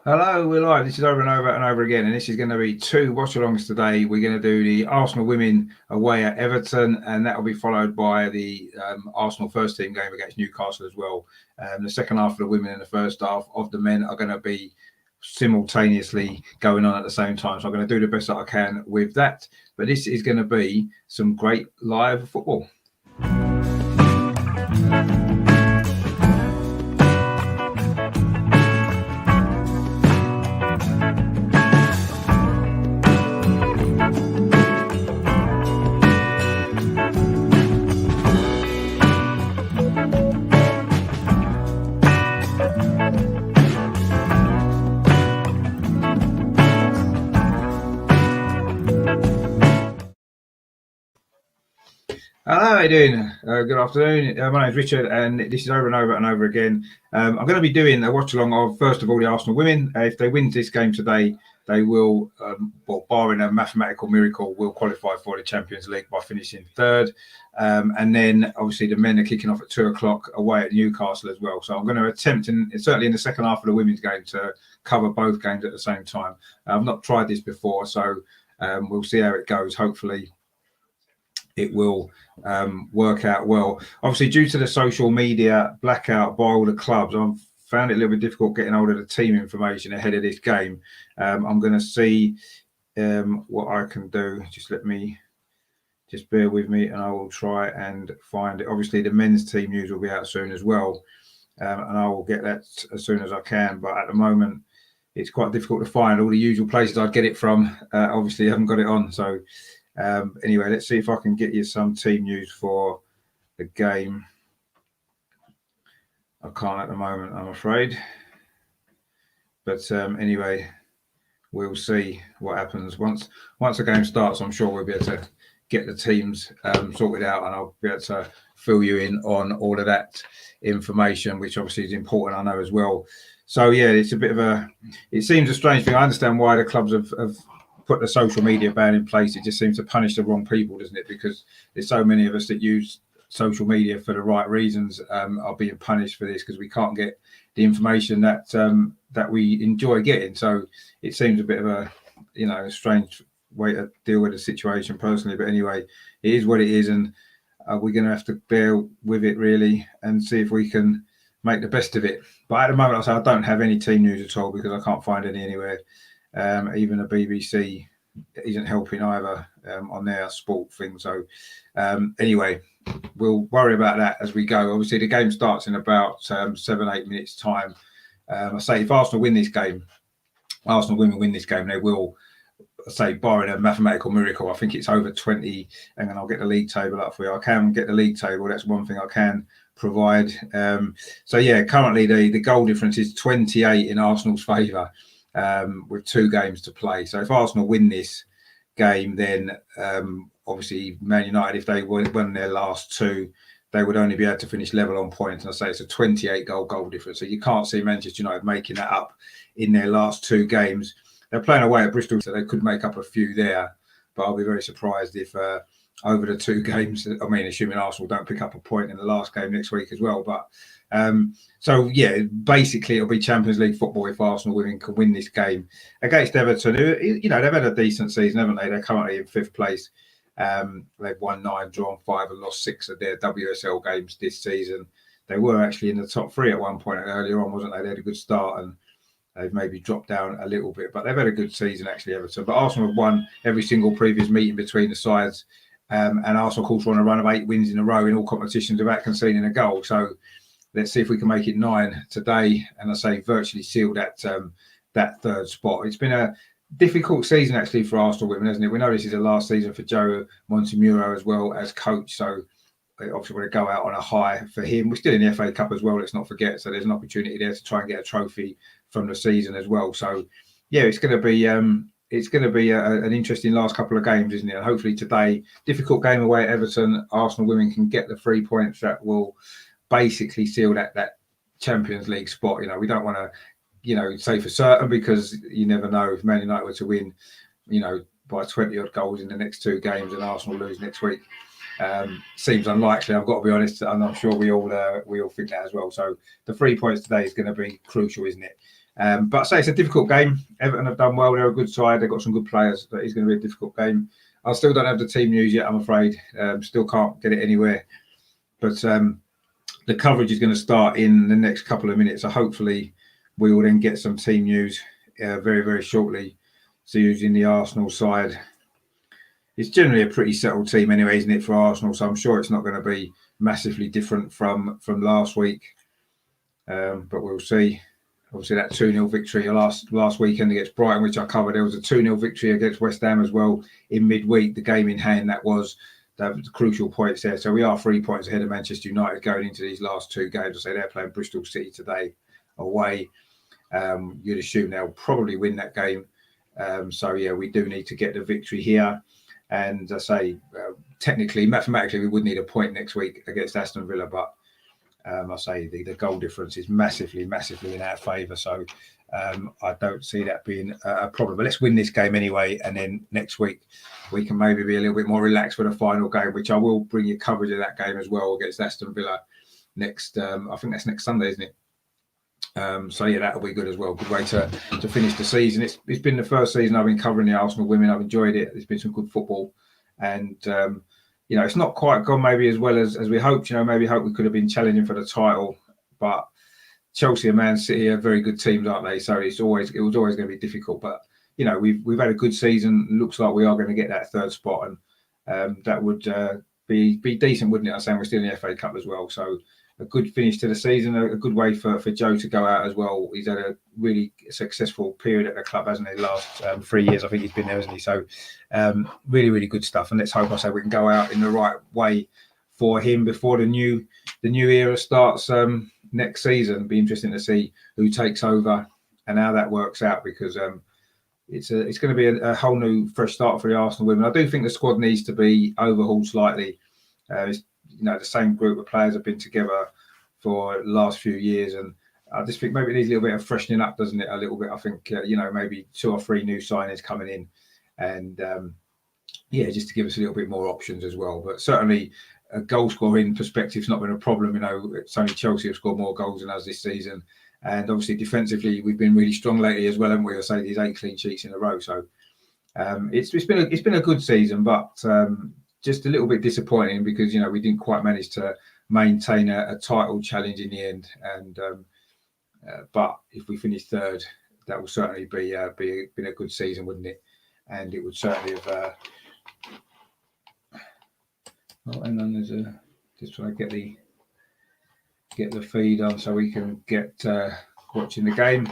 Hello, we're live. This is over and over and over again, and this is going to be two watch-alongs today. We're going to do the Arsenal women away at Everton, and that will be followed by the Arsenal first team game against Newcastle as well. The second half of the women and the first half of the men are going to be simultaneously going on at the same time. So I'm going to do the best that I can with that. But this is going to be some great live football. Hello, how are you doing? Good afternoon. My name is Richard, and this is over and over and over again. I'm going to be doing a watch along of, first of all, the Arsenal women. If they win this game today, they will, barring a mathematical miracle, will qualify for the Champions League by finishing third. And then, obviously, the men are kicking off at 2:00 away at Newcastle as well. So I'm going to attempt, certainly in the second half of the women's game, to cover both games at the same time. I've not tried this before, so we'll see how it goes. Hopefully, it will work out well. Obviously, due to the social media blackout by all the clubs, I've found it a little bit difficult getting hold of the team information ahead of this game. I'm going to see what I can do. Just bear with me, and I will try and find it. Obviously, the men's team news will be out soon as well, and I will get that as soon as I can. But at the moment, it's quite difficult to find all the usual places I'd get it from. Obviously, I haven't got it on, so. Anyway, let's see if I can get you some team news for the game. I can't at the moment, I'm afraid. But anyway, we'll see what happens. Once the game starts, I'm sure we'll be able to get the teams sorted out, and I'll be able to fill you in on all of that information, which obviously is important, I know, as well. So, yeah, it's a bit of it seems a strange thing. I understand why the clubs have put the social media ban in place. It just seems to punish the wrong people, doesn't it? Because there's so many of us that use social media for the right reasons are being punished for this because we can't get the information that we enjoy getting. So it seems a bit of a strange way to deal with the situation personally. But anyway, it is what it is, and we're going to have to bear with it really and see if we can make the best of it. But at the moment, I don't have any team news at all because I can't find any anywhere. Even the BBC isn't helping either on their sport thing. So anyway, we'll worry about that as we go. Obviously, the game starts in about 7-8 minutes time. I say if Arsenal women win this game, they will, say, barring a mathematical miracle, I think it's over 20. And then I'll get the league table up for you. I can get the league table. That's one thing I can provide. So yeah, currently the goal difference is 28 in Arsenal's favour. With 2 games to play. So if Arsenal win this game, then obviously Man United, if they won their last 2, they would only be able to finish level on points. And I say it's a 28 goal difference. So you can't see Manchester United making that up in their last 2 games. They're playing away at Bristol, so they could make up a few there. But I'll be very surprised if over the 2 games, I mean, assuming Arsenal don't pick up a point in the last game next week as well. But so, yeah, basically it'll be Champions League football if Arsenal women can win this game against Everton, who, they've had a decent season, haven't they? They're currently in 5th place. They've won 9, drawn 5 and lost 6 of their WSL games this season. They were actually in the top 3 at one point earlier on, wasn't they? They had a good start and they've maybe dropped down a little bit, but they've had a good season, actually, Everton. But Arsenal have won every single previous meeting between the sides. And Arsenal, of course, are on a run of 8 wins in a row in all competitions without conceding a goal. So let's see if we can make it 9 today, and I say virtually seal that 3rd spot. It's been a difficult season actually for Arsenal women, hasn't it? We know this is the last season for Joe Montemuro as well as coach, so they obviously want to go out on a high for him. We're still in the FA Cup as well, let's not forget. So there's an opportunity there to try and get a trophy from the season as well. So yeah, it's going to be an interesting last couple of games, isn't it? And hopefully today, difficult game away at Everton, Arsenal women can get the 3 points that will basically seal that Champions League spot. We don't want to, say for certain, because you never know if Man United were to win, by 20 odd goals in the next 2 games and Arsenal lose next week. Seems unlikely. I've got to be honest, and I'm sure we all think that as well. So the 3 points today is going to be crucial, isn't it? But I say it's a difficult game. Everton have done well. They're a good side. They've got some good players, but it's going to be a difficult game. I still don't have the team news yet, I'm afraid. Still can't get it anywhere. But the coverage is going to start in the next couple of minutes. So hopefully we will then get some team news very, very shortly. So using the Arsenal side. It's generally a pretty settled team anyway, isn't it, for Arsenal? So I'm sure it's not going to be massively different from last week. But we'll see. Obviously, that 2-0 victory last weekend against Brighton, which I covered. There was a 2-0 victory against West Ham as well in midweek. The game in hand, that was the crucial points there. So we are 3 points ahead of Manchester United going into these last two games. I say they're playing Bristol City today away. You'd assume they'll probably win that game. So, yeah, we do need to get the victory here. And I say, technically, mathematically, we would need a point next week against Aston Villa. But I say the goal difference is massively in our favour. So I don't see that being a problem. But let's win this game anyway. And then next week, we can maybe be a little bit more relaxed for the final game, which I will bring you coverage of that game as well against Aston Villa next. I think that's next Sunday, isn't it? So yeah, that'll be good as well. Good way to finish the season. It's been the first season I've been covering the Arsenal women. I've enjoyed it. There's been some good football, and it's not quite gone maybe as well as we hoped. Maybe hope we could have been challenging for the title, but Chelsea and Man City are very good teams, aren't they? So it was always going to be difficult. But we've had a good season. Looks like we are going to get that third spot, and that would be decent, wouldn't it? I'm saying we're still in the FA Cup as well, so. A good finish to the season, a good way for Joe to go out as well. He's had a really successful period at the club, hasn't he? The last 3 years, I think he's been there, hasn't he? So really, really good stuff. And let's hope, we can go out in the right way for him before the new era starts next season. It'll be interesting to see who takes over and how that works out, because it's going to be a whole new, fresh start for the Arsenal women. I do think the squad needs to be overhauled slightly. The same group of players have been together for the last few years, and I just think maybe it needs a little bit of freshening up, doesn't it? A little bit. I think maybe 2 or 3 new signings coming in, and just to give us a little bit more options as well. But certainly, a goal scoring perspective's not been a problem. It's only Chelsea have scored more goals than us this season, and obviously defensively we've been really strong lately as well, haven't we? I say these 8 clean sheets in a row, so it's been a good season, but. Just a little bit disappointing because we didn't quite manage to maintain a title challenge in the end, and but if we finish third, that will certainly been a good season, wouldn't it? And it would certainly have. Hang on, just trying to get the feed on so we can get watching the game,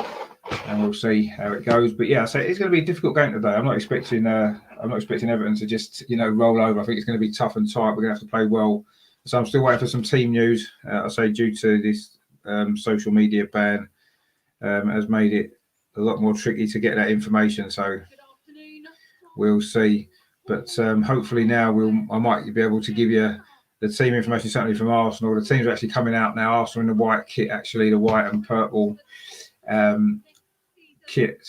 and we'll see how it goes. But yeah, so it's going to be a difficult game today. I'm not expecting Everton to just roll over. I think it's going to be tough and tight. We're going to have to play well. So I'm still waiting for some team news. I say due to this social media ban has made it a lot more tricky to get that information. So we'll see. But hopefully now I might be able to give you the team information, certainly from Arsenal. The teams are actually coming out now. Arsenal in the white kit, actually, the white and purple kit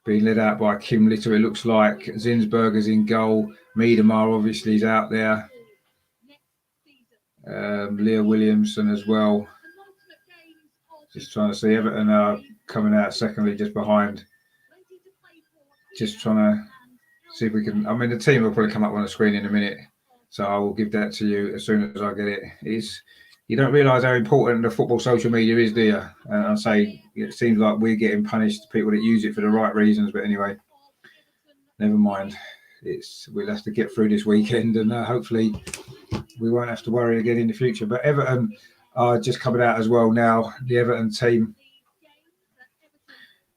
being led out by Kim Little. It looks like Zinsberger's in goal. Miedemar obviously is out there. Leah Williamson as well. Just trying to see. Everton are coming out secondly, just behind. Just trying to see if we can. I mean, the team will probably come up on the screen in a minute, so I will give that to you as soon as I get it. You don't realise how important the football social media is, do you? And I say it seems like we're getting punished, people that use it for the right reasons. But anyway, never mind. We'll have to get through this weekend, and hopefully we won't have to worry again in the future. But Everton are just coming out as well now. The Everton team.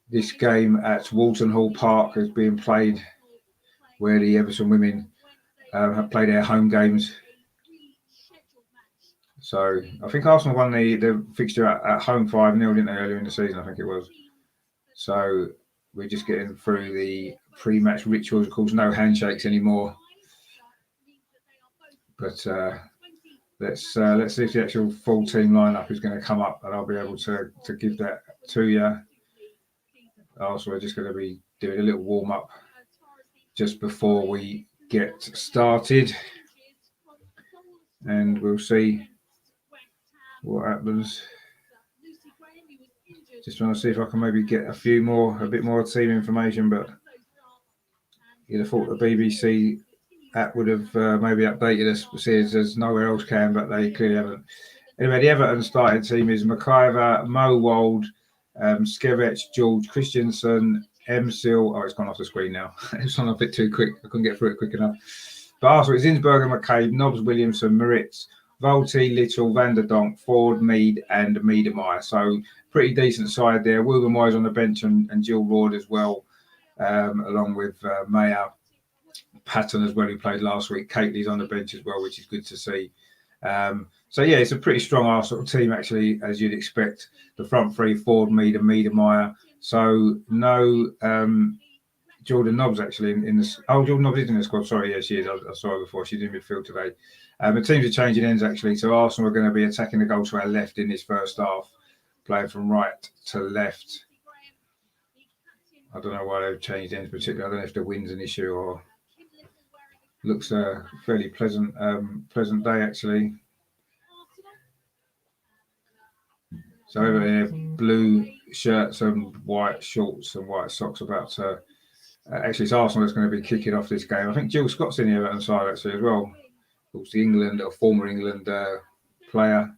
This game at Walton Hall Park is being played, where the Everton women have played their home games. So I think Arsenal won the fixture at home 5-0, didn't they, earlier in the season? I think it was. So we're just getting through the pre-match rituals. Of course, no handshakes anymore. But let's see if the actual full team lineup is going to come up, and I'll be able to give that to you. Also, we're just going to be doing a little warm up just before we get started. and we'll see what happens. Just trying to see if I can maybe get a bit more team information, but you'd have thought the BBC app would have maybe updated us, says there's nowhere else can, but they clearly haven't. Anyway, the Everton starting team is McIver, Mo Wold, Skevich, George Christensen, Seal. Oh, it's gone off the screen now. It's gone a bit too quick. I couldn't get through it quick enough. But Arsenal is Zinsberger, McCabe, Nobbs, Williamson, Moritz, Volti, Little, Van der Donk, Ford, Mead, and Miedemeier. So pretty decent side there. Wilbur Moyes on the bench and Jill Ward as well, along with Mayer, Patton as well, who played last week. Kately's on the bench as well, which is good to see. So yeah, it's a pretty strong Arsenal team actually, as you'd expect. The front three: Ford, Mead, and Miedemeier. So no Jordan Nobbs actually in this. Oh, Jordan Nobbs is in the squad. Sorry, yeah, she is. I saw her before. She's in midfield today. The teams are changing ends actually. So Arsenal are going to be attacking the goal to our left in this first half, playing from right to left. I don't know why they've changed ends particularly. I don't know if the wind's an issue or looks a fairly pleasant day actually. So over here, blue shirts and white shorts and white socks about to. Actually, it's Arsenal that's going to be kicking off this game. I think Jill Scott's in the Everton side actually as well. Who's the former England player.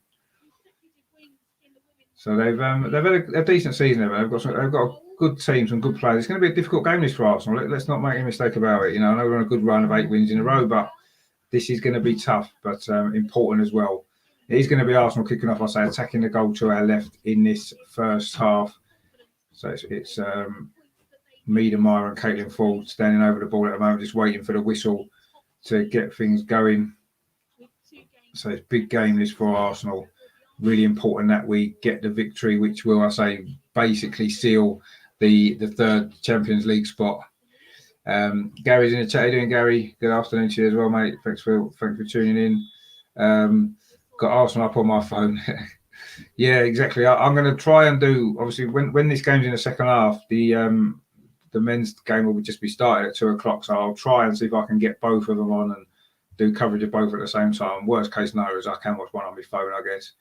So they've had a decent season. They've got a good team, some good players. It's going to be a difficult game this for Arsenal. Let's not make a mistake about it. You know, I know we're on a good run of 8 wins in a row, but this is going to be tough, but important as well. It is going to be Arsenal kicking off, I say, attacking the goal to our left in this first half. So it's Miedemeier and Caitlin Ford standing over the ball at the moment, just waiting for the whistle to get things going. So it's a big game this for Arsenal. Really important that we get the victory, which will, I say, basically seal the third Champions League spot. Gary's in the chat. How you doing, Gary? Good afternoon to you as well, mate. Thanks for tuning in. Got Arsenal up on my phone. Yeah, exactly. I'm going to try and do. Obviously, when this game's in the second half, the men's game will just be started at 2:00. So I'll try and see if I can get both of them on and do coverage of both at the same time. Worst case scenario is I can watch one on my phone, I guess,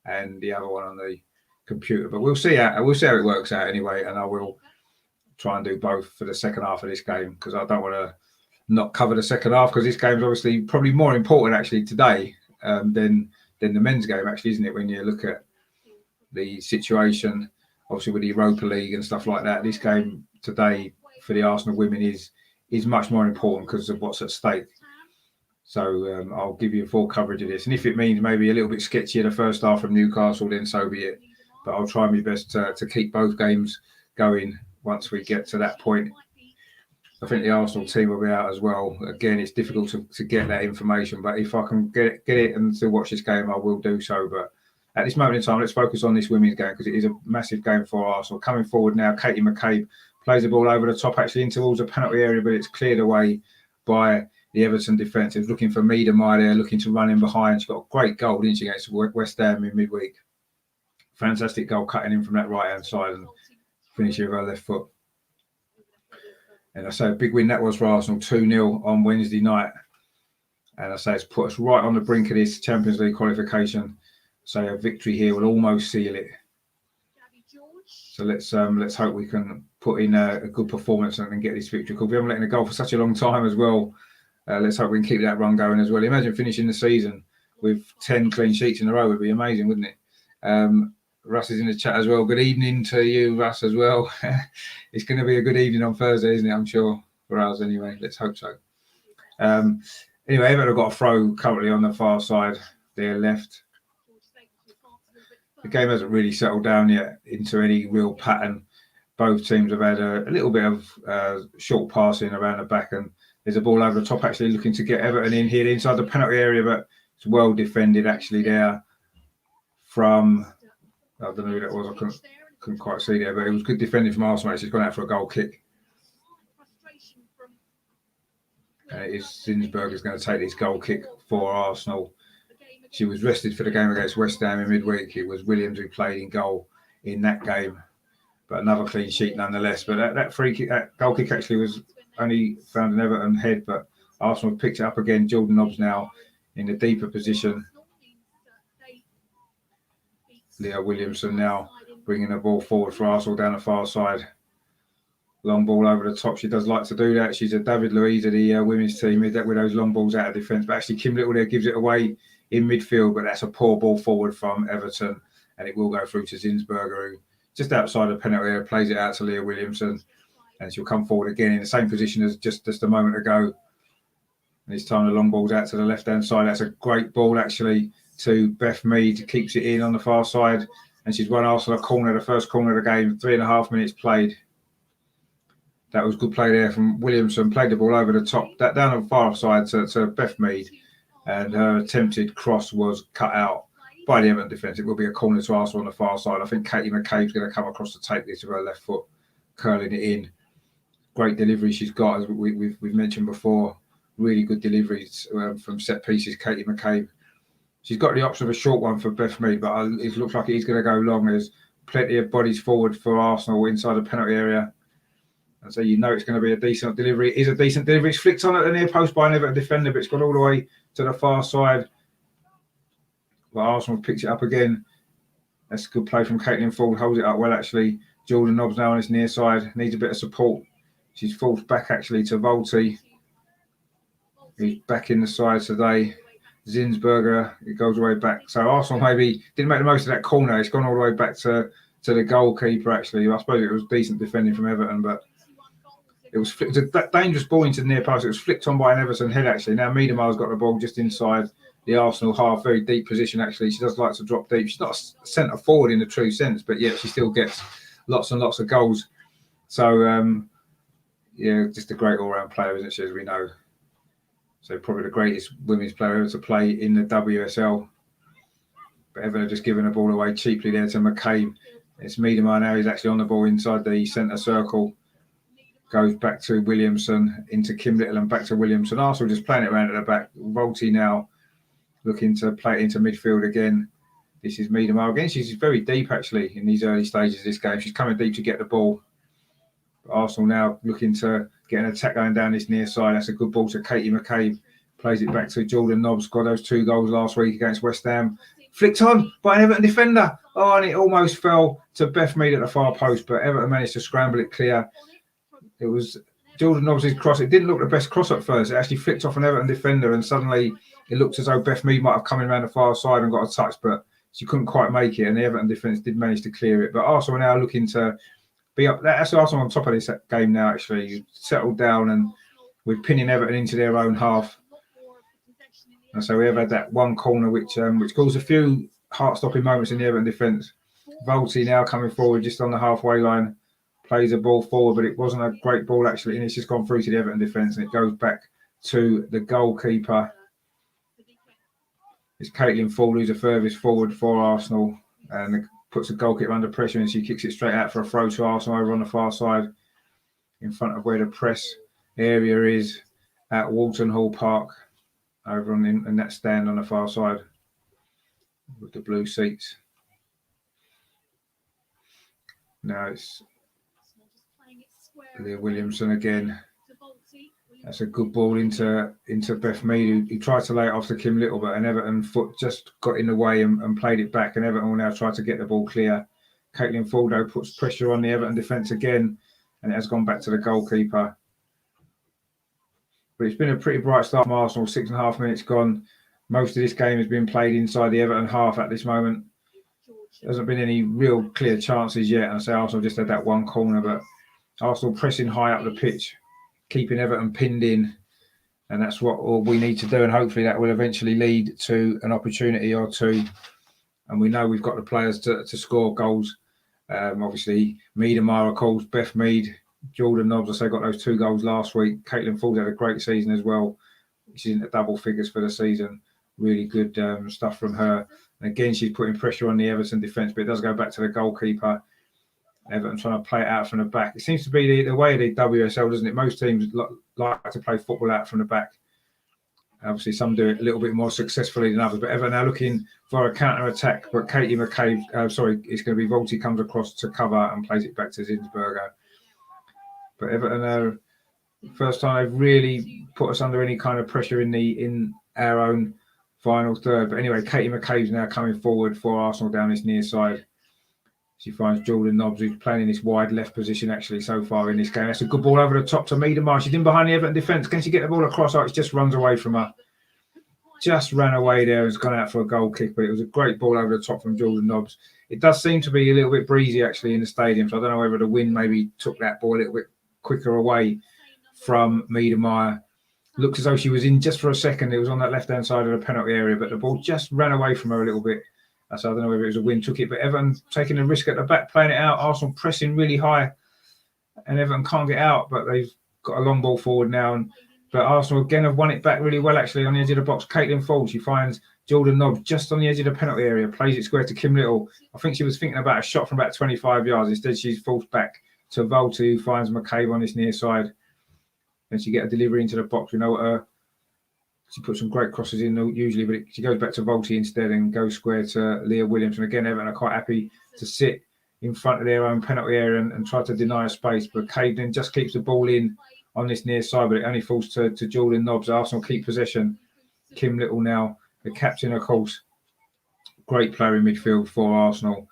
and the other one on the computer. But we'll see how it works out anyway, and I will try and do both for the second half of this game because I don't want to not cover the second half because this game's obviously probably more important actually today than the men's game actually, isn't it? When you look at the situation, obviously with the Europa League and stuff like that, this game today for the Arsenal women is much more important because of what's at stake. So I'll give you full coverage of this, and if it means maybe a little bit sketchy in the first half from Newcastle, then so be it. But I'll try my best to keep both games going once we get to that point. I think the Arsenal team will be out as well. Again, it's difficult to get that information, but if I can get it and still watch this game, I will do so. But at this moment in time, let's focus on this women's game because it is a massive game for Arsenal. Coming forward now, Katie McCabe plays the ball over the top, actually in towards the penalty area, but it's cleared away by the Everton defence. It's looking for Miedemeier there, looking to run in behind. She got a great goal, didn't she, against West Ham in midweek. Fantastic goal, cutting in from that right-hand side and finishing with her left foot. And I say a big win that was for Arsenal, 2-0 on Wednesday night. And I say it's put us right on the brink of this Champions League qualification. So a victory here will almost seal it. So let's hope we can put in a good performance and get this victory. Because we haven't let in a goal for such a long time as well. Let's hope we can keep that run going as well. Imagine finishing the season with 10 clean sheets in a row. Would be amazing, wouldn't it? Russ is in the chat as well. Good evening to you, Russ, as well. It's going to be a good evening on Thursday, isn't it? I'm sure, for us anyway. Let's hope so. Anyway, Everton have got a throw currently on the far side, their left. The game hasn't really settled down yet into any real pattern. Both teams have had a little bit of short passing around the back, and there's a ball over the top actually looking to get Everton in here inside the penalty area, but it's well defended actually there from... I don't know who that was. I couldn't quite see there, but it was good defending from Arsenal. She's gone out for a goal kick. And it is Zinsberger's going to take this goal kick for Arsenal. She was rested for the game against West Ham in midweek. It was Williams who played in goal in that game, but another clean sheet nonetheless. But that free kick, that goal kick actually was only found an Everton head, but Arsenal picked it up again. Jordan Nobbs now in the deeper position. Leah Williamson now bringing the ball forward for Arsenal down the far side. Long ball over the top. She does like to do that. She's a David Luiz of the women's team with those long balls out of defence. But actually, Kim Little there gives it away in midfield. But that's a poor ball forward from Everton. And it will go through to Zinsberger, who just outside the penalty area plays it out to Leah Williamson. And she'll come forward again in the same position as just a moment ago. And this time the long ball's out to the left-hand side. That's a great ball, actually, to Beth Mead. Keeps it in on the far side. And she's won Arsenal a corner, the first corner of the game. 3.5 minutes played. That was good play there from Williamson. Played the ball over the top, that down the far side to Beth Mead. And her attempted cross was cut out by the Everton defence. It will be a corner to Arsenal on the far side. I think Katie McCabe's going to come across to take this with her left foot, curling it in. Great delivery she's got, as we've mentioned before. Really good deliveries from set pieces, Katie McCabe. She's got the option of a short one for Beth Mead, but it looks like he's going to go long. There's plenty of bodies forward for Arsenal inside the penalty area. And so you know it's going to be a decent delivery. It is a decent delivery. It's flicked on at the near post by an Everton defender, but it's gone all the way to the far side. But Arsenal picks it up again. That's a good play from Caitlin Ford. Holds it up well, actually. Jordan Nobbs now on his near side. Needs a bit of support. She's forced back, actually, to Volti. He's back in the side today. Zinsberger, it goes all the way back. So Arsenal maybe didn't make the most of that corner. It's gone all the way back to the goalkeeper, actually. I suppose it was decent defending from Everton, but it was flicked. It was a dangerous ball into the near post. It was flicked on by an Everton head, actually. Now Miedemar's got the ball just inside the Arsenal half, very deep position, actually. She does like to drop deep. She's not a centre forward in the true sense, but yet she still gets lots and lots of goals. So, yeah, just a great all-round player, isn't she, as we know. So probably the greatest women's player ever to play in the WSL. But Everton have just given the ball away cheaply there to McCabe. It's Miedemar now. He's actually on the ball inside the centre circle. Goes back to Williamson, into Kim Little and back to Williamson. Arsenal just playing it around at the back. Volti now looking to play it into midfield again. This is Miedemar again. She's very deep, actually, in these early stages of this game. She's coming deep to get the ball. But Arsenal now looking to get an attack going down this near side. That's a good ball to Katie McCabe. Plays it back to Jordan Nobbs. Got those 2 goals last week against West Ham. Flicked on by an Everton defender. Oh, and it almost fell to Beth Mead at the far post, but Everton managed to scramble it clear. It was Jordan Nobbs' cross. It didn't look the best cross at first. It actually flicked off an Everton defender, and suddenly it looked as though Beth Mead might have come in around the far side and got a touch, but she couldn't quite make it, and the Everton defence did manage to clear it. But Arsenal are now looking to be up. That's Arsenal on top of this game now, actually. You settled down, and we're pinning Everton into their own half. And so we have had that one corner which caused a few heart-stopping moments in the Everton defence. Volti now coming forward just on the halfway line. Plays a ball forward, but it wasn't a great ball, actually, and it's just gone through to the Everton defence, and it goes back to the goalkeeper. It's Caitlin Ford who's the furthest forward for Arsenal, and puts the goalkeeper under pressure, and she kicks it straight out for a throw to Arsenal over on the far side, in front of where the press area is at Walton Hall Park, over on in that stand on the far side with the blue seats. Now it's Leah Williamson again. That's a good ball into Beth Mead, who tried to lay it off to Kim Little, but an Everton foot just got in the way and played it back, and Everton will now try to get the ball clear. Caitlin Faldo puts pressure on the Everton defence again, and it has gone back to the goalkeeper. But it's been a pretty bright start from Arsenal. 6.5 minutes gone. Most of this game has been played inside the Everton half at this moment. There hasn't been any real clear chances yet, and I say Arsenal just had that one corner, but Arsenal pressing high up the pitch, keeping Everton pinned in, and that's what we need to do, and hopefully that will eventually lead to an opportunity or two. And we know we've got the players to score goals. Obviously, Miedemar, of course, Beth Mead, Jordan Nobbs, I say, got those 2 goals last week. Caitlin Ford had a great season as well. She's in the double figures for the season. Really good stuff from her. And again, she's putting pressure on the Everton defence, but it does go back to the goalkeeper. Everton trying to play it out from the back. It seems to be the way of the WSL, doesn't it? Most teams like to play football out from the back. Obviously, some do it a little bit more successfully than others. But Everton now looking for a counter-attack. But Katie McCabe, it's going to be Volti comes across to cover and plays it back to Zinsberger. But Everton, first time they've really put us under any kind of pressure in our own final third. But anyway, Katie McCabe's now coming forward for Arsenal down this near side. She finds Jordan Nobbs, who's playing in this wide left position actually so far in this game. That's a good ball over the top to Miedemar. She's in behind the Everton defence. Can she get the ball across? Oh, it just runs away from her. Just ran away there. Has gone out for a goal kick, but it was a great ball over the top from Jordan Nobbs. It does seem to be a little bit breezy actually in the stadium, so I don't know whether the wind maybe took that ball a little bit quicker away from Miedemar. Looked as though she was in just for a second. It was on that left-hand side of the penalty area, but the ball just ran away from her a little bit. So I don't know whether it was a wind took it, but Everton taking a risk at the back, playing it out. Arsenal pressing really high, and Everton can't get out, but they've got a long ball forward now. But Arsenal again have won it back really well actually on the edge of the box. Caitlin Ford, she finds Jordan Nobbs just on the edge of the penalty area, plays it square to Kim Little. I think she was thinking about a shot from about 25 yards. Instead, she's forced back to Volti, who finds McCabe on this near side. Then she get a delivery into the box. We know she puts some great crosses in usually, but she goes back to Volti instead and goes square to Leah Williams. And again, Everton are quite happy to sit in front of their own penalty area and try to deny a space. But Cade then just keeps the ball in on this near side, but it only falls to Jordan Nobbs. Arsenal keep possession. Kim Little now, the captain, of course. Great player in midfield for Arsenal.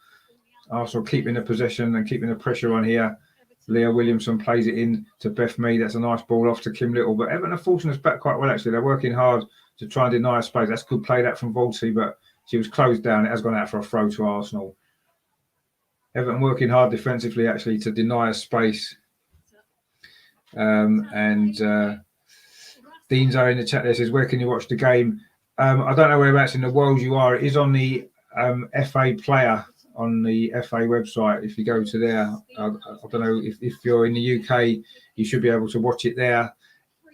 Arsenal keeping the possession and keeping the pressure on here. Leah Williamson plays it in to Beth Mead. That's a nice ball off to Kim Little. But Everton are forcing us back quite well, actually. They're working hard to try and deny a space. That's good play that from Volti, but she was closed down. It has gone out for a throw to Arsenal. Everton working hard defensively, actually, to deny a space. Dean's are in the chat there says, where can you watch the game? I don't know whereabouts in the world you are. It is on the FA player on the FA website. If you go to there, I don't know if you're in the UK, you should be able to watch it there.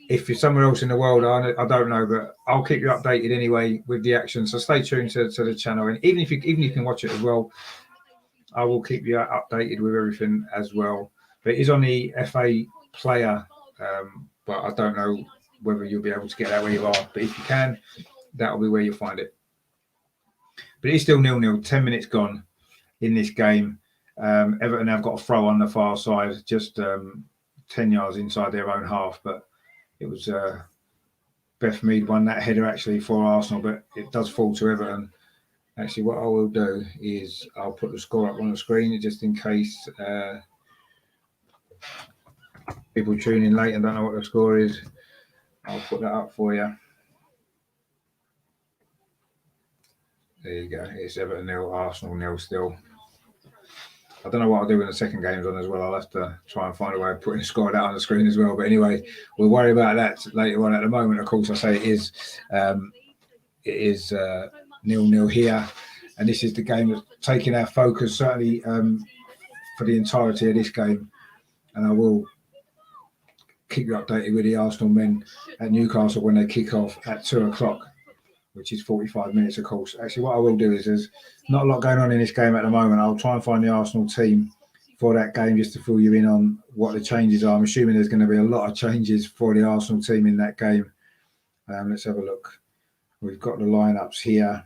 If you're somewhere else in the world, I don't know, but I'll keep you updated anyway with the action. So stay tuned to the channel, and even if you can watch it as well, I will keep you updated with everything as well. But it is on the FA player, but I don't know whether you'll be able to get that where you are. But if you can, that'll be where you'll find it. But it's still 0-0, 10 minutes gone in this game. Everton have got a throw on the far side, just 10 yards inside their own half, but it was Beth Mead won that header actually for Arsenal, but it does fall to Everton. Actually, what I will do is I'll put the score up on the screen just in case people tune in late and don't know what the score is. I'll put that up for you. There you go. It's Everton 0, Arsenal 0 still. I don't know what I'll do when the second game's on as well. I'll have to try and find a way of putting the score out on the screen as well. But anyway, we'll worry about that later on. At the moment, of course, I say it is 0-0 here. And this is the game that's taking our focus, certainly for the entirety of this game. And I will keep you updated with the Arsenal men at Newcastle when they kick off at 2 o'clock, which is 45 minutes, of course. Actually, what I will do is there's not a lot going on in this game at the moment. I'll try and find the Arsenal team for that game just to fill you in on what the changes are. I'm assuming there's going to be a lot of changes for the Arsenal team in that game. Let's have a look. We've got the lineups here.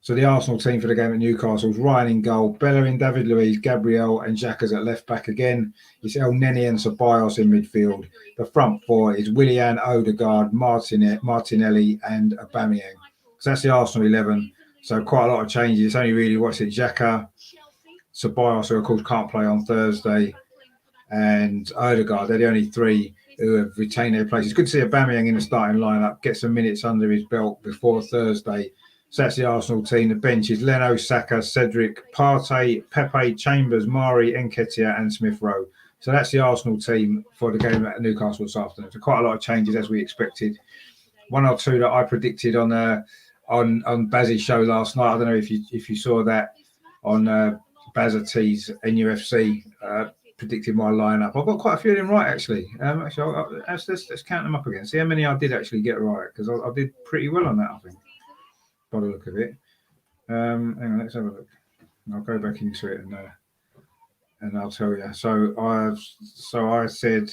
So the Arsenal team for the game at Newcastle is Ryan in goal, Bellerin, David Luiz, Gabriel and Xhaka's at left back again. It's El Neni and Ceballos in midfield. The front four is Willian, Odegaard, Martinelli and Aubameyang. So that's the Arsenal 11. So quite a lot of changes. It's only really, Xhaka, Ceballos, who of course can't play on Thursday, and Odegaard. They're the only three who have retained their places. It's good to see Aubameyang in the starting lineup, get some minutes under his belt before Thursday. So that's the Arsenal team. The bench is Leno, Saka, Cedric, Partey, Pepe, Chambers, Mari, Nketiah and Smith-Rowe. So that's the Arsenal team for the game at Newcastle this afternoon. So quite a lot of changes as we expected. One or two that I predicted on Baz's show last night. I don't know if you saw that on Bazza T's NUFC. Predicted my lineup. I've got quite a few of them right actually. Let's count them up again. See how many I did actually get right, because I did pretty well on that, I think, by the look of it. Hang on, let's have a look. I'll go back into it and I'll tell you. So I said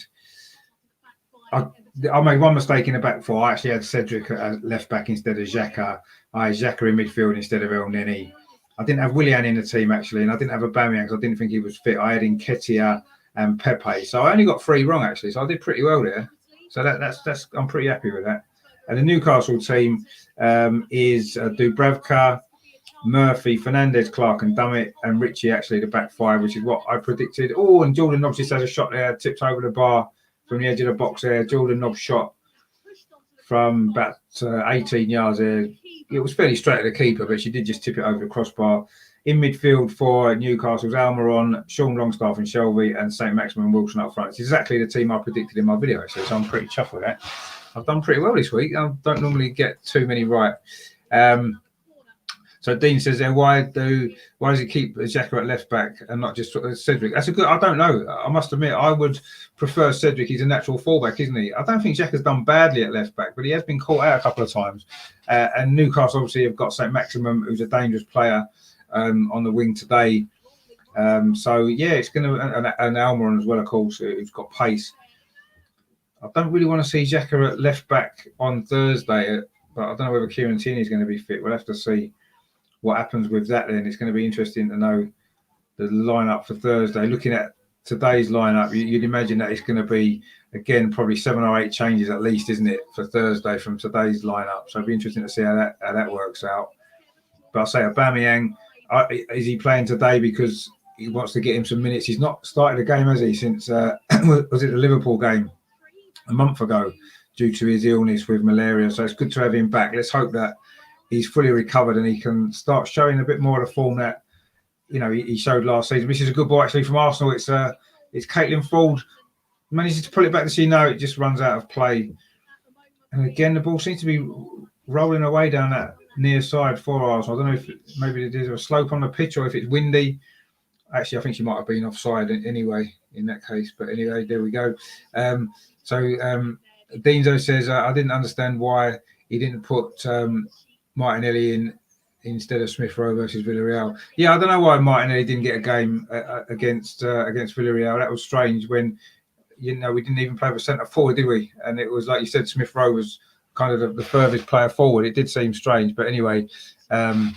I made one mistake in the back four. I actually had Cedric at left back instead of Xhaka. I had Xhaka in midfield instead of El Neni. I didn't have Willian in the team actually, and I didn't have Aubameyang because I didn't think he was fit. I had Nketiah and Pepe, so I only got 3 wrong actually. So I did pretty well there. So that's I'm pretty happy with that. And the Newcastle team is Dubravka, Murphy, Fernandez, Clark and Dummett, and Richie actually the back five, which is what I predicted. Oh, and Jordan Nobbs just has a shot there, tipped over the bar from the edge of the box there. Jordan Nobbs shot from about 18 yards there. It was fairly straight at the keeper, but she did just tip it over the crossbar. In midfield for Newcastle's Almiron, Sean Longstaff and Shelby, and St. Maximin and Wilson up front. It's exactly the team I predicted in my video, so I'm pretty chuffed with that. I've done pretty well this week. I don't normally get too many right. So Dean says there, why does he keep Xhaka at left back and not just Cedric? That's a good. I don't know. I must admit, I would prefer Cedric. He's a natural fullback, isn't he? I don't think Xhaka's done badly at left back, but he has been caught out a couple of times. And Newcastle obviously have got St. Maximum, who's a dangerous player on the wing today. So yeah, it's going to and Almiron as well, of course, who's got pace. I don't really want to see Xhaka at left back on Thursday, but I don't know whether Kieran Tierney is going to be fit. We'll have to see what happens with that then. It's going to be interesting to know the lineup for Thursday. Looking at today's lineup, you'd imagine that it's going to be, again, probably 7 or 8 changes at least, isn't it, for Thursday from today's lineup. So it'll be interesting to see how that works out. But I'll say Aubameyang, is he playing today because he wants to get him some minutes? He's not started a game, has he, since, was it the Liverpool game a month ago, due to his illness with malaria. So it's good to have him back. Let's hope that he's fully recovered and he can start showing a bit more of the form that, you know, he showed last season. This is a good ball actually from Arsenal. It's Caitlin Ford manages to pull it back to see no, it just runs out of play. And again, the ball seems to be rolling away down that near side for Arsenal. I don't know if maybe there's a slope on the pitch or if it's windy. Actually, I think she might have been offside anyway in that case. But anyway, there we go. Deanzo says, I didn't understand why he didn't put Martinelli in instead of Smith Rowe versus Villarreal. Yeah, I don't know why Martinelli didn't get a game against Villarreal. That was strange when, you know, we didn't even play with centre forward, did we? And it was like you said, Smith Rowe was kind of the furthest player forward. It did seem strange, but anyway, I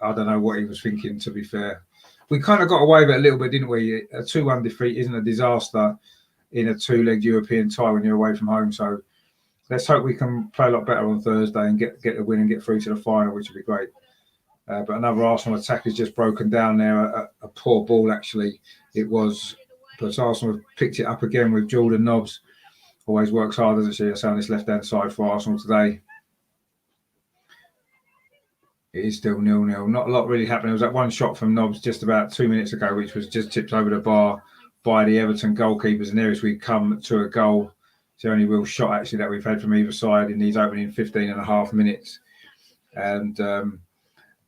don't know what he was thinking, to be fair. We kind of got away with it a little bit, didn't we? A 2-1 defeat isn't a disaster in a 2-legged European tie when you're away from home. So let's hope we can play a lot better on Thursday and get the win and get through to the final, which would be great. But another Arsenal attack has just broken down there. A poor ball, actually, it was. But Arsenal have picked it up again with Jordan Nobbs. Always works hard, doesn't she? That's on this left-hand side for Arsenal today. It is still 0-0. Not a lot really happening. There was that one shot from Nobbs just about 2 minutes ago, which was just tipped over the bar by the Everton goalkeepers. And there as we come to a goal. It's the only real shot, actually, that we've had from either side in these opening 15 and a half minutes. And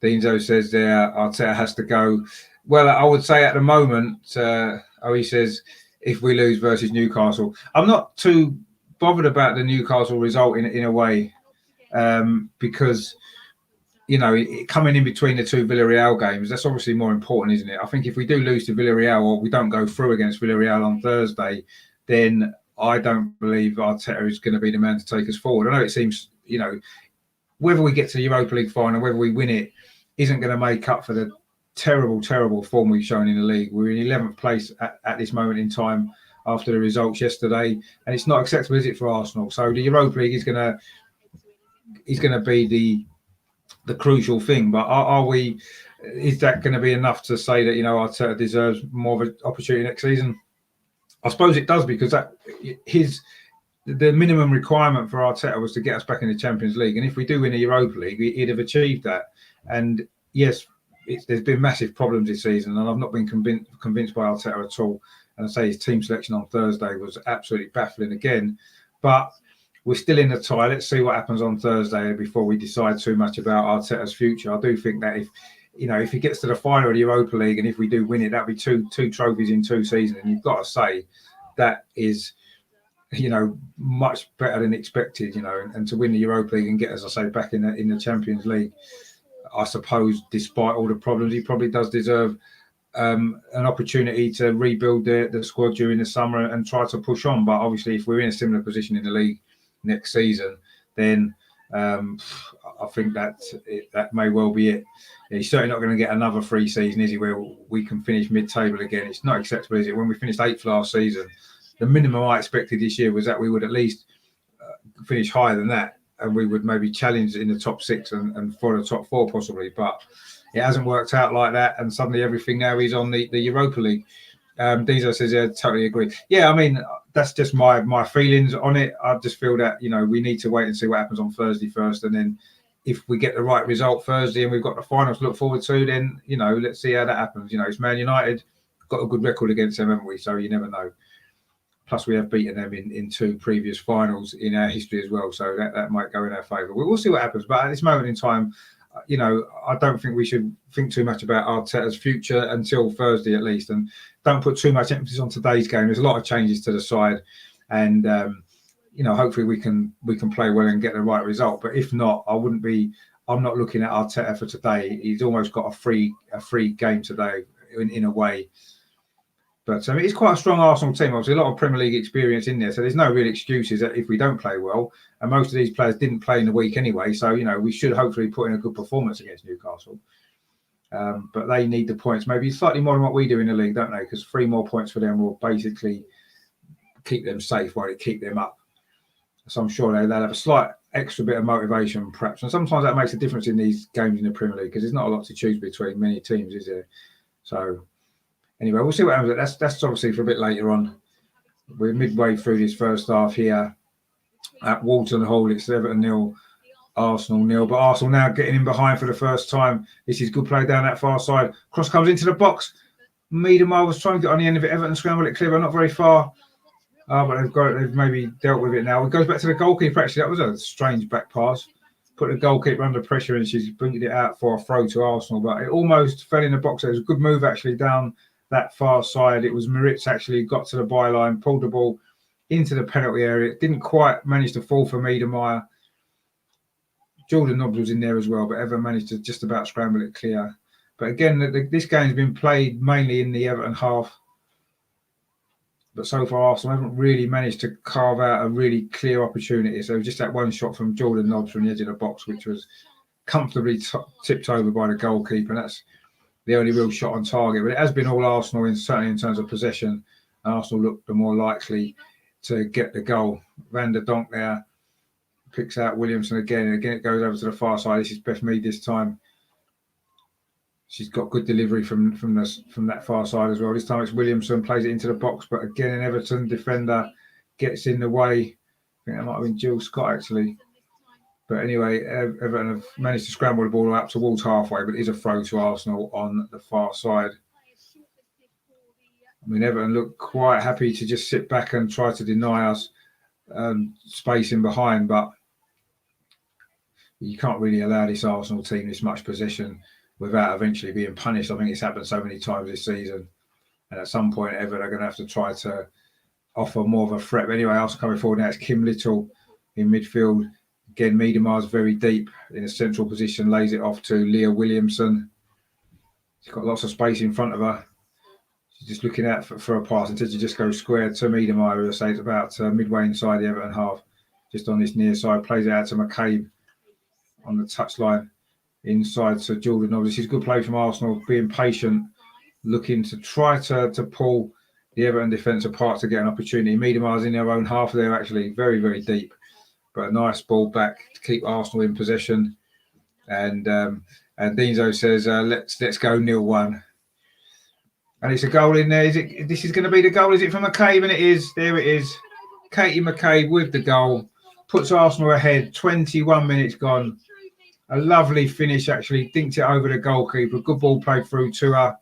Deanzo says there, Arteta has to go. Well, I would say at the moment, he says, if we lose versus Newcastle. I'm not too bothered about the Newcastle result in a way, because, you know, coming in between the two Villarreal games, that's obviously more important, isn't it? I think if we do lose to Villarreal or we don't go through against Villarreal on Thursday, then I don't believe Arteta is going to be the man to take us forward. I know it seems, you know, whether we get to the Europa League final, whether we win it, isn't going to make up for the terrible, terrible form we've shown in the league. We're in 11th place at this moment in time after the results yesterday, and it's not acceptable, is it, for Arsenal? So the Europa League is going to be the crucial thing. But is that going to be enough to say that, you know, Arteta deserves more of an opportunity next season? I suppose it does, because the minimum requirement for Arteta was to get us back in the Champions League, and if we do win the Europa League, he'd have achieved that. And yes, there's been massive problems this season, and I've not been convinced by Arteta at all. And I say his team selection on Thursday was absolutely baffling again. But we're still in the tie. Let's see what happens on Thursday before we decide too much about Arteta's future. I do think that if he gets to the final of the Europa League and if we do win it, that'll be two trophies in 2 seasons. And you've got to say that is, you know, much better than expected, you know, and to win the Europa League and get, as I say, back in the Champions League, I suppose, despite all the problems, he probably does deserve an opportunity to rebuild the squad during the summer and try to push on. But obviously, if we're in a similar position in the league next season, then I think that may well be it. He's certainly not going to get another free season, is he, where we can finish mid-table again. It's not acceptable, is it? When we finished 8th last season, the minimum I expected this year was that we would at least finish higher than that, and we would maybe challenge in the top 6 and for the top 4 possibly. But it hasn't worked out like that, and suddenly everything now is on the Europa League. Diesel says, yeah, totally agree. Yeah, I mean, that's just my feelings on it. I just feel that, we need to wait and see what happens on Thursday first, and then if we get the right result Thursday and we've got the finals to look forward to, then, let's see how that happens. It's Man United, got a good record against them, haven't we? So you never know. Plus, we have beaten them in 2 previous finals in our history as well. So that might go in our favour. We'll see what happens. But at this moment in time, I don't think we should think too much about Arteta's future until Thursday at least. And don't put too much emphasis on today's game. There's a lot of changes to the side. And, hopefully we can play well and get the right result. But if not, I'm not looking at Arteta for today. He's almost got a free game today in a way. But it's quite a strong Arsenal team. Obviously, a lot of Premier League experience in there. So there's no real excuses if we don't play well. And most of these players didn't play in the week anyway. So, we should hopefully put in a good performance against Newcastle. But they need the points, maybe slightly more than what we do in the league, don't they? Because 3 more points for them will basically keep them safe, won't it? Keep them up. So I'm sure they'll have a slight extra bit of motivation, perhaps. And sometimes that makes a difference in these games in the Premier League because there's not a lot to choose between many teams, is there? So anyway, we'll see what happens. That's obviously for a bit later on. We're midway through this first half here at Walton Hall. It's Everton 0, Arsenal 0. But Arsenal now getting in behind for the first time. This is good play down that far side. Cross comes into the box. Miedemar was trying to get on the end of it. Everton scrambled it clear, but not very far. But they've maybe dealt with it now. It goes back to the goalkeeper, actually. That was a strange back pass. Put the goalkeeper under pressure and she's bringing it out for a throw to Arsenal. But it almost fell in the box. It was a good move, actually, down that far side. It was Moritz actually got to the byline, pulled the ball into the penalty area. It didn't quite manage to fall for Miedemar. Jordan Nobbs was in there as well, but Everton managed to just about scramble it clear. But again, this game's been played mainly in the Everton half. But so far, Arsenal haven't really managed to carve out a really clear opportunity. So just that one shot from Jordan Nobbs from the edge of the box, which was comfortably tipped over by the goalkeeper. And that's the only real shot on target. But it has been all Arsenal, certainly in terms of possession. Arsenal looked the more likely to get the goal. Van der Donk there picks out Williamson again. And again, it goes over to the far side. This is Beth Mead this time. She's got good delivery from that far side as well. This time it's Williamson, plays it into the box. But again, an Everton defender gets in the way. I think that might have been Jill Scott, actually. But anyway, Everton have managed to scramble the ball up towards halfway, but it is a throw to Arsenal on the far side. I mean, Everton look quite happy to just sit back and try to deny us space in behind, but you can't really allow this Arsenal team this much possession without eventually being punished. I think it's happened so many times this season. And at some point, Everton are going to have to try to offer more of a threat. But anyway, Arsenal coming forward now. It's Kim Little in midfield. Again, Miedemar's very deep in a central position, lays it off to Leah Williamson. She's got lots of space in front of her. She's just looking out for a pass until she just goes square to Miedemar, who I say it's about midway inside the Everton half, just on this near side. Plays it out to McCabe on the touchline inside to Jordan. Obviously, it's good play from Arsenal, being patient, looking to try to pull the Everton defence apart to get an opportunity. Miedemar's in their own half there, actually, very, very deep. But a nice ball back to keep Arsenal in possession. And Dinzo says, let's go 0-1. And it's a goal in there. This is going to be the goal, is it, from McCabe? And it is. There it is. Katie McCabe with the goal. Puts Arsenal ahead. 21 minutes gone. A lovely finish, actually. Dinked it over the goalkeeper. Good ball played through to her.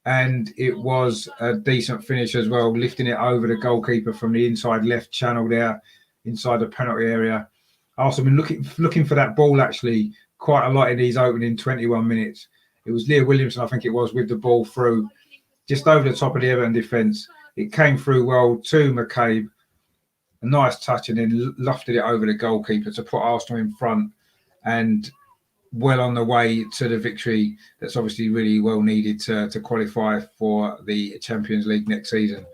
And it was a decent finish as well, lifting it over the goalkeeper from the inside left channel there, inside the penalty area. Arsenal been looking for that ball, actually, quite a lot in these opening 21 minutes. It was Leah Williamson, I think it was, with the ball through, just over the top of the Everton defence. It came through well to McCabe. A nice touch, and then lofted it over the goalkeeper to put Arsenal in front. And well on the way to the victory that's obviously really well needed to qualify for the Champions League next season.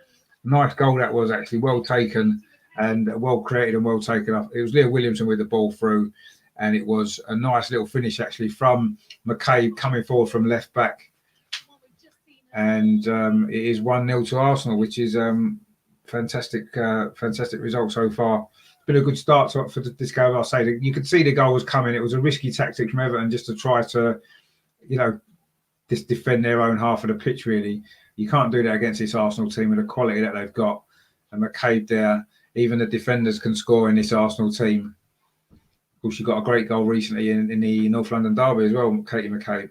Nice goal that was, actually, well taken and well created and well taken up. It was Leah Williamson with the ball through, and it was a nice little finish, actually, from McCabe coming forward from left back. And it is 1-0 to Arsenal, which is fantastic result so far been a good start for this game. I'll say that you could see the goal was coming. It was a risky tactic from Everton just to try to, just defend their own half of the pitch. Really, you can't do that against this Arsenal team with the quality that they've got. And McCabe there, even the defenders can score in this Arsenal team. Of course, she got a great goal recently in the North London derby as well, Katie McCabe,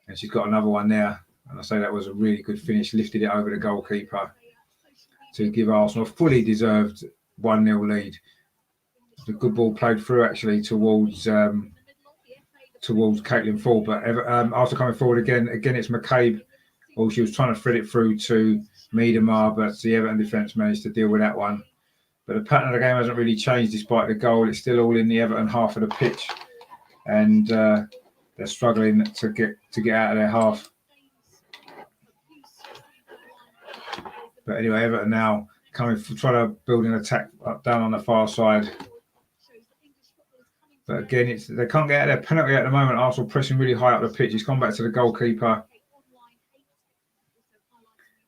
and she's got another one there. And I say that was a really good finish. Lifted it over the goalkeeper to give Arsenal a fully deserved 1-0 lead. The good ball played through actually towards Caitlin Ford, but after coming forward again it's McCabe. Well, she was trying to thread it through to Miedemar, but the Everton defence managed to deal with that one. But the pattern of the game hasn't really changed despite the goal. It's still all in the Everton half of the pitch, and they're struggling to get out of their half. But anyway, Everton now trying to build an attack up down on the far side. But again, they can't get out of their penalty at the moment. Arsenal pressing really high up the pitch. It's gone back to the goalkeeper.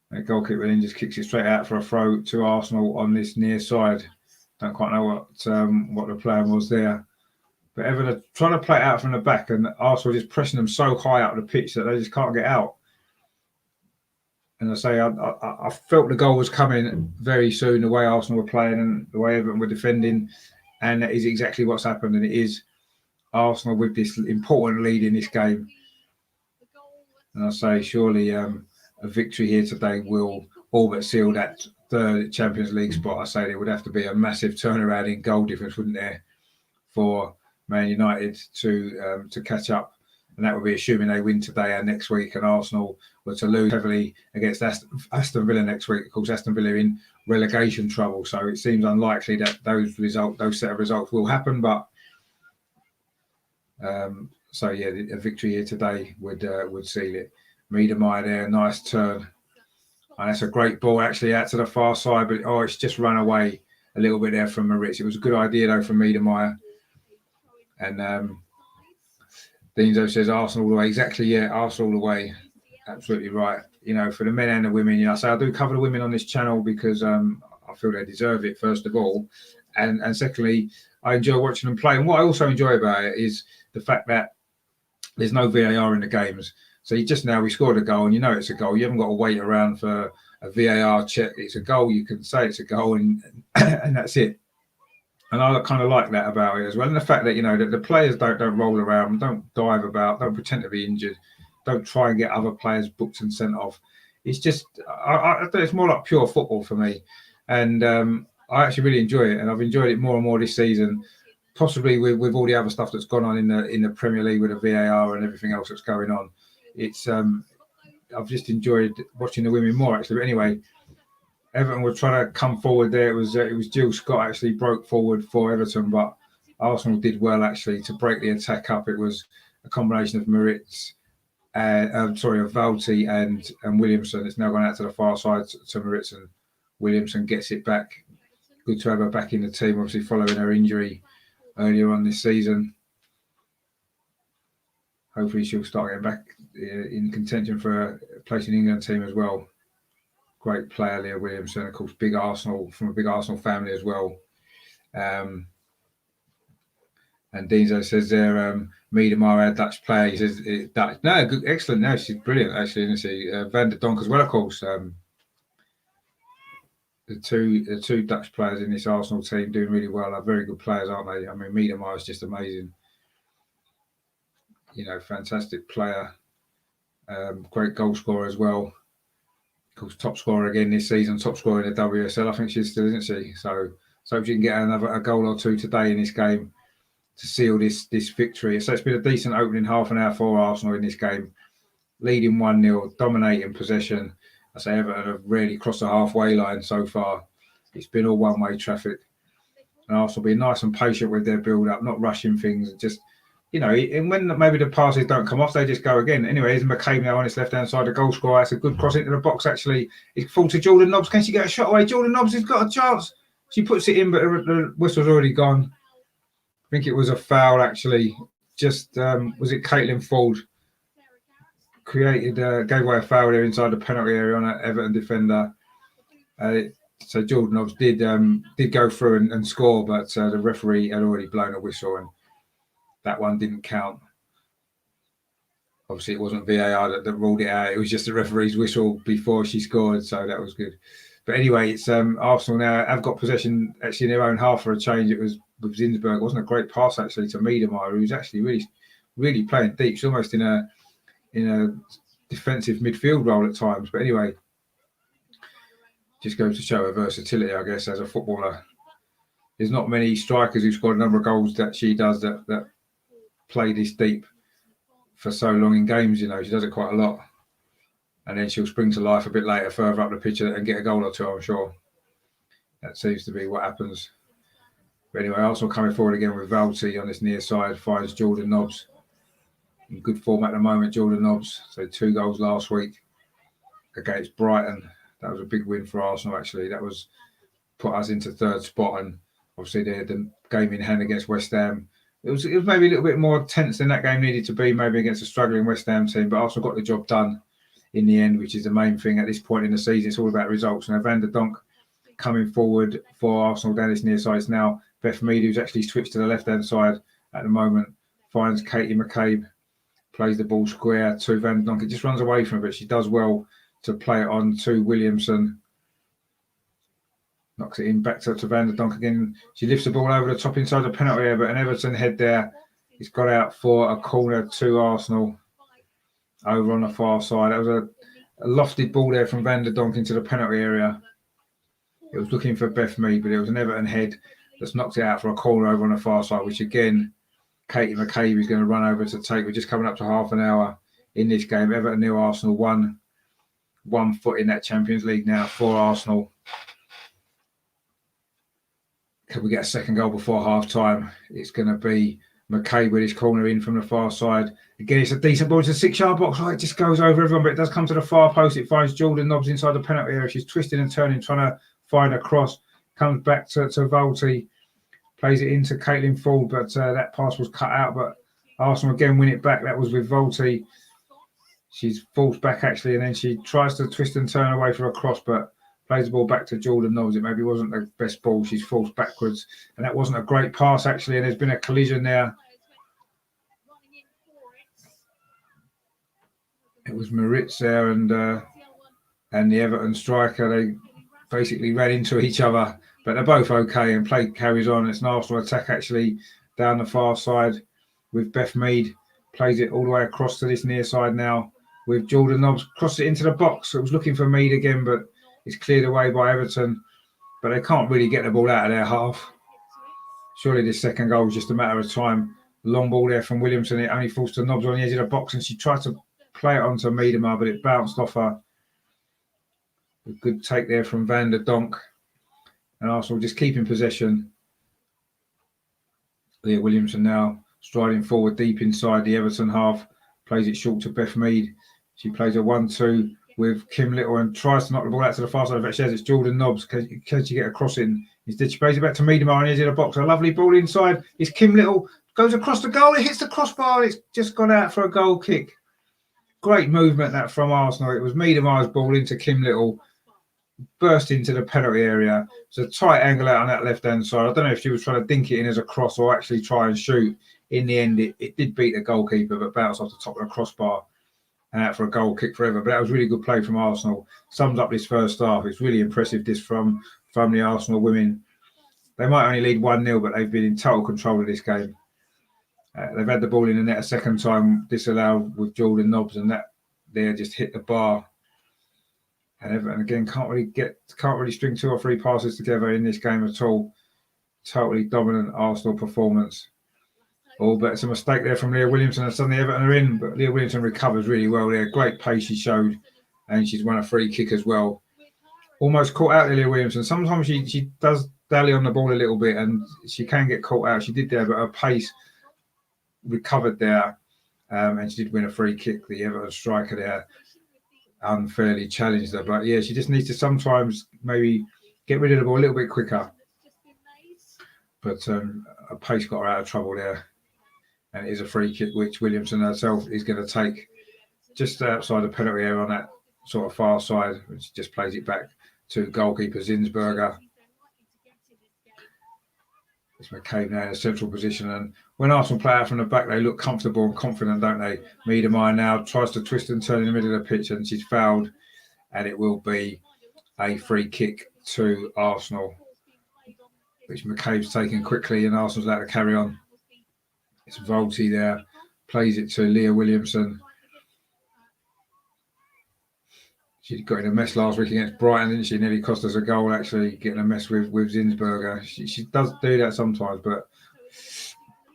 The goalkeeper then just kicks it straight out for a throw to Arsenal on this near side. Don't quite know what the plan was there. But Everton are trying to play it out from the back, and Arsenal just pressing them so high up the pitch that they just can't get out. And I say, I felt the goal was coming very soon, the way Arsenal were playing and the way Everton were defending. And that is exactly what's happened. And it is Arsenal with this important lead in this game. And I say, surely a victory here today will all but seal that third Champions League spot. I say there would have to be a massive turnaround in goal difference, wouldn't there, for Man United to catch up. And that would be assuming they win today and next week, and Arsenal were to lose heavily against Aston Villa next week. Of course, Aston Villa are in relegation trouble, so it seems unlikely that those set of results will happen. But so yeah, a victory here today would seal it. Miedemar there, nice turn, and that's a great ball actually out to the far side, but it's just run away a little bit there from Maritz. It was a good idea though from Miedemar, and Dinzo says Arsenal all the way. Exactly, yeah, Arsenal all the way. Absolutely right. For the men and the women, I do cover the women on this channel because I feel they deserve it, first of all. And secondly, I enjoy watching them play. And what I also enjoy about it is the fact that there's no VAR in the games. So we scored a goal and it's a goal. You haven't got to wait around for a VAR check. It's a goal. You can say it's a goal and that's it. And I kind of like that about it as well. And the fact that, that the players don't roll around, don't dive about, don't pretend to be injured, don't try and get other players booked and sent off. It's just, I think it's more like pure football for me. And I actually really enjoy it. And I've enjoyed it more and more this season, possibly with all the other stuff that's gone on in the Premier League with the VAR and everything else that's going on. It's I've just enjoyed watching the women more, actually. But anyway, Everton were trying to come forward there. It was Jill Scott actually broke forward for Everton, but Arsenal did well actually to break the attack up. It was a combination of Maritz, of Valti and Williamson. It's now gone out to the far side to Maritz, and Williamson gets it back. Good to have her back in the team, obviously following her injury earlier on this season. Hopefully she'll start getting back in contention for a place in the England team as well. Great player, Leah Williamson, of course, from a big Arsenal family as well. And Dinzo says there, Miedemar, our Dutch player. He says Dutch. No, good, excellent. No, she's brilliant actually, isn't she? Van der Donk as well, of course. The two Dutch players in this Arsenal team doing really well. Are very good players, aren't they? I mean, Miedemar is just amazing. Fantastic player. Great goal scorer as well. Of course, top scorer again this season, top scorer in the WSL. I think she's still, isn't she? So she can get a goal or two today in this game to seal this victory. So it's been a decent opening half an hour for Arsenal in this game. Leading 1-0, dominating possession. I say Everton have rarely crossed the halfway line so far. It's been all one-way traffic. And Arsenal being nice and patient with their build-up, not rushing things, just... and when maybe the passes don't come off, they just go again. Anyway, here's McCabe now on his left-hand side, the goal scorer. That's a good cross into the box, actually. It's full to Jordan Nobbs. Can she get a shot away? Jordan Nobbs has got a chance. She puts it in, but the whistle's already gone. I think it was a foul, actually. Just, was it Caitlin Ford? Gave away a foul there inside the penalty area on an Everton defender. So Jordan Nobbs did go through and score, but the referee had already blown a whistle, and that one didn't count. Obviously, it wasn't VAR that ruled it out. It was just the referee's whistle before she scored, so that was good. But anyway, it's Arsenal now have got possession actually in their own half for a change. It was with Zinsberg. It wasn't a great pass actually to Miedemar, who was actually really playing deep. She's almost in a defensive midfield role at times. But anyway, just goes to show her versatility, I guess, as a footballer. There's not many strikers who've scored a number of goals that she does that play this deep for so long in games. You know, she does it quite a lot. And then she'll spring to life a bit later, further up the pitch, and get a goal or two, I'm sure. That seems to be what happens. But anyway, Arsenal coming forward again with Valti on this near side, finds Jordan Nobbs. In good form at the moment, Jordan Nobbs. So 2 goals last week against Brighton. That was a big win for Arsenal, actually. That was put us into 3rd spot, and obviously they had the game in hand against West Ham. It was maybe a little bit more tense than that game needed to be, maybe against a struggling West Ham team, but Arsenal got the job done in the end, which is the main thing at this point in the season. It's all about results. Now, Van der Donk coming forward for Arsenal down this near side. It's now Beth Mead, who's actually switched to the left-hand side at the moment, finds Katie McCabe, plays the ball square to Van der Donk. It just runs away from her, but she does well to play it on to Williamson. Knocks it in back to Van der Donk again. She lifts the ball over the top inside the penalty area, but an Everton head there. It's got out for a corner to Arsenal over on the far side. That was a lofted ball there from Van der Donk into the penalty area. It was looking for Beth Mead, but it was an Everton head that's knocked it out for a corner over on the far side, which again, Katie McCabe is going to run over to take. We're just coming up to half an hour in this game. Everton 0, Arsenal 1. 1 foot in that Champions League now for Arsenal. Can we get a second goal before half time? It's going to be McCabe with his corner in from the far side. Again, it's a decent ball. It's a 6-yard box. Oh, it just goes over everyone, but it does come to the far post. It finds Jordan Nobbs inside the penalty area. She's twisting and turning, trying to find a cross. Comes back to Valti. Plays it into Caitlin Ford, but that pass was cut out. But Arsenal again win it back. That was with Valti. She's falls back actually, and then she tries to twist and turn away for a cross, but plays the ball back to Jordan Nobbs. It maybe wasn't the best ball. She's falls backwards, and that wasn't a great pass actually. And there's been a collision there. It was Maritz there and the Everton striker. They basically ran into each other, but they're both okay, and play carries on. It's an Arsenal attack actually down the far side with Beth Mead. Plays it all the way across to this near side now with Jordan Nobbs. Crossed it into the box. It was looking for Mead again, but it's cleared away by Everton. But they can't really get the ball out of their half. Surely this second goal is just a matter of time. Long ball there from Williamson. It only falls to Nobbs on the edge of the box, and she tried to play it onto Miedemar, but it bounced off her. A good take there from Van der Donk. And Arsenal just keeping possession. Leah Williamson now striding forward deep inside the Everton half. Plays it short to Beth Mead. She plays a 1-2 with Kim Little and tries to knock the ball out to the far side. But she has it's Jordan Nobbs. Can she get a cross in? Instead, she plays it back to Miedemar on the edge of the box. A lovely ball inside. It's Kim Little. Goes across the goal. It hits the crossbar. It's just gone out for a goal kick. Great movement that from Arsenal. It was Miedemar's ball into Kim Little. Burst into the penalty area. It's a tight angle out on that left-hand side. I don't know if she was trying to dink it in as a cross or actually try and shoot. In the end, it did beat the goalkeeper, but bounced off the top of the crossbar and out for a goal kick forever. But that was really good play from Arsenal. Sums up this first half. It's really impressive, this from the Arsenal women. They might only lead 1-0, but they've been in total control of this game. They've had the ball in the net a second time, disallowed with Jordan Nobbs, and that there just hit the bar. And Everton again can't really string 2 or 3 passes together in this game at all. Totally dominant Arsenal performance. But it's a mistake there from Leah Williamson, and suddenly Everton are in. But Leah Williamson recovers really well there. Great pace she showed, and she's won a free kick as well. Almost caught out Leah Williamson. Sometimes she does dally on the ball a little bit, and she can get caught out. She did there, but her pace recovered there, and she did win a free kick. The Everton striker there unfairly challenged her, but yeah, she just needs to sometimes maybe get rid of the ball a little bit quicker. But her pace got her out of trouble there. And it is a free kick, which Williamson herself is going to take just outside the penalty area on that sort of far side, which just plays it back to goalkeeper Zinsberger. It's McCabe now in a central position, and when Arsenal play out from the back, they look comfortable and confident, don't they? Miedemeier now tries to twist and turn in the middle of the pitch, and she's fouled, and it will be a free kick to Arsenal, which McCabe's taken quickly, and Arsenal's allowed to carry on. It's Volti there, plays it to Leah Williamson. She got in a mess last week against Brighton, didn't she? Nearly cost us a goal, actually, getting a mess with Zinsberger. She does do that sometimes, but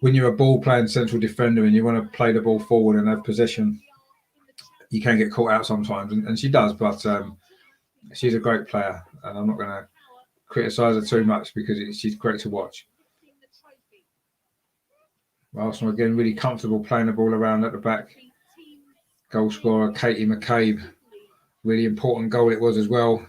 when you're a ball-playing central defender and you want to play the ball forward and have possession, you can get caught out sometimes, and she does, but she's a great player, and I'm not going to criticise her too much because she's great to watch. Arsenal, again, really comfortable playing the ball around at the back. Goal scorer, Katie McCabe. Really important goal it was as well.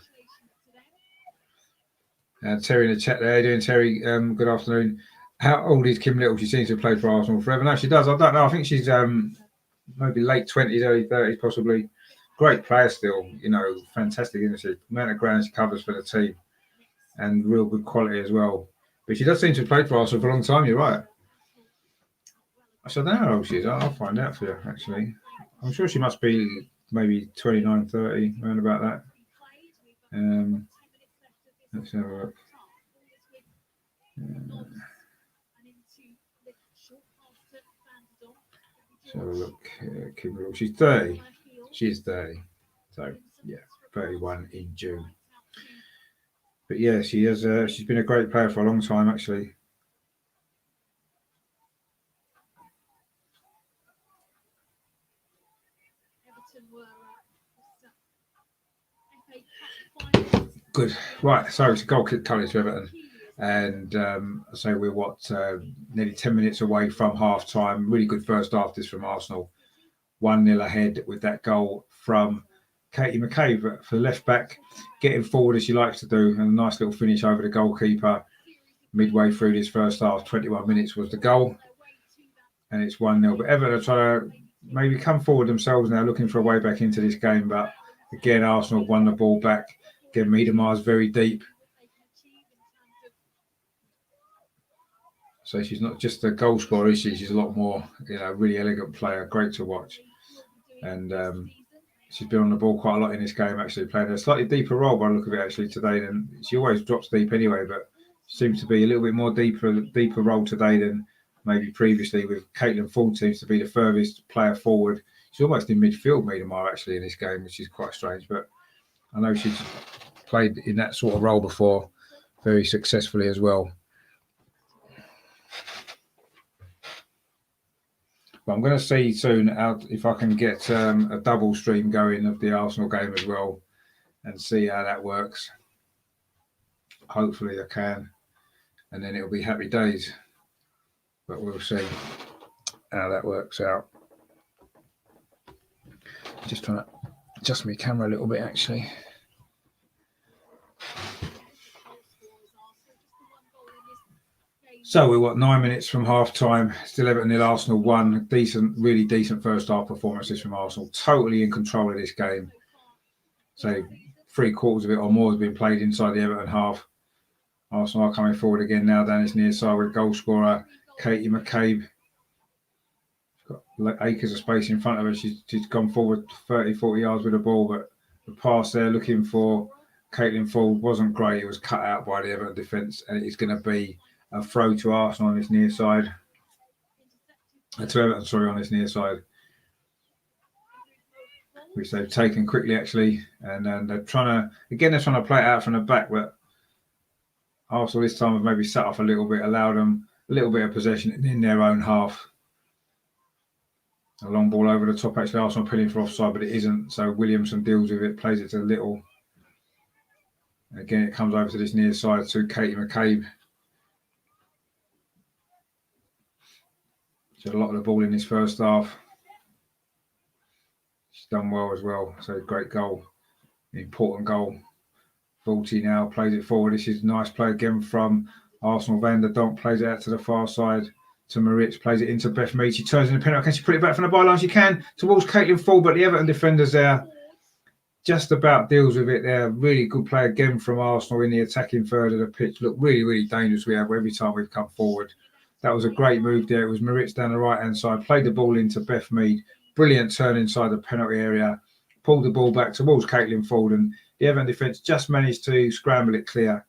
Terry in the chat there. How you doing, Terry? Good afternoon. How old is Kim Little? She seems to have played for Arsenal forever. No, she does. I don't know. I think she's maybe late 20s, early 30s possibly. Great player still. You know, fantastic, isn't she? The amount of ground she covers for the team. And real good quality as well. But she does seem to have played for Arsenal for a long time. You're right. So I don't know how old she is. I'll find out for you, actually. I'm sure she must be maybe 29, 30, around about that. Let's have a look. Let's have a look. Kimberly, she's 30. She's 30. So, yeah, 31 in June. But yeah, she has. She's been a great player for a long time, actually. Good. Right, so it's a goal kick currently to Everton. And so we're nearly 10 minutes away from half time. Really good first half this from Arsenal. 1-0 ahead with that goal from Katie McCabe for left back, getting forward as she likes to do, and a nice little finish over the goalkeeper midway through this first half. 21 minutes was the goal, and it's 1-0. But Everton are trying to maybe come forward themselves now, looking for a way back into this game. But again, Arsenal won the ball back. Again, Miedemaier's very deep. So she's not just a goal scorer, is she? She's a lot more, really elegant player, great to watch. And she's been on the ball quite a lot in this game, actually, playing a slightly deeper role by the look of it, actually, today. Than she always drops deep anyway, but seems to be a little bit more deeper role today than maybe previously. With Caitlin Ford seems to be the furthest player forward. She's almost in midfield, Miedemeier, actually, in this game, which is quite strange. But I know she's played in that sort of role before very successfully as well. But I'm going to see soon if I can get a double stream going of the Arsenal game as well and see how that works. Hopefully I can. And then it'll be happy days. But we'll see how that works out. Just trying to adjust my camera a little bit, actually. So we're 9 minutes from half time. Still Everton 0, Arsenal 1. Really decent first half performances from Arsenal. Totally in control of this game. So 3/4 of it or more has been played inside the Everton half. Arsenal are coming forward again now down this near side with goal scorer Katie McCabe. She's got acres of space in front of her. She's gone forward 30, 40 yards with the ball, but the pass there looking for Caitlin Ford wasn't great. It was cut out by the Everton defence, and it is going to be a throw to Arsenal on this near side. To Everton, sorry, on this near side. Which they've taken quickly, actually. And they're trying to play it out from the back, but Arsenal this time have maybe sat off a little bit, allowed them a little bit of possession in their own half. A long ball over the top, actually. Arsenal appealing for offside, but it isn't. So Williamson deals with it, plays it to Little. And again, it comes over to this near side to Katie McCabe. She had a lot of the ball in this first half. She's done well as well. So great goal. Important goal. Volti now plays it forward. This is a nice play again from Arsenal. Van der Donk plays it out to the far side to Maritz. Plays it into Beth Mead. She turns in the penalty. Can she put it back from the byline? She can. Towards Caitlin Ford, but the Everton defenders there just about deals with it there. Really good play again from Arsenal in the attacking third of the pitch. Looked really, really dangerous we have every time we've come forward. That was a great move there. It was Maritz down the right-hand side, played the ball into Beth Mead. Brilliant turn inside the penalty area. Pulled the ball back towards Caitlin Ford, and the Everton defence just managed to scramble it clear.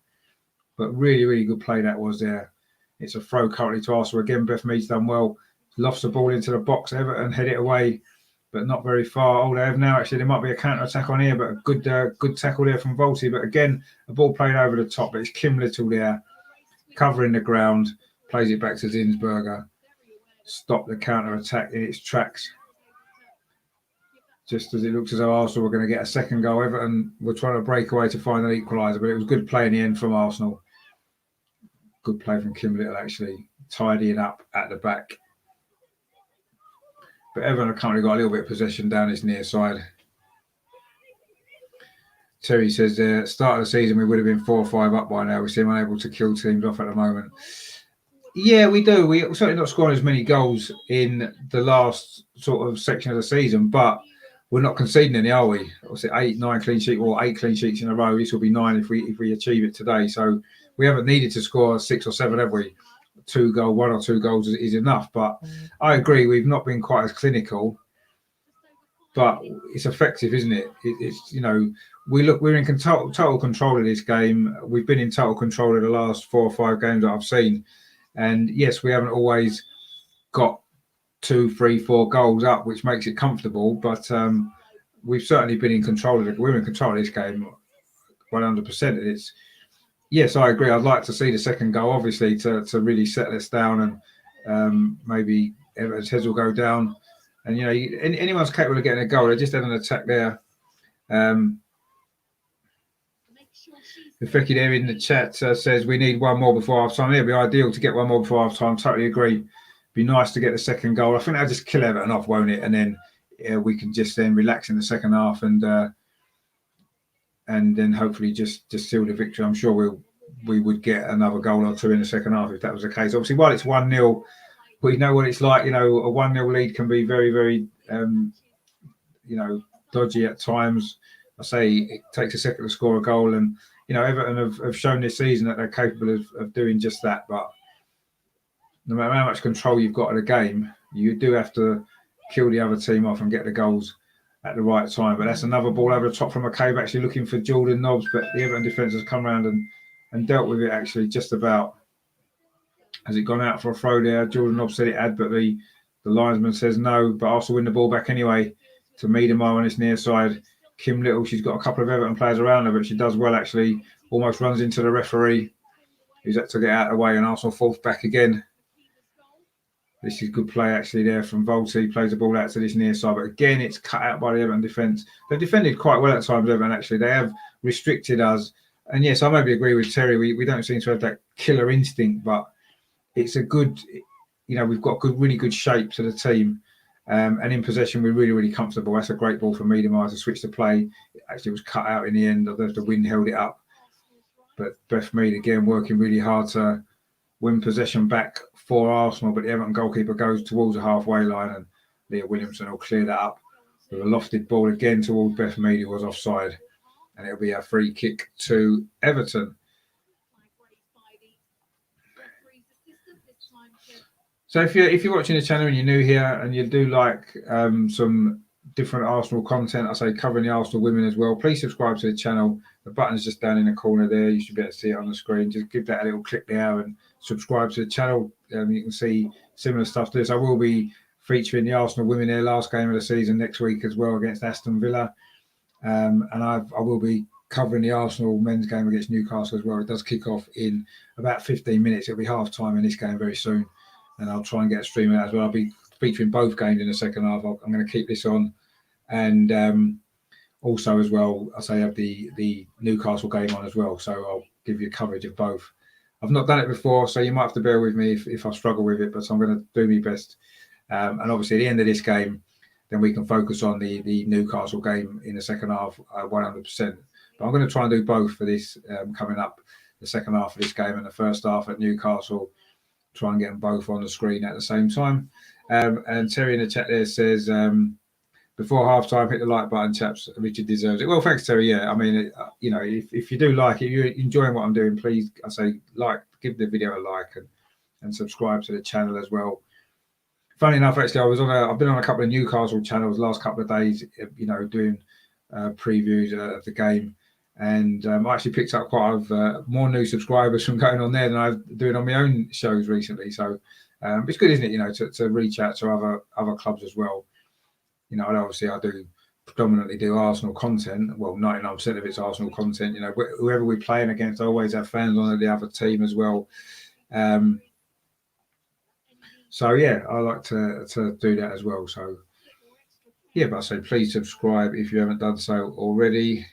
But really, really good play that was there. It's a throw currently to Arsenal. Again, Beth Mead's done well. Lofts the ball into the box. Everton head it away, but not very far. Oh, they have now. Actually, there might be a counter-attack on here, but a good tackle there from Volti. But again, a ball played over the top. But it's Kim Little there, covering the ground. Plays it back to Zinsberger. Stop the counter-attack in its tracks. Just as it looks as though Arsenal were going to get a second goal. Everton were trying to break away to find an equaliser, but it was good play in the end from Arsenal. Good play from Kim Little, actually, tidying up at the back. But Everton have currently got a little bit of possession down his near side. Terry says, start of the season, we would have been 4 or 5 up by now. We seem unable to kill teams off at the moment. Yeah, we do. We're certainly not scoring as many goals in the last sort of section of the season, but we're not conceding any, are we? What's it, 8, 9 clean sheets or 8 clean sheets in a row? This will be 9 if we achieve it today. So we haven't needed to score 6 or 7, have we? 1 or 2 goals is enough. But I agree, we've not been quite as clinical, but it's effective, isn't it? It's we're in total control of this game. We've been in total control of the last 4 or 5 games that I've seen, and yes, we haven't always got 2, 3, 4 goals up, which makes it comfortable. But we've certainly been in control of it. We're in control of this game 100%. It's yes, I agree. I'd like to see the second goal, obviously, to really settle us down, and maybe Everton's heads will go down. And anyone's capable of getting a goal. They just had an attack there. Feki there in the chat says we need 1 more before half time. It'd be ideal to get 1 more before half time. Totally agree. Be nice to get the second goal. I think that'll just kill Everton off, won't it? And then we can just then relax in the second half and then hopefully just seal the victory. I'm sure we would get another goal or 2 in the second half if that was the case. Obviously, while it's 1-0, but you know what it's like. A 1-0 lead can be very, very, dodgy at times. I say it takes a second to score a goal, and Everton have shown this season that they're capable of doing just that. But no matter how much control you've got of the game, you do have to kill the other team off and get the goals at the right time. But that's another ball over the top from McCabe, actually looking for Jordan Nobbs, but the Everton defence has come around and dealt with it actually just about. Has it gone out for a throw there? Jordan Nobbs said it had, but the linesman says no. But Arsenal win the ball back anyway to Miedemar on his near side. Kim Little, she's got a couple of Everton players around her, but she does well actually. Almost runs into the referee, who's had to get out of the way, and Arsenal falls back again. This is good play actually there from Volti. Plays the ball out to this near side, but again it's cut out by the Everton defence. They've defended quite well at times, Everton actually. They have restricted us, and yes, I maybe agree with Terry. We don't seem to have that killer instinct, but it's a good, we've got really good shape to the team. And in possession, we're really, really comfortable. That's a great ball for Miedemar to switch the play. Actually, it was cut out in the end. The wind held it up. But Beth Mead, again, working really hard to win possession back for Arsenal. But the Everton goalkeeper goes towards the halfway line, and Leah Williamson will clear that up with a lofted ball again towards Beth Mead, who was offside. And it'll be a free kick to Everton. So if you're watching the channel and you're new here and you do like some different Arsenal content, I say covering the Arsenal women as well, please subscribe to the channel. The button's just down in the corner there. You should be able to see it on the screen. Just give that a little click there and subscribe to the channel. You can see similar stuff to this. I will be featuring the Arsenal women, their last game of the season next week as well against Aston Villa. And I will be covering the Arsenal men's game against Newcastle as well. It does kick off in about 15 minutes. It'll be half time in this game very soon. And I'll try and get a stream of that as well. I'll be featuring both games in the second half. I'm going to keep this on. And also as well, I have the Newcastle game on as well. So I'll give you coverage of both. I've not done it before, so you might have to bear with me if I struggle with it, but I'm going to do my best. And obviously at the end of this game, then we can focus on the Newcastle game in the second half 100%. But I'm going to try and do both for this coming up, the second half of this game and the first half at Newcastle. Try and get them both on the screen at the same time. And Terry in the chat there says before half time, hit the like button, chaps. Richard deserves it. Well, thanks, Terry. Yeah, I mean, you know, if you do like it, you're enjoying what I'm doing, please, I say, give the video a like and subscribe to the channel as well. Funny enough, actually, I've been on a couple of Newcastle channels the last couple of days, you know, doing previews of the game, and I actually picked up quite more new subscribers from going on there than I've doing on my own shows recently. So it's good, isn't it? You know, to reach out to other clubs as well. You know, and obviously I do predominantly do Arsenal content. Well, 99% of it's Arsenal content. You know, whoever we're playing against, I always have fans on the other team as well. So yeah, I like to do that as well. So yeah, but I say please subscribe if you haven't done so already.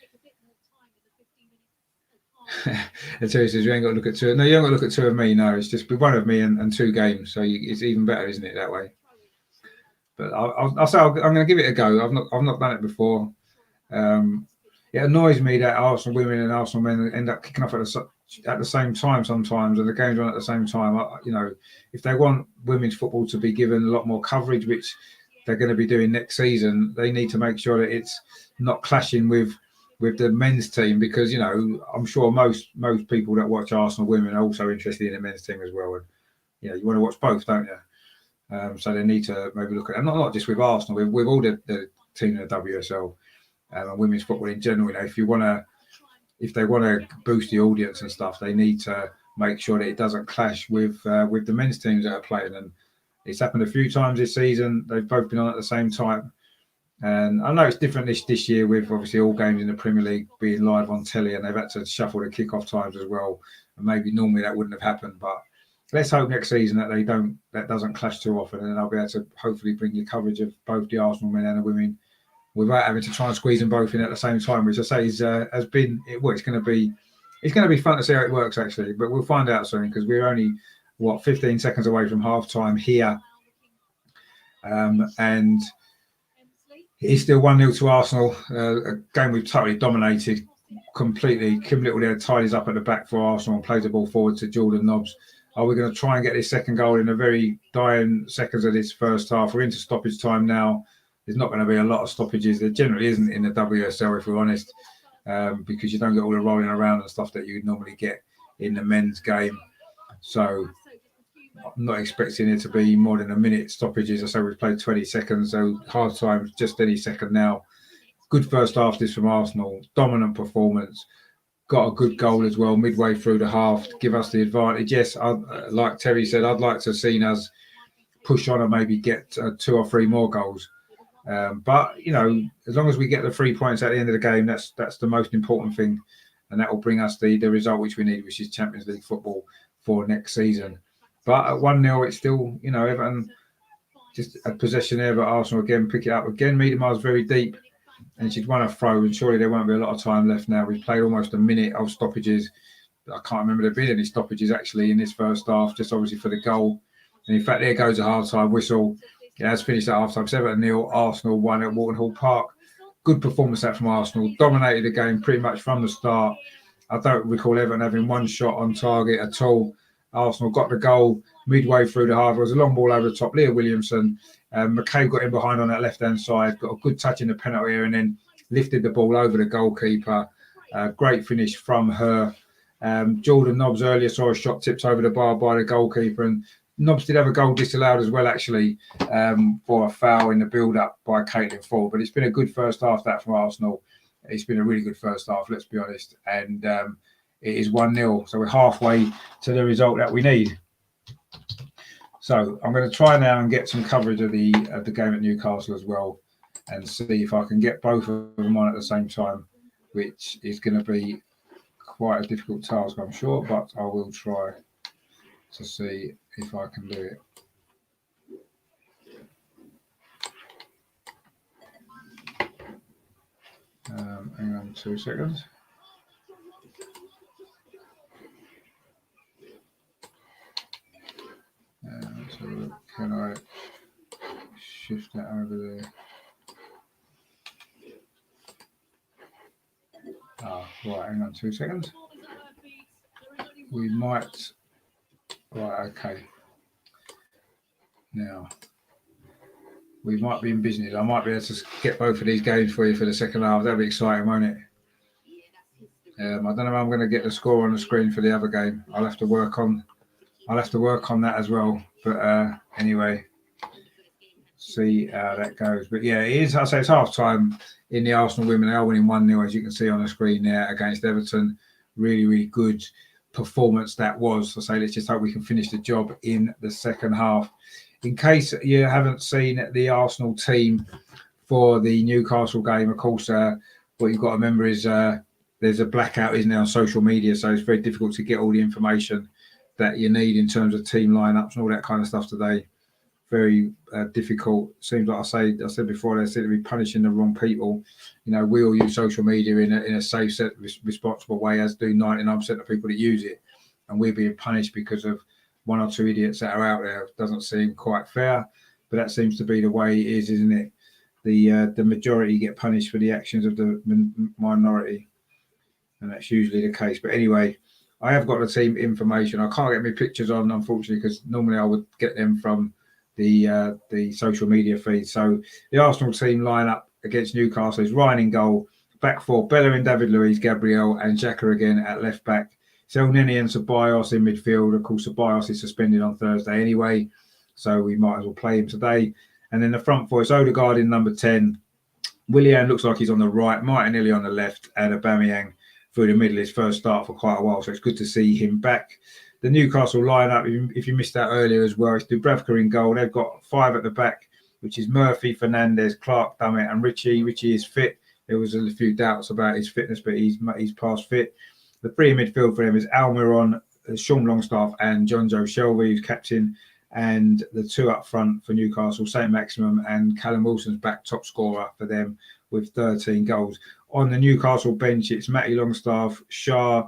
And Terry says you ain't got to look at two. No, you ain't got to look at two of me. No, it's just one of me and two games. So it's even better, isn't it, that way? But I'll say I'm going to give it a go. I've not done it before. It annoys me that Arsenal women and Arsenal men end up kicking off at the same time sometimes, and the games are on at the same time. You know, if they want women's football to be given a lot more coverage, which they're going to be doing next season, they need to make sure that it's not clashing with the men's team, because you know I'm sure most people that watch Arsenal women are also interested in the men's team as well, and you know you want to watch both, don't you? So they need to maybe look at it. Not just with Arsenal, with all the team in the WSL and women's football in general. You know, if they want to boost the audience and stuff, they need to make sure that it doesn't clash with the men's teams that are playing. And it's happened a few times this season. They've both been on at the same time. And I know it's different this year with obviously all games in the Premier League being live on telly, and they've had to shuffle the kickoff times as well. And maybe normally that wouldn't have happened, but let's hope next season that doesn't clash too often, and then I'll be able to hopefully bring you coverage of both the Arsenal men and the women without having to try and squeeze them both in at the same time, which I say it's going to be fun to see how it works actually, but we'll find out soon because we're only 15 seconds away from half time here, and it's still 1-0 to Arsenal. A game we've totally dominated completely. Kim Little there tidies up at the back for Arsenal and plays the ball forward to Jordan Nobbs. Are we going to try and get this second goal in the very dying seconds of this first half? We're into stoppage time now. There's not going to be a lot of stoppages. There generally isn't in the WSL, if we're honest, because you don't get all the rolling around and stuff that you'd normally get in the men's game. So I'm not expecting it to be more than a minute stoppages. I say we've played 20 seconds, so half time just any second now. Good first half this from Arsenal. Dominant performance. Got a good goal as well midway through the half to give us the advantage. Yes, like Terry said, I'd like to have seen us push on and maybe get 2 or 3 more goals. But you know, as long as we get the 3 points at the end of the game, that's the most important thing, and that will bring us the result which we need, which is Champions League football for next season. But at 1-0, it's still, you know, Everton just a possession there, but Arsenal again pick it up again. Miedema's very deep, and she'd won a throw, and surely there won't be a lot of time left now. We've played almost a minute of stoppages. I can't remember there being any stoppages actually in this first half, just obviously for the goal. And in fact, there goes a half-time whistle. It has finished at half-time. 7-0, Arsenal 1 at Walton Hall Park. Good performance that from Arsenal. Dominated the game pretty much from the start. I don't recall Everton having one shot on target at all. Arsenal got the goal midway through the half. It was a long ball over the top. Leah Williamson. McKay got in behind on that left-hand side. Got a good touch in the penalty area and then lifted the ball over the goalkeeper. Great finish from her. Jordan Nobbs earlier saw a shot tipped over the bar by the goalkeeper, and Nobbs did have a goal disallowed as well, actually, for a foul in the build-up by Caitlin Ford. But it's been a good first half, that from Arsenal. It's been a really good first half, let's be honest. And it is 1-0. So we're halfway to the result that we need. So I'm going to try now and get some coverage of the game at Newcastle as well, and see if I can get both of them on at the same time, which is going to be quite a difficult task, I'm sure, but I will try to see if I can do it. Hang on 2 seconds. So can I shift that over there? Right, hang on 2 seconds. We might. Right, okay. Now, we might be in business. I might be able to get both of these games for you for the second half. That'll be exciting, won't it? I don't know how I'm going to get the score on the screen for the other game. I'll have to work on that as well. But anyway, see how that goes. But yeah, it is. I say it's half time in the Arsenal women. They are winning 1-0, as you can see on the screen there, against Everton. Really, really good performance that was. I say let's just hope we can finish the job in the second half. In case you haven't seen the Arsenal team for the Newcastle game, of course, what you've got to remember is there's a blackout, isn't there, on social media, so it's very difficult to get all the information that you need in terms of team lineups and all that kind of stuff today. Very difficult. Seems like I said before, they seem to be punishing the wrong people. You know, we all use social media in a safe, set, responsible way, as do 99% of people that use it, and we're being punished because of one or two idiots that are out there. It doesn't seem quite fair, but that seems to be the way it is, isn't it? The majority get punished for the actions of the minority, and that's usually the case. But anyway, I have got the team information. I can't get my pictures on, unfortunately, because normally I would get them from the social media feed. So the Arsenal team lineup against Newcastle is Ryan in goal, back four, Bellerin, David Luiz, Gabriel, and Xhaka again at left back. Selneni and Ceballos in midfield. Of course, Ceballos is suspended on Thursday anyway, so we might as well play him today. And then the front four is Odegaard in number 10. Willian looks like he's on the right, Martinelli on the left, and Aubameyang through the middle. His first start for quite a while, so it's good to see him back. The Newcastle lineup, if you missed that earlier as well, it's Dubravka in goal. They've got 5 at the back, which is Murphy, Fernandes, Clark, Dummett, and Richie. Richie is fit. There was a few doubts about his fitness, but he's past fit. The three in midfield for him is Almiron, Sean Longstaff, and John Joe Shelby, who's captain. And the 2 up front for Newcastle, St. Maximum and Callum Wilson's back top scorer for them with 13 goals. On the Newcastle bench, it's Matty Longstaff, Shah,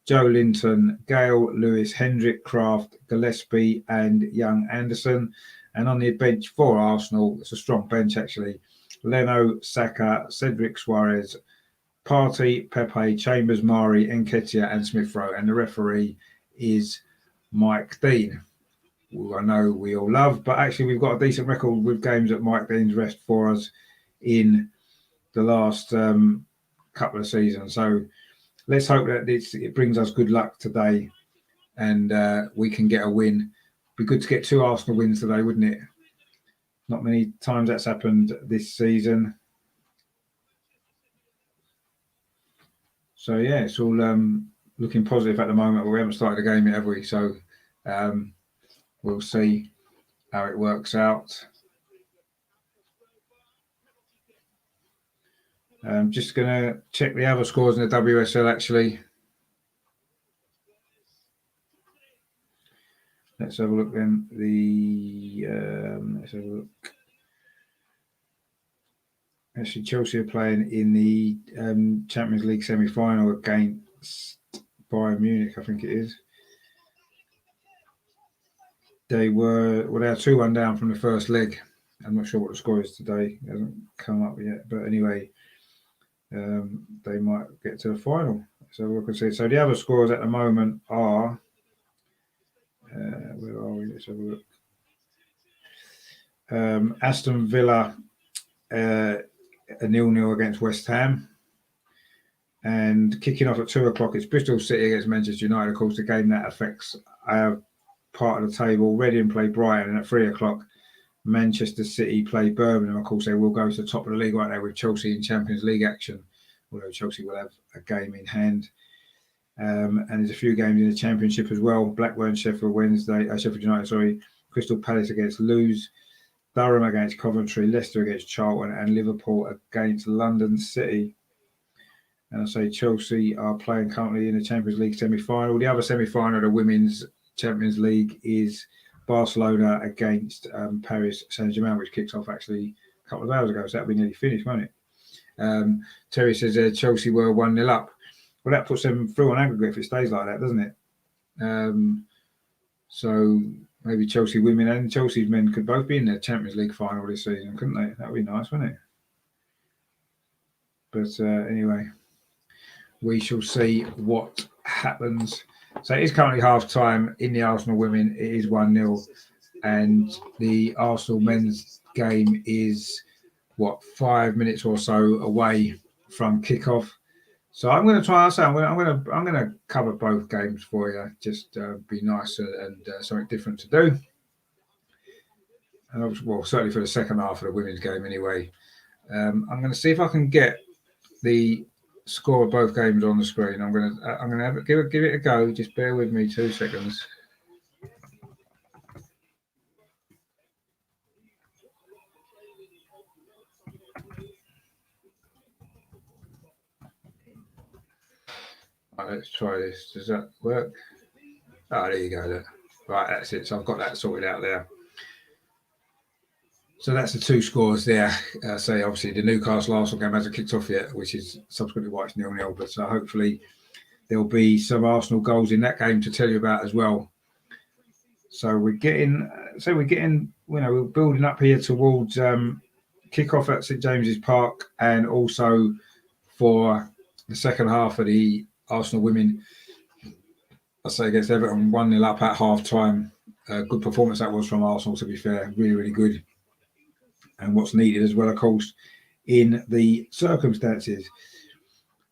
Joe Linton, Gale, Lewis, Hendrick, Kraft, Gillespie, and Young Anderson. And on the bench for Arsenal, it's a strong bench actually. Leno, Saka, Cedric Suarez, Partey, Pepe, Chambers, Mari, Nketiah, and Smith Rowe. And the referee is Mike Dean, who I know we all love, but actually we've got a decent record with games at Mike Dean's rest for us in the last couple of seasons. So let's hope that it brings us good luck today and we can get a win. Be good to get 2 Arsenal wins today, wouldn't it? Not many times that's happened this season. So yeah, it's all looking positive at the moment, but we haven't started the game yet, have we? So we'll see how it works out. I'm just going to check the other scores in the WSL, actually. Let's have a look then. Let's have a look. Actually, Chelsea are playing in the Champions League semi-final against Bayern Munich, I think it is. They were 2-1 down from the first leg. I'm not sure what the score is today. It hasn't come up yet. But anyway, they might get to the final. So we can see. So the other scores at the moment are, where are we? Let's have a look. Aston Villa, a 0-0 against West Ham. And kicking off at 2:00, it's Bristol City against Manchester United. Of course, the game that affects our part of the table. Reading play Brighton, and at 3:00, Manchester City play Birmingham. Of course, they will go to the top of the league right now with Chelsea in Champions League action, although Chelsea will have a game in hand. And there's a few games in the Championship as well. Blackburn, Sheffield United, Crystal Palace against Lewes, Durham against Coventry, Leicester against Charlton, and Liverpool against London City. And I say Chelsea are playing currently in the Champions League semi-final. The other semi-final of the Women's Champions League is Barcelona against Paris Saint-Germain, which kicks off actually a couple of hours ago, so that'll be nearly finished, won't it? Terry says Chelsea were 1-0 up. Well, that puts them through on aggregate if it stays like that, doesn't it? So maybe Chelsea women and Chelsea's men could both be in the Champions League final this season, couldn't they? That would be nice, wouldn't it? But anyway, we shall see what happens. So it is currently half time in the Arsenal women. It is 1-0 and the Arsenal men's game is 5 minutes or so away from kickoff. So I'm going to try. I'm going to cover both games for you. Just be nice and something different to do. And certainly for the second half of the women's game, anyway. I'm going to see if I can get the score of both games on the screen. I'm going to give it a go. Just bear with me 2 seconds. Right, let's try this. Does that work? Oh, there you go. Right, that's it. So I've got that sorted out there. So that's the 2 scores there. Say obviously the Newcastle Arsenal game hasn't kicked off yet, which is subsequently why it's 0-0. But hopefully there'll be some Arsenal goals in that game to tell you about as well. So we're building up here towards kickoff at St James's Park, and also for the second half of the Arsenal women, I say against Everton, 1-0 up at half time. Good performance that was from Arsenal, to be fair. Really, really good. And what's needed as well, of course, in the circumstances.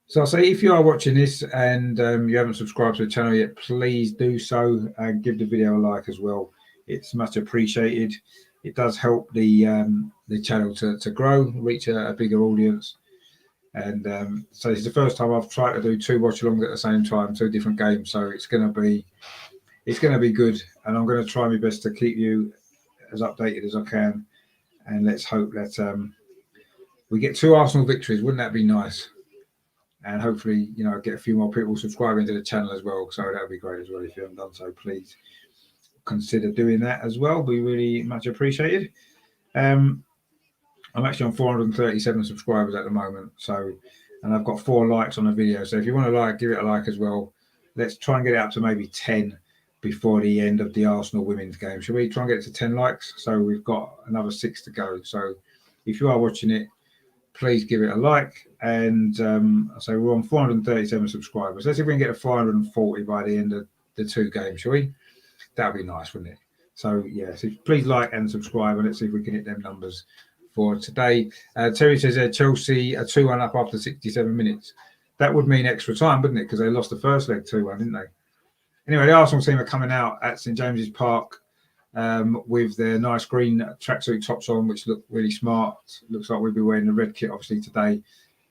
So I'll say, if you are watching this and you haven't subscribed to the channel yet, please do so and give the video a like as well. It's much appreciated. It does help the channel to grow, reach a bigger audience. And so it's the first time I've tried to do 2 watch-alongs at the same time, 2 different games. So it's going to be good, and I'm going to try my best to keep you as updated as I can. And let's hope that we get 2 Arsenal victories. Wouldn't that be nice? And hopefully, get a few more people subscribing to the channel as well. So that would be great as well. If you haven't done so, please consider doing that as well. Be really much appreciated. I'm actually on 437 subscribers at the moment. And I've got 4 likes on the video. So if you want to give it a like as well. Let's try and get it up to maybe 10 before the end of the Arsenal women's game. Should we try and get it to 10 likes? So we've got another 6 to go. So if you are watching it, please give it a like. And so we're on 437 subscribers. Let's see if we can get to 440 by the end of the 2 games, shall we? That would be nice, wouldn't it? So, yeah, so please like and subscribe, and let's see if we can hit them numbers for today. Terry says Chelsea are 2-1 up after 67 minutes. That would mean extra time, wouldn't it? Because they lost the first leg 2-1, didn't they? Anyway, the Arsenal team are coming out at St James's Park with their nice green tracksuit tops on, which look really smart. Looks like we'll be wearing the red kit, obviously, today,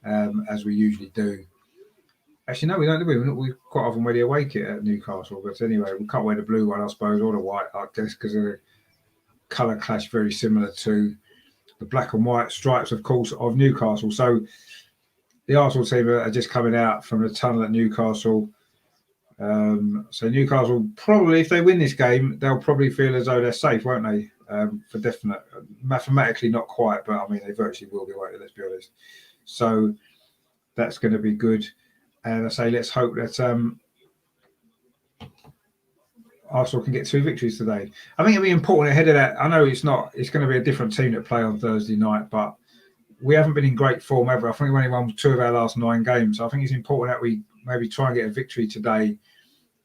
as we usually do. Actually, no, we don't do it. We quite often wear the away kit at Newcastle. But anyway, we can't wear the blue one, I suppose, or the white, I guess, because the colour clash very similar to the black and white stripes, of course, of Newcastle. So the Arsenal team are just coming out from the tunnel at Newcastle. So Newcastle, probably, if they win this game, they'll probably feel as though they're safe, won't they? For definite. Mathematically, not quite, but I mean, they virtually will be, won't they? Let's be honest. So that's going to be good. And I say, let's hope that Arsenal can get 2 victories today. I think it'll be important ahead of that. I know it's going to be a different team that play on Thursday night, but we haven't been in great form ever. I think we've only won 2 of our last 9 games. So I think it's important that we maybe try and get a victory today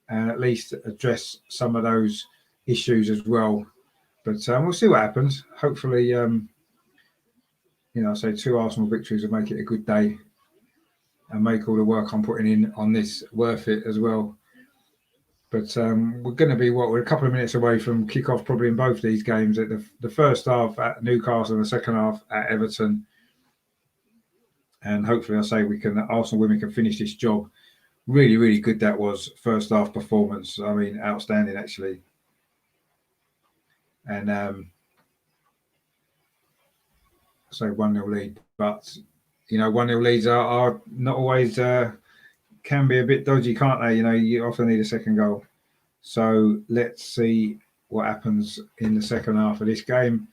and at least address some of those issues as well. But we'll see what happens. Hopefully, say 2 Arsenal victories will make it a good day and make all the work I'm putting in on this worth it as well. But we're going to be, we're a couple of minutes away from kickoff probably in both these games. At the first half at Newcastle and the second half at Everton. And hopefully, Arsenal women can finish this job. Really, really good that was, first half performance. I mean, outstanding, actually. And 1-0 lead. But, 1-0 leads are not always, can be a bit dodgy, can't they? You often need a second goal. So let's see what happens in the second half of this game.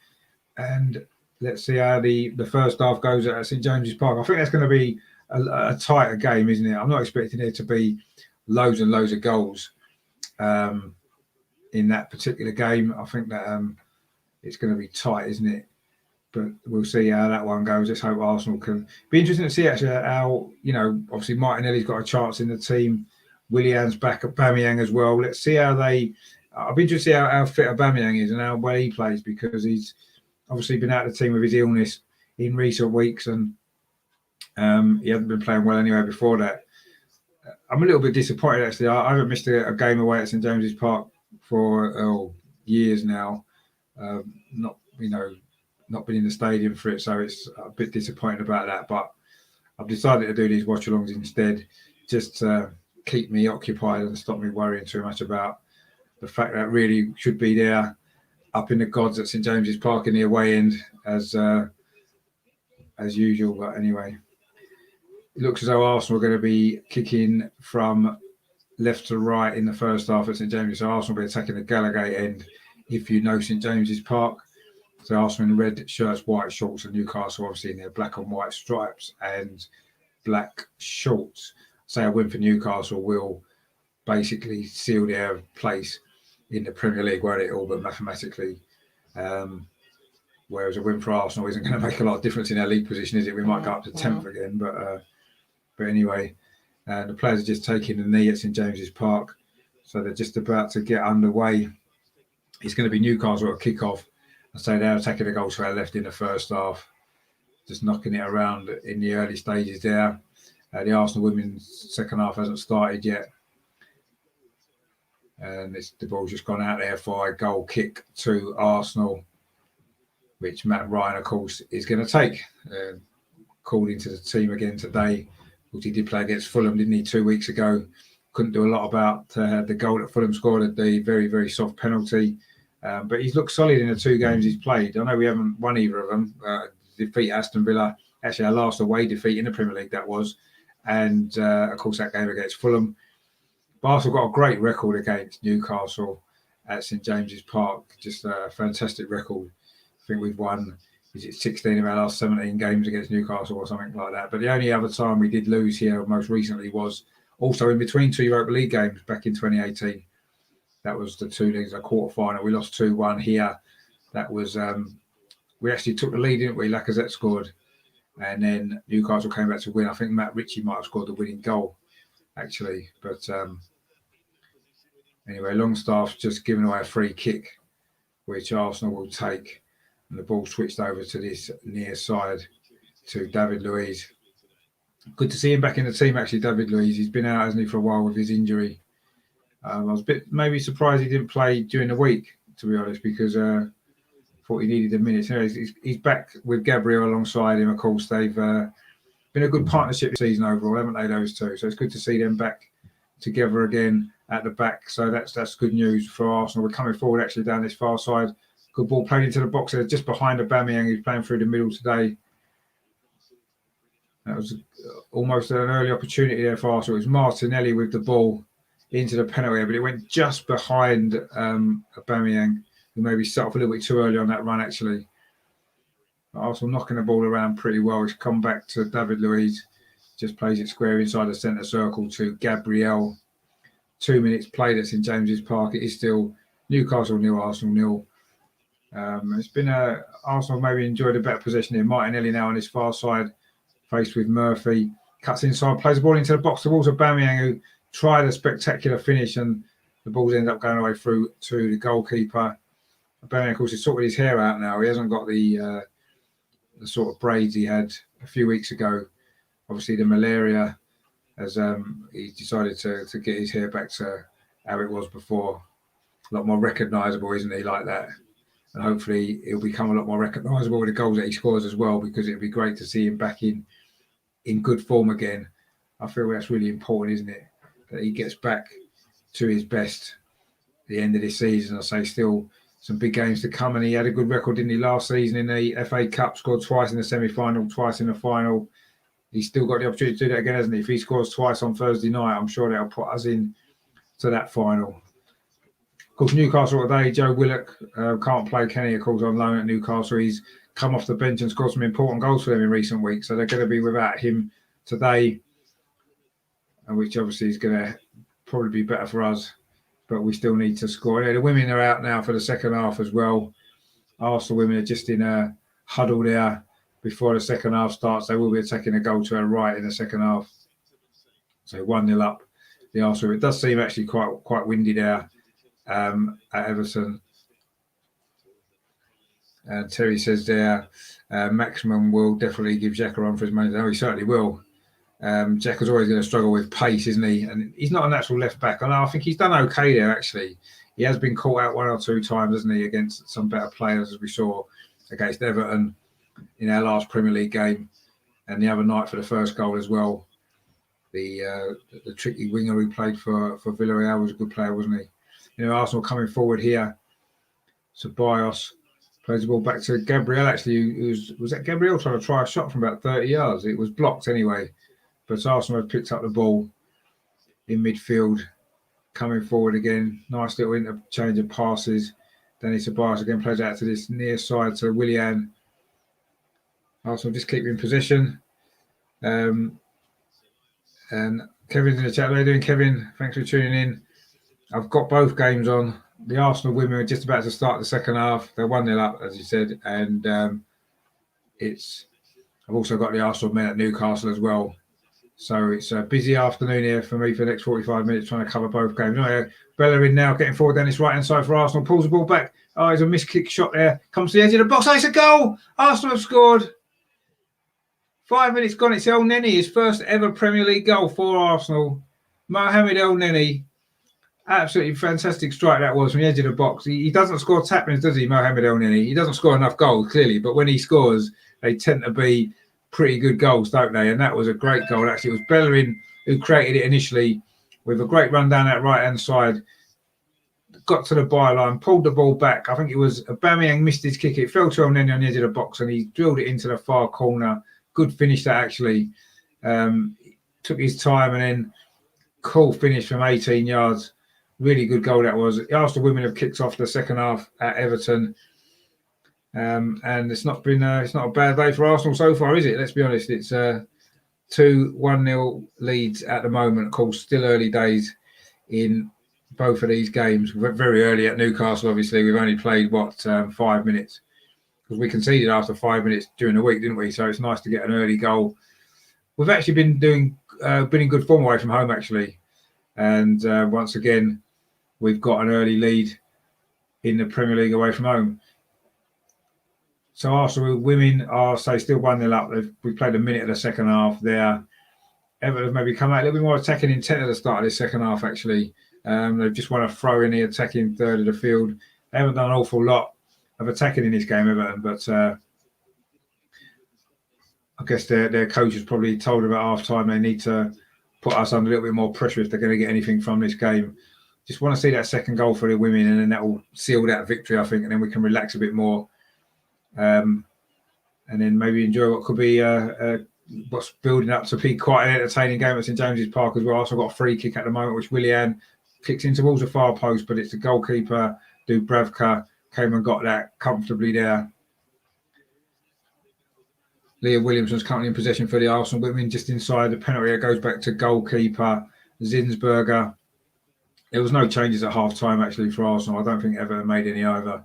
And let's see how the first half goes at St James's Park. I think that's going to be a tighter game, isn't it? I'm not expecting there to be loads and loads of goals in that particular game. I think that it's going to be tight, isn't it? But we'll see how that one goes. Let's hope Arsenal can. Be interesting to see actually how, obviously Martinelli's got a chance in the team. Willian's back at Aubameyang as well. Let's see how they I'll be interested to see how fit Aubameyang is and how well he plays, because he's obviously been out of the team with his illness in recent weeks, and he hasn't been playing well anyway before that. I'm a little bit disappointed, actually. I haven't missed a game away at St James's Park for years now. Not been in the stadium for it, so it's a bit disappointed about that. But I've decided to do these watch-alongs instead, just to keep me occupied and stop me worrying too much about the fact that really should be there up in the gods at St James's Park in the away end as usual. But anyway, it looks as though Arsenal are going to be kicking from left to right in the first half at St James's. So Arsenal will be attacking the Gallowgate end, if you know St James's Park. So Arsenal in red shirts, white shorts, and Newcastle obviously in their black and white stripes and black shorts. Say a win for Newcastle will basically seal their place in the Premier League, won't it all but mathematically? Whereas a win for Arsenal isn't going to make a lot of difference in their league position, is it? We might go up to 10th again, but anyway, the players are just taking the knee at St James's Park, so they're just about to get underway. It's going to be Newcastle at kick-off. I say they're attacking the goal to our left in the first half, just knocking it around in the early stages there. The Arsenal women's second half hasn't started yet. And the ball's just gone out there for a goal kick to Arsenal, which Matt Ryan, of course, is going to take. Called into the team again today, which he did play against Fulham, didn't he, 2 weeks ago? Couldn't do a lot about the goal that Fulham scored at the very, very soft penalty. But he's looked solid in the 2 games he's played. I know we haven't won either of them. Defeat Aston Villa, actually our last away defeat in the Premier League, that was. And, of course, that game against Fulham. But Arsenal got a great record against Newcastle at St James's Park. Just a fantastic record. I think we've won, 16 of our last 17 games against Newcastle or something like that. But the only other time we did lose here most recently was also in between 2 Europa League games back in 2018. That was the 2 leagues, a quarter-final. We lost 2-1 here. That was, we actually took the lead, didn't we? Lacazette scored. And then Newcastle came back to win. I think Matt Ritchie might have scored the winning goal, actually. But anyway, Longstaff's just given away a free kick, which Arsenal will take. And the ball switched over to this near side to David Luiz. Good to see him back in the team, actually, David Luiz. He's been out, hasn't he, for a while with his injury. I was a bit maybe surprised he didn't play during the week, to be honest, because I thought he needed the minutes. Anyway, he's back with Gabriel alongside him, of course. They've been a good partnership this season overall, haven't they, those two? So it's good to see them back together again at the back. So that's good news for Arsenal. We're coming forward, actually, down this far side. Good ball played into the box there, just behind Aubameyang, who's playing through the middle today. That was almost an early opportunity there for Arsenal. It was Martinelli with the ball into the penalty area, but it went just behind Aubameyang, who maybe set off a little bit too early on that run, actually. But Arsenal knocking the ball around pretty well. It's come back to David Luiz, just plays it square inside the centre circle to Gabriel. 2 minutes played at St James's Park. It is still Newcastle 0, Arsenal 0. It's been Arsenal maybe enjoyed a better possession here. Martinelli now on his far side, faced with Murphy, cuts inside, plays the ball into the box towards Aubameyang, who tried a spectacular finish, and the balls end up going away through to the goalkeeper. Aubameyang, of course, has sorted his hair out now. He hasn't got the sort of braids he had a few weeks ago. Obviously, the malaria has he decided to get his hair back to how it was before. A lot more recognisable, isn't he, like that? And hopefully he'll become a lot more recognisable with the goals that he scores as well, because it'd be great to see him back in good form again. I feel that's really important, isn't it? That he gets back to his best at the end of this season. I say still some big games to come, and he had a good record, didn't he, last season in the FA Cup, scored twice in the semi-final, twice in the final. He's still got the opportunity to do that again, hasn't he? If he scores twice on Thursday night, I'm sure that'll put us in to that final. Of course, Newcastle today, Joe Willock can't play, can he? Of course, on loan at Newcastle. He's come off the bench and scored some important goals for them in recent weeks, so they're going to be without him today, which obviously is going to probably be better for us, but we still need to score. Yeah, the women are out now for the second half as well. Arsenal women are just in a huddle there before the second half starts. They will be attacking a goal to our right in the second half. So 1-0 up, the Arsenal. It does seem actually quite windy there at Everton. Terry says there, Maximum will definitely give Jack a run for his money. No, he certainly will. Jack is always going to struggle with pace, isn't he? And he's not a natural left back. I think he's done okay there, actually. He has been caught out 1 or 2 times, hasn't he, against some better players, as we saw against Everton in our last Premier League game, and the other night for the first goal as well. The tricky winger who played for Villarreal was a good player, wasn't he? Arsenal coming forward here. Ceballos plays the ball back to Gabriel, actually. Was that Gabriel trying to try a shot from about 30 yards? It was blocked anyway. But Arsenal have picked up the ball in midfield, coming forward again. Nice little interchange of passes. Danny Ceballos again plays out to this near side to Willian. Arsenal just keep in possession. And Kevin's in the chat. How are you doing, Kevin? Thanks for tuning in. I've got both games on. The Arsenal women are just about to start the second half. They're 1-0 up, as you said. And I've also got the Arsenal men at Newcastle as well. So it's a busy afternoon here for me for the next 45 minutes trying to cover both games. Bellerin now getting forward down this right-hand side for Arsenal. Pulls the ball back. Oh, it's a missed kick shot there. Comes to the edge of the box. Oh, it's a goal. Arsenal have scored. 5 minutes gone. It's El Neni, his first ever Premier League goal for Arsenal. Mohamed El Neni. Absolutely fantastic strike that was from the edge of the box. He doesn't score tap-ins, does he, Mohamed El Neni? He doesn't score enough goals, clearly. But when he scores, they tend to be pretty good goals, don't they? And that was a great goal. Actually, it was Bellerin who created it initially with a great run down that right-hand side. Got to the byline, pulled the ball back. I think it was Aubameyang missed his kick. It fell to El Neni on the edge of the box and he drilled it into the far corner. Good finish that, actually. Took his time and then cool finish from 18 yards. Really good goal that was. The Arsenal women have kicked off the second half at Everton. And it's not a bad day for Arsenal so far, is it? Let's be honest. It's 2 1-0 leads at the moment. Of course, still early days in both of these games. Very early at Newcastle, obviously. We've only played, 5 minutes? Because we conceded after 5 minutes during the week, didn't we? So it's nice to get an early goal. We've actually been in good form away from home, actually. And once again, we've got an early lead in the Premier League away from home. So Arsenal women are, still 1-0 up. We played a minute of the second half there. Everton have maybe come out a little bit more attacking intent at the start of this second half, actually. They've just want to throw in the attacking third of the field. They haven't done an awful lot of attacking in this game, Everton, but I guess their coach has probably told them at half-time they need to put us under a little bit more pressure if they're going to get anything from this game. Just want to see that second goal for the women, and then that will seal that victory, I think, and then we can relax a bit more. And then maybe enjoy what could be what's building up to be quite an entertaining game at St James's Park as well. Also got a free kick at the moment, which Willian kicks in towards the far post, but it's the goalkeeper, Dubravka, came and got that comfortably there. Leah Williamson's currently in possession for the Arsenal women, just inside the penalty. It goes back to goalkeeper Zinsberger. There was no changes at half-time, actually, for Arsenal. I don't think Everton made any either.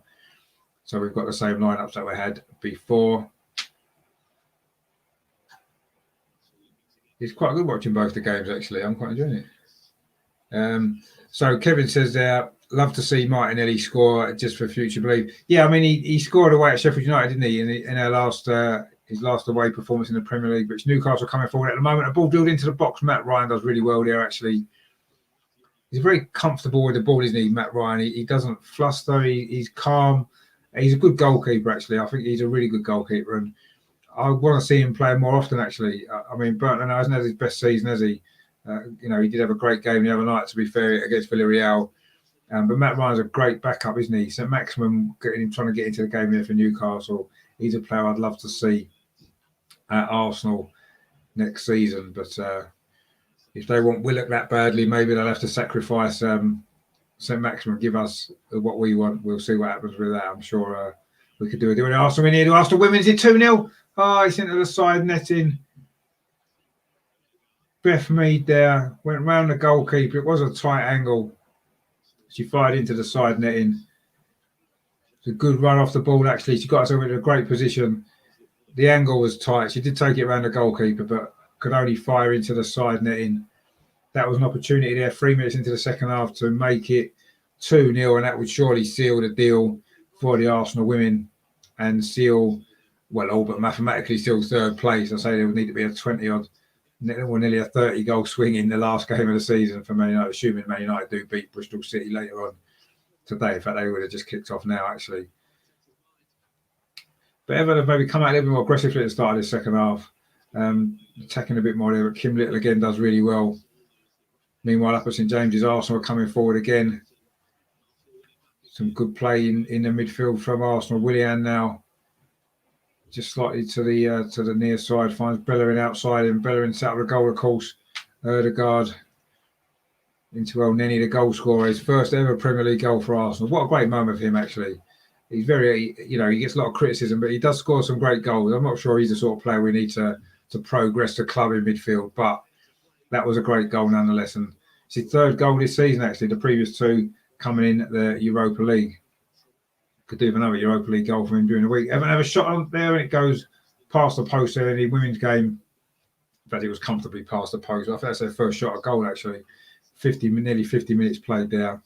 So we've got the same lineups that we had before. It's quite good watching both the games, actually. I'm quite enjoying it. So Kevin says there, love to see Martinelli score just for future belief. Yeah, I mean, he scored away at Sheffield United, didn't he, in our his last away performance in the Premier League, which Newcastle coming forward at the moment. A ball drilled into the box. Matt Ryan does really well there, actually. He's very comfortable with the ball, isn't he, Matt Ryan? He doesn't fluster. He's calm. He's a good goalkeeper, actually. I think he's a really good goalkeeper, and I want to see him play more often, actually. I mean, Burton hasn't had his best season, has he? He did have a great game the other night, to be fair, against Villarreal. But Matt Ryan's a great backup, isn't he? So Maximum trying to get into the game here for Newcastle. He's a player I'd love to see at Arsenal next season. But if they want Willock that badly, maybe they'll have to sacrifice St Maximum, give us what we want. We'll see what happens with that. I'm sure we could do it. Arsenal in here. Do Arsenal women? Is it 2-0? Oh, it's into the side netting. Beth Mead there went round the goalkeeper. It was a tight angle. She fired into the side netting. It's a good run off the ball, actually. She got herself into a great position. The angle was tight. She did take it around the goalkeeper, but could only fire into the side netting. That was an opportunity there, 3 minutes into the second half, to make it 2-0, and that would surely seal the deal for the Arsenal women and seal, well, all but mathematically still third place. I say there would need to be a 20-odd, or nearly a 30-goal swing in the last game of the season for Man United, assuming Man United do beat Bristol City later on today. In fact, they would have just kicked off now, actually. But Everton have maybe come out a little bit more aggressively at the start of the second half, attacking a bit more there. But Kim Little again does really well. Meanwhile, up at St James's, Arsenal are coming forward again. Some good play in the midfield from Arsenal. Willian now just slightly to the near side, finds Bellerin outside him. Bellerin's out of the goal, of course. Odegaard into El Neni, the goal scorer. His first ever Premier League goal for Arsenal. What a great moment for him, actually. He's very, he gets a lot of criticism, but he does score some great goals. I'm not sure he's the sort of player we need to progress the club in midfield, but that was a great goal nonetheless. And it's his third goal this season, actually. The previous two coming in at the Europa League. Could do with another Europa League goal for him during the week. Everton have a shot on there, and it goes past the post there in the women's game. In fact, it was comfortably past the post. I think that's their first shot at goal, actually. Nearly 50 minutes played there.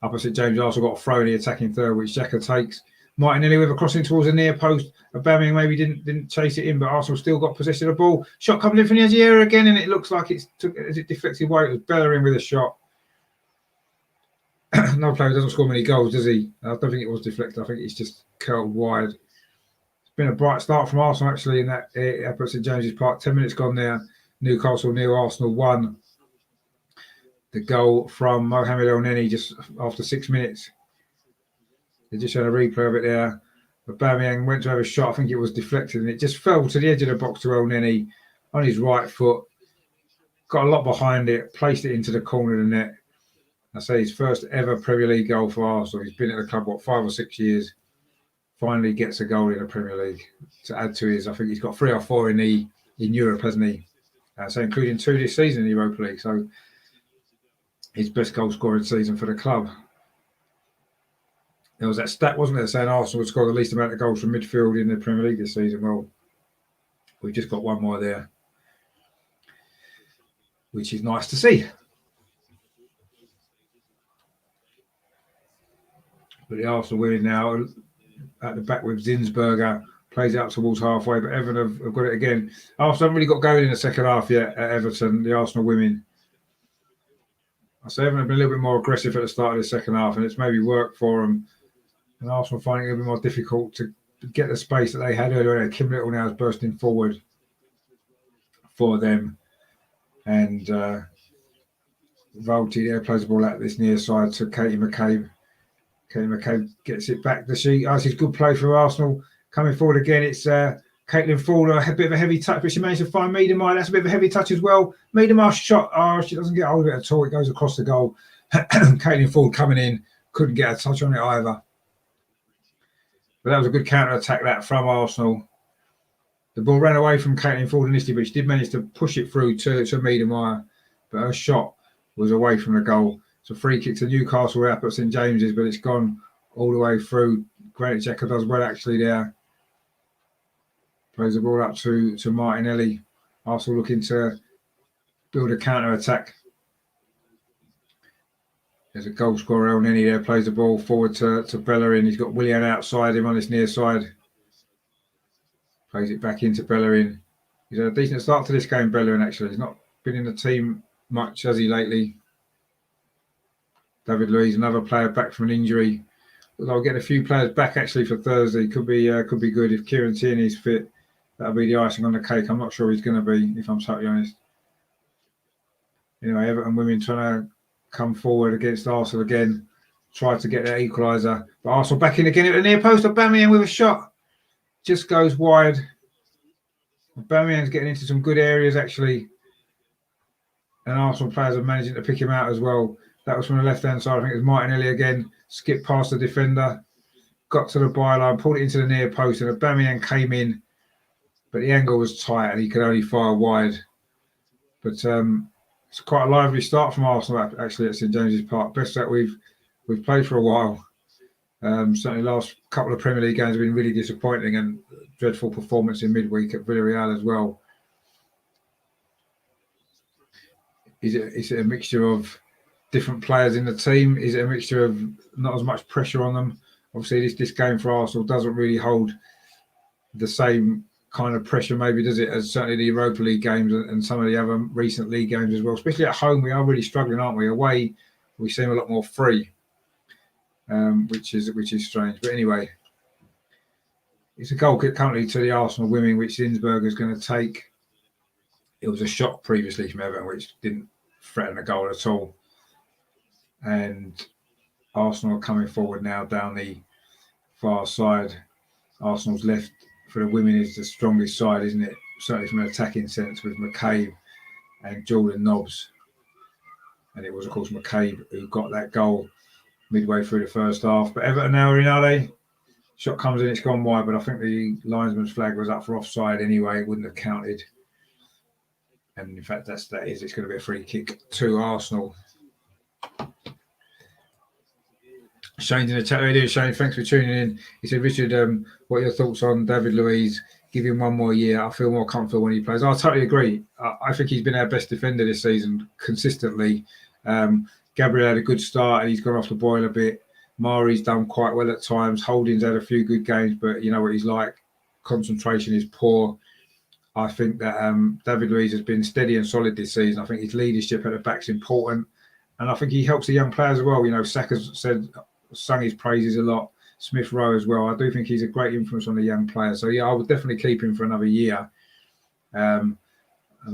Opposite James also got a throw in the attacking third, which Xhaka takes. Martinelli with a crossing towards the near post. Aubameyang maybe didn't chase it in, but Arsenal still got possession of the ball. Shot coming in from the edge of the area again, and it looks like it deflected away. It was Bellerin with a shot. No player doesn't score many goals, does he? I don't think it was deflected. I think it's just curled wide. It's been a bright start from Arsenal, actually, in that up at St James's Park. 10 minutes gone there. Newcastle 0, Arsenal 1. The goal from Mohamed El Neni just after 6 minutes. They just had a replay of it there. Aubameyang went to have a shot. I think it was deflected, and it just fell to the edge of the box to El Neni on his right foot. Got a lot behind it, placed it into the corner of the net. I say his first ever Premier League goal for Arsenal. He's been at the club, 5 or 6 years. Finally gets a goal in the Premier League to add to his. I think he's got 3 or 4 in Europe, hasn't he? So including 2 this season in the Europa League. So his best goal scoring season for the club. There was that stat, wasn't there, saying Arsenal would score the least amount of goals from midfield in the Premier League this season. Well, we've just got one more there, which is nice to see. But the Arsenal winning now at the back with Zinsberger, plays it up towards halfway, but Everton have got it again. Arsenal haven't really got going in the second half yet at Everton, the Arsenal women. I say Everton have been a little bit more aggressive at the start of the second half, and it's maybe worked for them. And Arsenal finding it a bit more difficult to get the space that they had earlier. Kim Little now is bursting forward for them. And Volti there plays the ball out this near side to Katie McCabe. Katie McCabe gets it back. This is good play for Arsenal. Coming forward again, it's Caitlin Ford, a bit of a heavy touch, but she managed to find Miedemar. That's a bit of a heavy touch as well. Miedemar's shot, she doesn't get hold of it at all. It goes across the goal. Caitlin Ford coming in, couldn't get a touch on it either. But that was a good counter-attack that from Arsenal. The ball ran away from Caitlin Ford initially, but she did manage to push it through to Miedemar. But her shot was away from the goal. It's a free kick to Newcastle up at St James's, but it's gone all the way through. Granit Xhaka does well actually there. Plays the ball up to Martinelli. Arsenal looking to build a counter-attack. There's a goal scorer, El Neni there, plays the ball forward to Bellerin. He's got Willian outside him on this near side. Plays it back into Bellerin. He's had a decent start to this game, Bellerin, actually. He's not been in the team much, has he, lately? David Luiz, another player back from an injury. They'll get a few players back, actually, for Thursday. Could be good if Kieran Tierney's fit. That'll be the icing on the cake. I'm not sure he's going to be, if I'm totally honest. Anyway, Everton women trying to come forward against Arsenal again. Try to get their equaliser. But Arsenal back in again at the near post. Aubameyang with a shot. Just goes wide. Aubameyang's getting into some good areas, actually. And Arsenal players are managing to pick him out as well. That was from the left-hand side. I think it was Martinelli again. Skipped past the defender. Got to the byline. Pulled it into the near post. And Aubameyang came in. But the angle was tight and he could only fire wide. But it's quite a lively start from Arsenal, actually, at St James's Park. Best that we've played for a while. Certainly the last couple of Premier League games have been really disappointing, and dreadful performance in midweek at Villarreal as well. Is it a mixture of different players in the team? Is it a mixture of not as much pressure on them? Obviously, this game for Arsenal doesn't really hold the same kind of pressure, maybe, does it, as certainly the Europa League games and some of the other recent league games as well. Especially at home, we are really struggling, aren't we? Away, we seem a lot more free, which is strange. But anyway, it's a goal kick currently to the Arsenal women, which Zinsberger is going to take. It was a shot previously from Everton, which didn't threaten a goal at all. And Arsenal are coming forward now down the far side. Arsenal's left for the women is the strongest side, isn't it? Certainly from an attacking sense, with McCabe and Jordan Nobbs. And it was, of course, McCabe who got that goal midway through the first half. But Everton now, Rinaldi, shot comes in, it's gone wide, but I think the linesman's flag was up for offside anyway. It wouldn't have counted. And in fact, it's going to be a free kick to Arsenal. Shane's in the chat. How are you doing, Shane? Thanks for tuning in. He said, Richard, what are your thoughts on David Luiz? Give him one more year. I feel more comfortable when he plays. I totally agree. I think he's been our best defender this season consistently. Gabriel had a good start and he's gone off the boil a bit. Mari's done quite well at times. Holding's had a few good games, but you know what he's like. Concentration is poor. I think that David Luiz has been steady and solid this season. I think his leadership at the back's important. And I think he helps the young players as well. You know, Saka's sung his praises a lot. Smith Rowe as well. I do think he's a great influence on the young players. So, yeah, I would definitely keep him for another year. And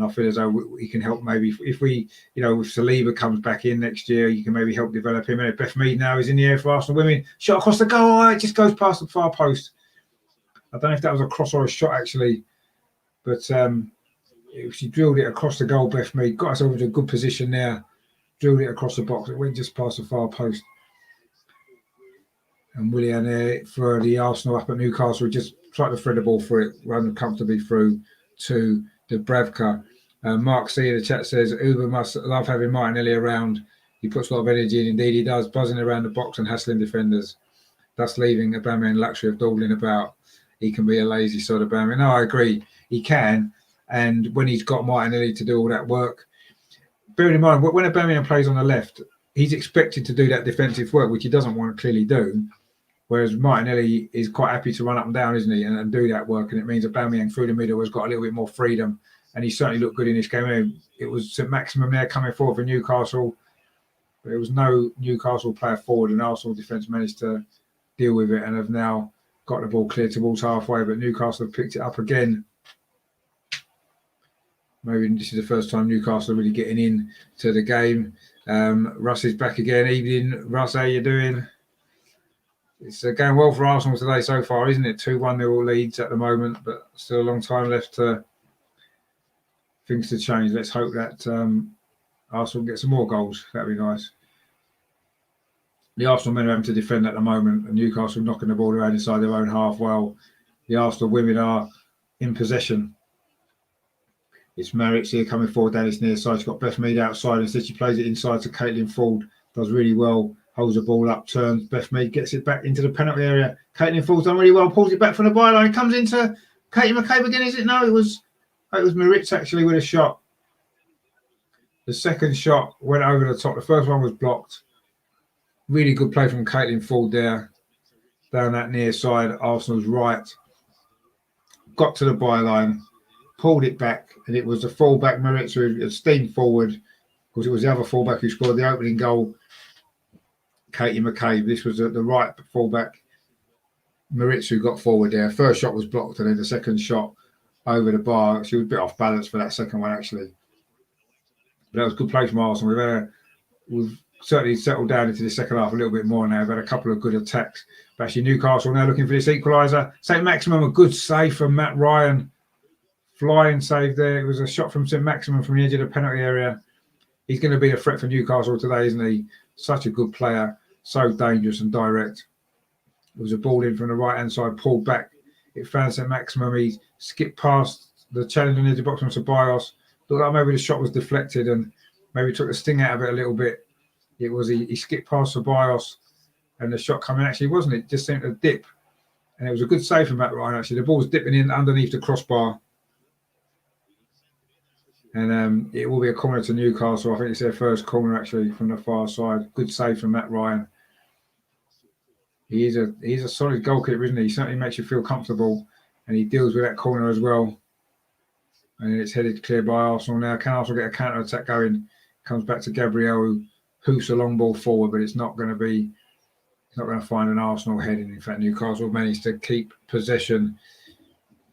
I feel as though he can help maybe if we, you know, if Saliba comes back in next year, you can maybe help develop him. And if Beth Mead now is in the air for Arsenal women, shot across the goal. Oh, it just goes past the far post. I don't know if that was a cross or a shot, actually. But she drilled it across the goal, Beth Mead. Got herself into a good position there. Drilled it across the box. It went just past the far post. And Willian there for the Arsenal up at Newcastle just tried to thread the ball through it, run comfortably through to Dubravka. Mark C in the chat says, Uber must love having Martinelli around. He puts a lot of energy in. Indeed, he does, buzzing around the box and hassling defenders, thus leaving Aubameyang luxury of dawdling about. He can be a lazy sort of Aubameyang. No, I agree. He can. And when he's got Martinelli to do all that work, bearing in mind, when Aubameyang plays on the left, he's expected to do that defensive work, which he doesn't want to clearly do. Whereas Martinelli is quite happy to run up and down, isn't he, and do that work. And it means Aubameyang through the middle has got a little bit more freedom. And he certainly looked good in this game. It was St. Maximum there coming forward for Newcastle. But there was no Newcastle player forward, and Arsenal defence managed to deal with it and have now got the ball clear towards halfway. But Newcastle have picked it up again. Maybe this is the first time Newcastle are really getting in to the game. Russ is back again. Evening, Russ, how you doing? It's going well for Arsenal today so far, isn't it? 2-1-0 leads at the moment, but still a long time left to things to change. Let's hope that Arsenal get some more goals. That'd be nice. The Arsenal men are having to defend at the moment, and Newcastle knocking the ball around inside their own half. Well, the Arsenal women are in possession. It's Marix here coming forward down his near side. She's got Beth Mead outside. Instead, she plays it inside to Caitlin Ford. Does really well. Holds the ball up, turns. Beth Mead gets it back into the penalty area. Caitlin Ford's done really well. Pulls it back from the byline. Comes into Katie McCabe again. Is it? No, it was Maritz actually with a shot. The second shot went over the top. The first one was blocked. Really good play from Caitlin Ford there. Down that near side. Arsenal's right. Got to the byline. Pulled it back, and it was the fullback Maritz who had steamed forward, because it was the other fullback who scored the opening goal, Katie McCabe. This was the right fullback Maritz who got forward there. First shot was blocked, and then the second shot over the bar. She was a bit off balance for that second one, actually. But that was good play from Arsenal. We've certainly settled down into the second half a little bit more now. We've had a couple of good attacks. But actually, Newcastle now looking for this equaliser. St. Maximum, a good save from Matt Ryan. Flying save there. It was a shot from St. Maximum from the edge of the penalty area. He's going to be a threat for Newcastle today, isn't he? Such a good player. So dangerous and direct. It was a ball in from the right-hand side, pulled back. It found St. Maximum. He skipped past the challenge on the edge of the box from Ceballos. Looked like maybe the shot was deflected and maybe took the sting out of it a little bit. It was he skipped past Ceballos and the shot coming, actually, wasn't it? Just seemed to dip. And it was a good save from Matt Ryan, actually. The ball was dipping in underneath the crossbar. And it will be a corner to Newcastle. I think it's their first corner actually from the far side. Good save from Matt Ryan. He's a solid goalkeeper, isn't he? He certainly makes you feel comfortable, and he deals with that corner as well. And it's headed clear by Arsenal now. Can Arsenal get a counter attack going? Comes back to Gabriel, who hoofs a long ball forward, but it's not going to find an Arsenal heading. In fact, Newcastle managed to keep possession.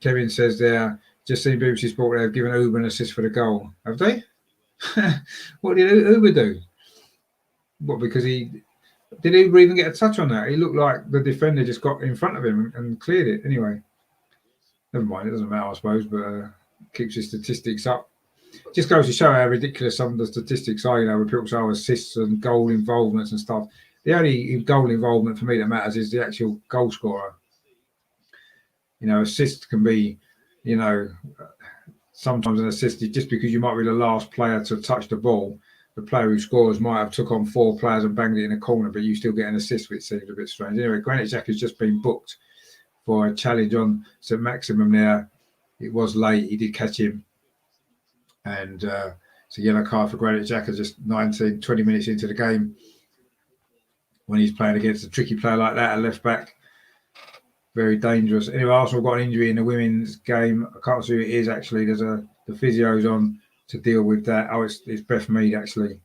Kevin says there, just seen BBC Sport, they've given Uber an assist for the goal. Have they? What did Uber do? What, because did Uber even get a touch on that? He looked like the defender just got in front of him and cleared it. Anyway, never mind, it doesn't matter, I suppose, but keeps his statistics up. Just goes to show how ridiculous some of the statistics are, with people say assists and goal involvements and stuff. The only goal involvement for me that matters is the actual goal scorer. Assists can be, sometimes an assist is just because you might be the last player to touch the ball. The player who scores might have took on 4 players and banged it in a corner, but you still get an assist, which seems a bit strange. Anyway, Granit Xhaka has just been booked for a challenge on St. Maximum there. It was late. He did catch him. And it's a yellow card for Granit Xhaka just 19, 20 minutes into the game when he's playing against a tricky player like that, a left back. Very dangerous. Anyway, Arsenal got an injury in the women's game. I can't see who it is actually. There's the physio's on to deal with that. Oh, it's Beth Mead actually.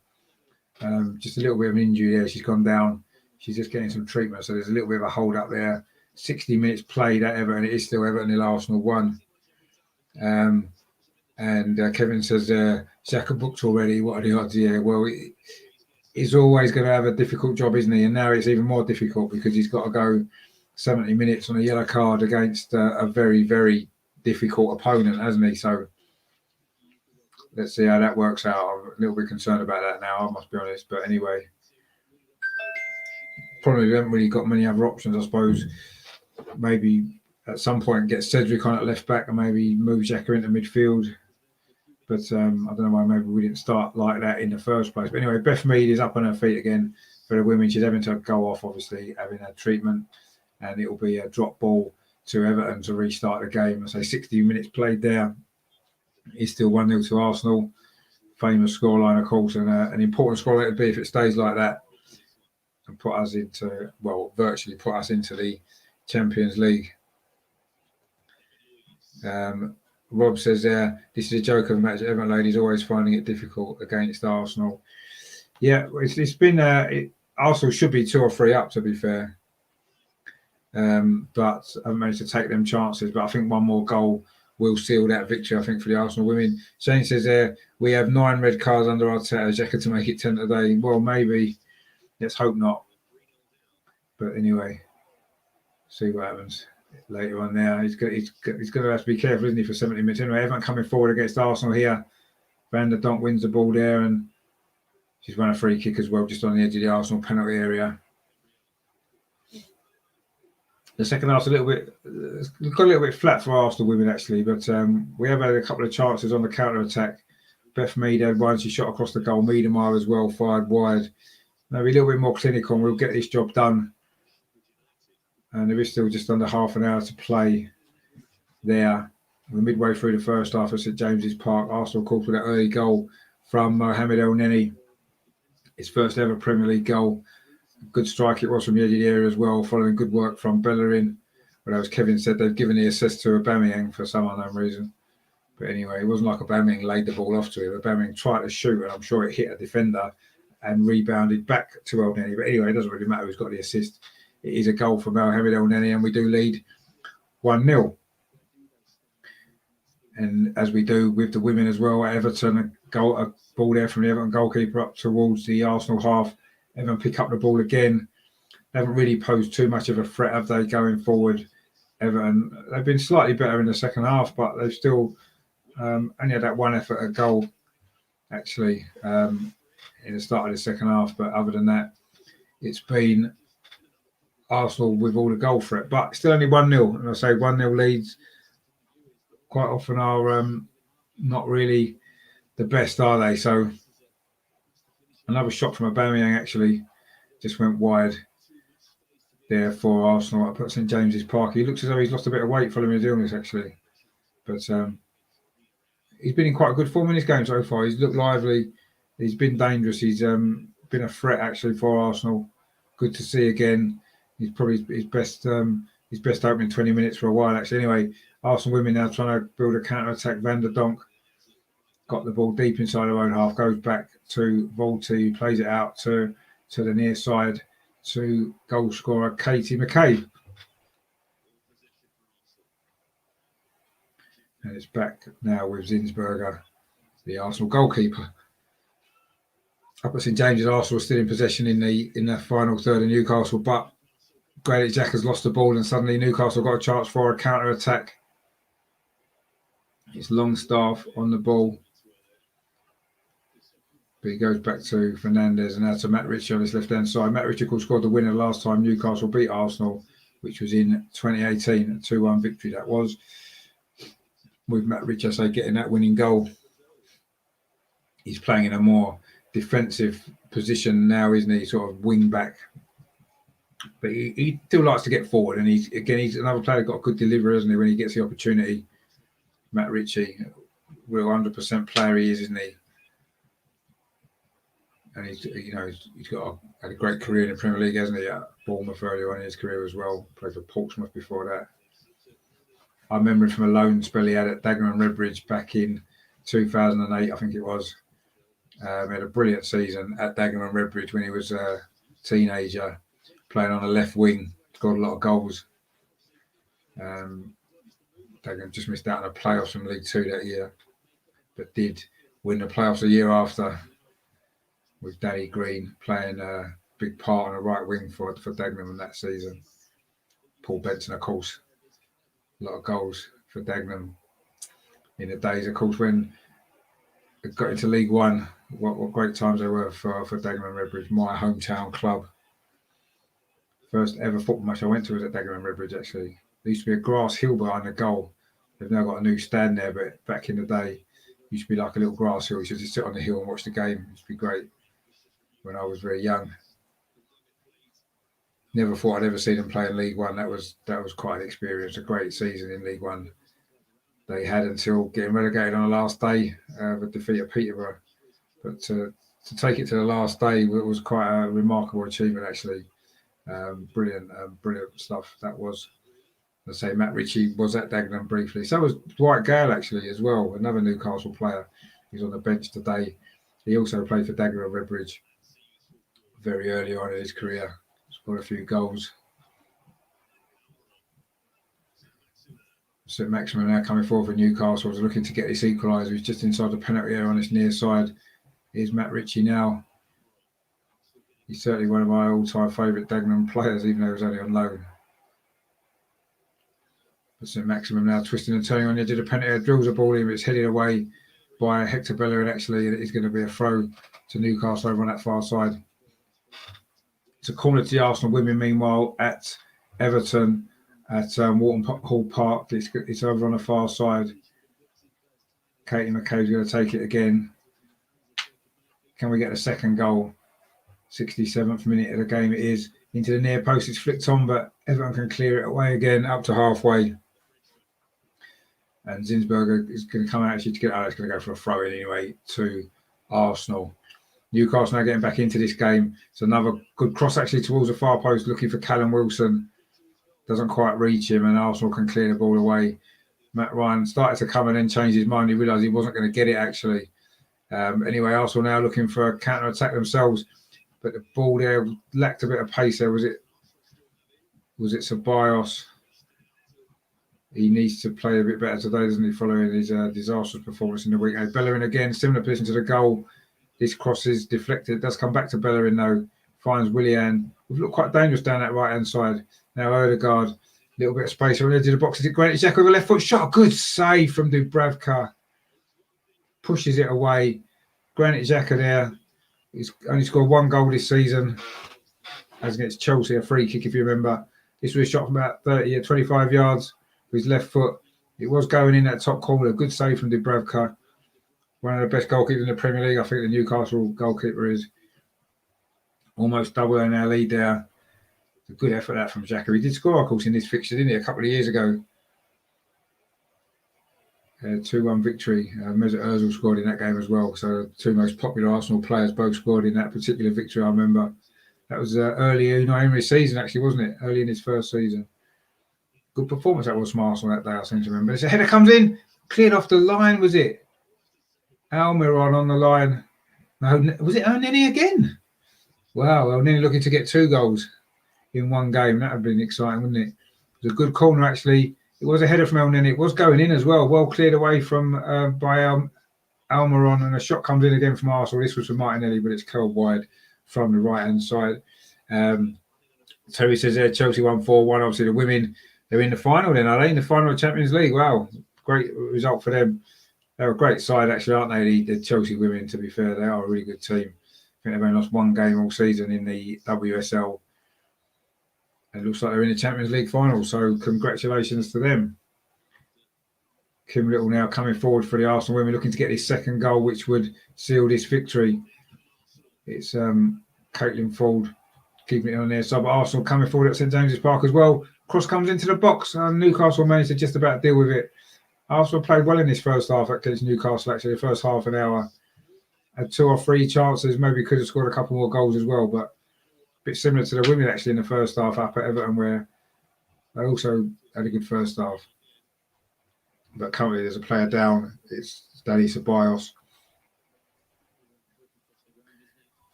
Just a little bit of an injury there. She's gone down. She's just getting some treatment. So there's a little bit of a hold up there. 60 minutes played at Everton. It is still Everton 0, Arsenal 1. And Kevin says, Xhaka booked already. What are the odds? Yeah, well, he's always going to have a difficult job, isn't he? And now it's even more difficult because he's got to go 70 minutes on a yellow card against a very, very difficult opponent, hasn't he? So let's see how that works out. I'm a little bit concerned about that now, I must be honest. But anyway, probably haven't really got many other options, I suppose. Maybe at some point get Cedric on at left back and maybe move Xhaka into midfield. But I don't know why maybe we didn't start like that in the first place. But anyway, Beth Mead is up on her feet again for the women. She's having to go off, obviously, having her treatment. And it will be a drop ball to Everton to restart the game. I say 60 minutes played there. It's still 1-0 to Arsenal. Famous scoreline, of course, and an important scoreline to be if it stays like that and put us into, well, virtually put us into the Champions League. Rob says this is a joke of a match. Everton ladies always finding it difficult against Arsenal. Yeah, it's been Arsenal should be 2 or 3 up, to be fair. But I haven't managed to take them chances. But I think one more goal will seal that victory, I think, for the Arsenal women. Shane says we have 9 red cards under our Xhaka to make it 10 today. Well, maybe. Let's hope not. But anyway, see what happens later on there. He's going to have to be careful, isn't he, for 70 minutes. Anyway, Everton coming forward against Arsenal here. Van der Donk wins the ball there, and she's run a free kick as well, just on the edge of the Arsenal penalty area. The second half's got a little bit flat for Arsenal women, actually, but we have had a couple of chances on the counter-attack. Beth Mead had one, she shot across the goal. Miedemar as well, fired wide. Maybe a little bit more clinical, and we'll get this job done. And there is still just under half an hour to play there. We're midway through the first half at St James's Park. Arsenal called for that early goal from Mohamed El Neni. His first ever Premier League goal. Good strike it was from the edge of the area as well, following good work from Bellerin. But as Kevin said, they've given the assist to Aubameyang for some unknown reason. But anyway, it wasn't like Aubameyang laid the ball off to him. Aubameyang tried to shoot, and I'm sure it hit a defender and rebounded back to El Neni. But anyway, it doesn't really matter who's got the assist. It is a goal from Mohamed El Neni, and we do lead 1-0. And as we do with the women as well, at Everton, a ball there from the Everton goalkeeper up towards the Arsenal half. Everton pick up the ball again. They haven't really posed too much of a threat, have they, going forward? Everton, they've been slightly better in the second half, but they've still only had that one effort at goal, actually, in the start of the second half. But other than that, it's been Arsenal with all the goal threat. But still only 1-0. And I say 1-0 leads quite often are not really the best, are they? So another shot from Aubameyang actually just went wide there for Arsenal. I put St James's Park. He looks as though he's lost a bit of weight following his illness, actually. But he's been in quite a good form in this game so far. He's looked lively. He's been dangerous. He's been a threat actually for Arsenal. Good to see again. He's probably his best opening 20 minutes for a while actually. Anyway, Arsenal women now trying to build a counter attack. Van der Donk got the ball deep inside her own half, goes back to Volti, plays it out to the near side to goal scorer Katie McCabe. And it's back now with Zinsberger, the Arsenal goalkeeper. Up at St James's, Arsenal still in possession in the final third of Newcastle, but Granit Xhaka's lost the ball and suddenly Newcastle got a chance for a counter attack. It's Longstaff on the ball. But he goes back to Fernandez and now to Matt Ritchie on his left-hand side. Matt Ritchie scored the winner last time Newcastle beat Arsenal, which was in 2018, a 2-1 victory that was. With Matt Ritchie, I say, getting that winning goal. He's playing in a more defensive position now, isn't he? Sort of wing back. But he still likes to get forward. And he's another player got a good delivery, isn't he, when he gets the opportunity. Matt Ritchie, real 100% player he is, isn't he? And he's had a great career in the Premier League, hasn't he? At Bournemouth early on in his career as well. Played for Portsmouth before that. I remember him from a loan spell he had at Dagenham and Redbridge back in 2008, I think it was. He had a brilliant season at Dagenham and Redbridge when he was a teenager, playing on the left wing. Scored a lot of goals. Dagenham just missed out on the playoffs from League Two that year, but did win the playoffs a year after, with Danny Green playing a big part on the right wing for Dagenham in that season. Paul Benson, of course, a lot of goals for Dagenham in the days, of course, when it got into League One. What great times they were for Dagenham and Redbridge, my hometown club. First ever football match I went to was at Dagenham and Redbridge, actually. There used to be a grass hill behind the goal. They've now got a new stand there, but back in the day, it used to be like a little grass hill. You used to sit on the hill and watch the game. It used to be great when I was very young. Never thought I'd ever see them play in League One. That was quite an experience, a great season in League One. They had until getting relegated on the last day of a defeat at Peterborough. But to take it to the last day was quite a remarkable achievement, actually. Brilliant stuff. That was, let's say, Matt Ritchie was at Dagenham briefly. So was Dwight Gale, actually, as well, another Newcastle player. He's on the bench today. He also played for Dagenham and Redbridge very early on in his career. Scored a few goals. St Maximin now coming forward for Newcastle, was looking to get this equaliser. He's just inside the penalty area on this near side. Here's Matt Ritchie now. He's certainly one of my all-time favourite Dagenham players, even though he was only on loan. But St Maximin now twisting and turning on the edge of the penalty, drills the ball in, but it's headed away by Hector Bellerin. Actually, it is going to be a throw to Newcastle over on that far side. It's a corner to the Arsenal women, meanwhile, at Everton at Wharton Hall Park. It's over on the far side. Katie McCabe's going to take it again. Can we get a second goal? 67th minute of the game it is. Into the near post, it's flicked on, but Everton can clear it away again, up to halfway. And Zinsberger is going to come out actually to get out. It's going to go for a throw in anyway to Arsenal. Newcastle now getting back into this game. It's another good cross actually towards the far post, looking for Callum Wilson. Doesn't quite reach him, and Arsenal can clear the ball away. Matt Ryan started to come and then change his mind. He realised he wasn't going to get it actually. Anyway, Arsenal now looking for a counter-attack themselves. But the ball there lacked a bit of pace there. Was it Ceballos? He needs to play a bit better today, doesn't he, following his disastrous performance in the week. Bellerin again, similar position to the goal. This cross is deflected. It does come back to Bellerin, though. Finds Willian. We've looked quite dangerous down that right-hand side. Now Odegaard, a little bit of space on the edge of the box. Is it Granit Xhaka with a left foot shot? Good save from Dubravka. Pushes it away. Granit Xhaka there. He's only scored one goal this season, as against Chelsea, a free kick, if you remember. This was a shot from about 25 yards with his left foot. It was going in that top corner. Good save from Dubravka. One of the best goalkeepers in the Premier League. I think the Newcastle goalkeeper is almost doubling our lead there. It's a good effort that from Xhaka. He did score, of course, in this fixture, didn't he, a couple of years ago 2-1 victory. Mesut Ozil scored in that game as well. So the two most popular Arsenal players both scored in that particular victory. I remember that was early in Emery's season, actually, wasn't it? Early in his first season. Good performance that was from Arsenal that day, I seem to remember. This header comes in, cleared off the line, was it? Almiron on the line. No, was it Elneny again? Wow, Elneny looking to get 2 goals in one game. That would have been exciting, wouldn't it? It was a good corner, actually. It was a header from Elneny. It was going in as well. Well cleared away from by Almiron, and a shot comes in again from Arsenal. This was from Martinelli, but it's curled wide from the right-hand side. Terry says there, Chelsea won 4-1. Obviously, the women, they're in the final then, are they? In the final of the Champions League. Wow, great result for them. They're a great side, actually, aren't they? The Chelsea women, to be fair. They are a really good team. I think they've only lost 1 game all season in the WSL. It looks like they're in the Champions League final, so congratulations to them. Kim Little now coming forward for the Arsenal women, looking to get his second goal, which would seal this victory. It's Caitlin Ford keeping it on their side, but Arsenal coming forward at St James's Park as well. Cross comes into the box, and Newcastle managed to just about deal with it. Arsenal played well in this first half against Newcastle, actually, the first half an hour. Had 2 or 3 chances, maybe could have scored a couple more goals as well, but a bit similar to the women, actually, in the first half up at Everton, where they also had a good first half. But currently there's a player down. It's Danny Ceballos.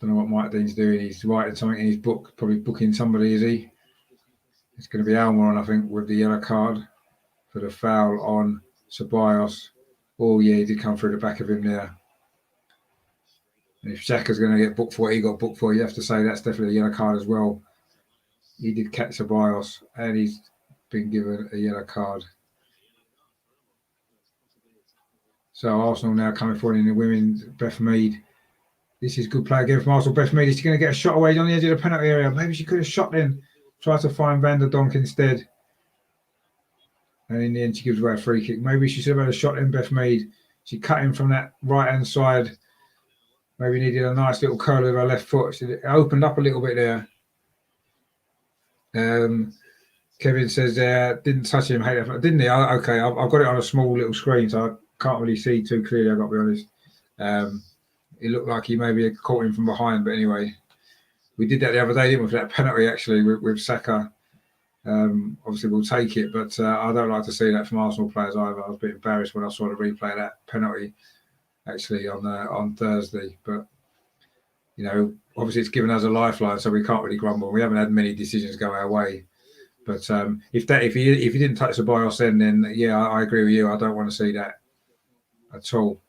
Don't know what Mike Dean's doing. He's writing something in his book, probably booking somebody, is he? It's going to be Almiron, I think, with the yellow card for the foul on Ceballos. Oh, yeah, he did come through the back of him there. And if Xhaka's going to get booked for what he got booked for, you have to say that's definitely a yellow card as well. He did catch Ceballos, and he's been given a yellow card. So Arsenal now coming forward in the women. Beth Mead. This is good play again from Arsenal. Beth Mead is going to get a shot away on the edge of the penalty area. Maybe she could have shot then. Try to find Van der Donk instead. And in the end, she gives away a free kick. Maybe she should have had a shot in, Beth Mead. She cut in from that right-hand side. Maybe needed a nice little curl with her left foot. She opened up a little bit there. Kevin says didn't touch him. Didn't he? Okay, I've got it on a small little screen, so I can't really see too clearly, I've got to be honest. It looked like he maybe caught him from behind, but anyway. We did that the other day, didn't we, for that penalty, actually, with Saka. Obviously, we'll take it, but I don't like to see that from Arsenal players either. I was a bit embarrassed when I saw the replay of that penalty, actually, on Thursday. But, you know, obviously it's given us a lifeline, so we can't really grumble. We haven't had many decisions go our way. But if he didn't touch the Ceballos then yeah, I agree with you. I don't want to see that at all.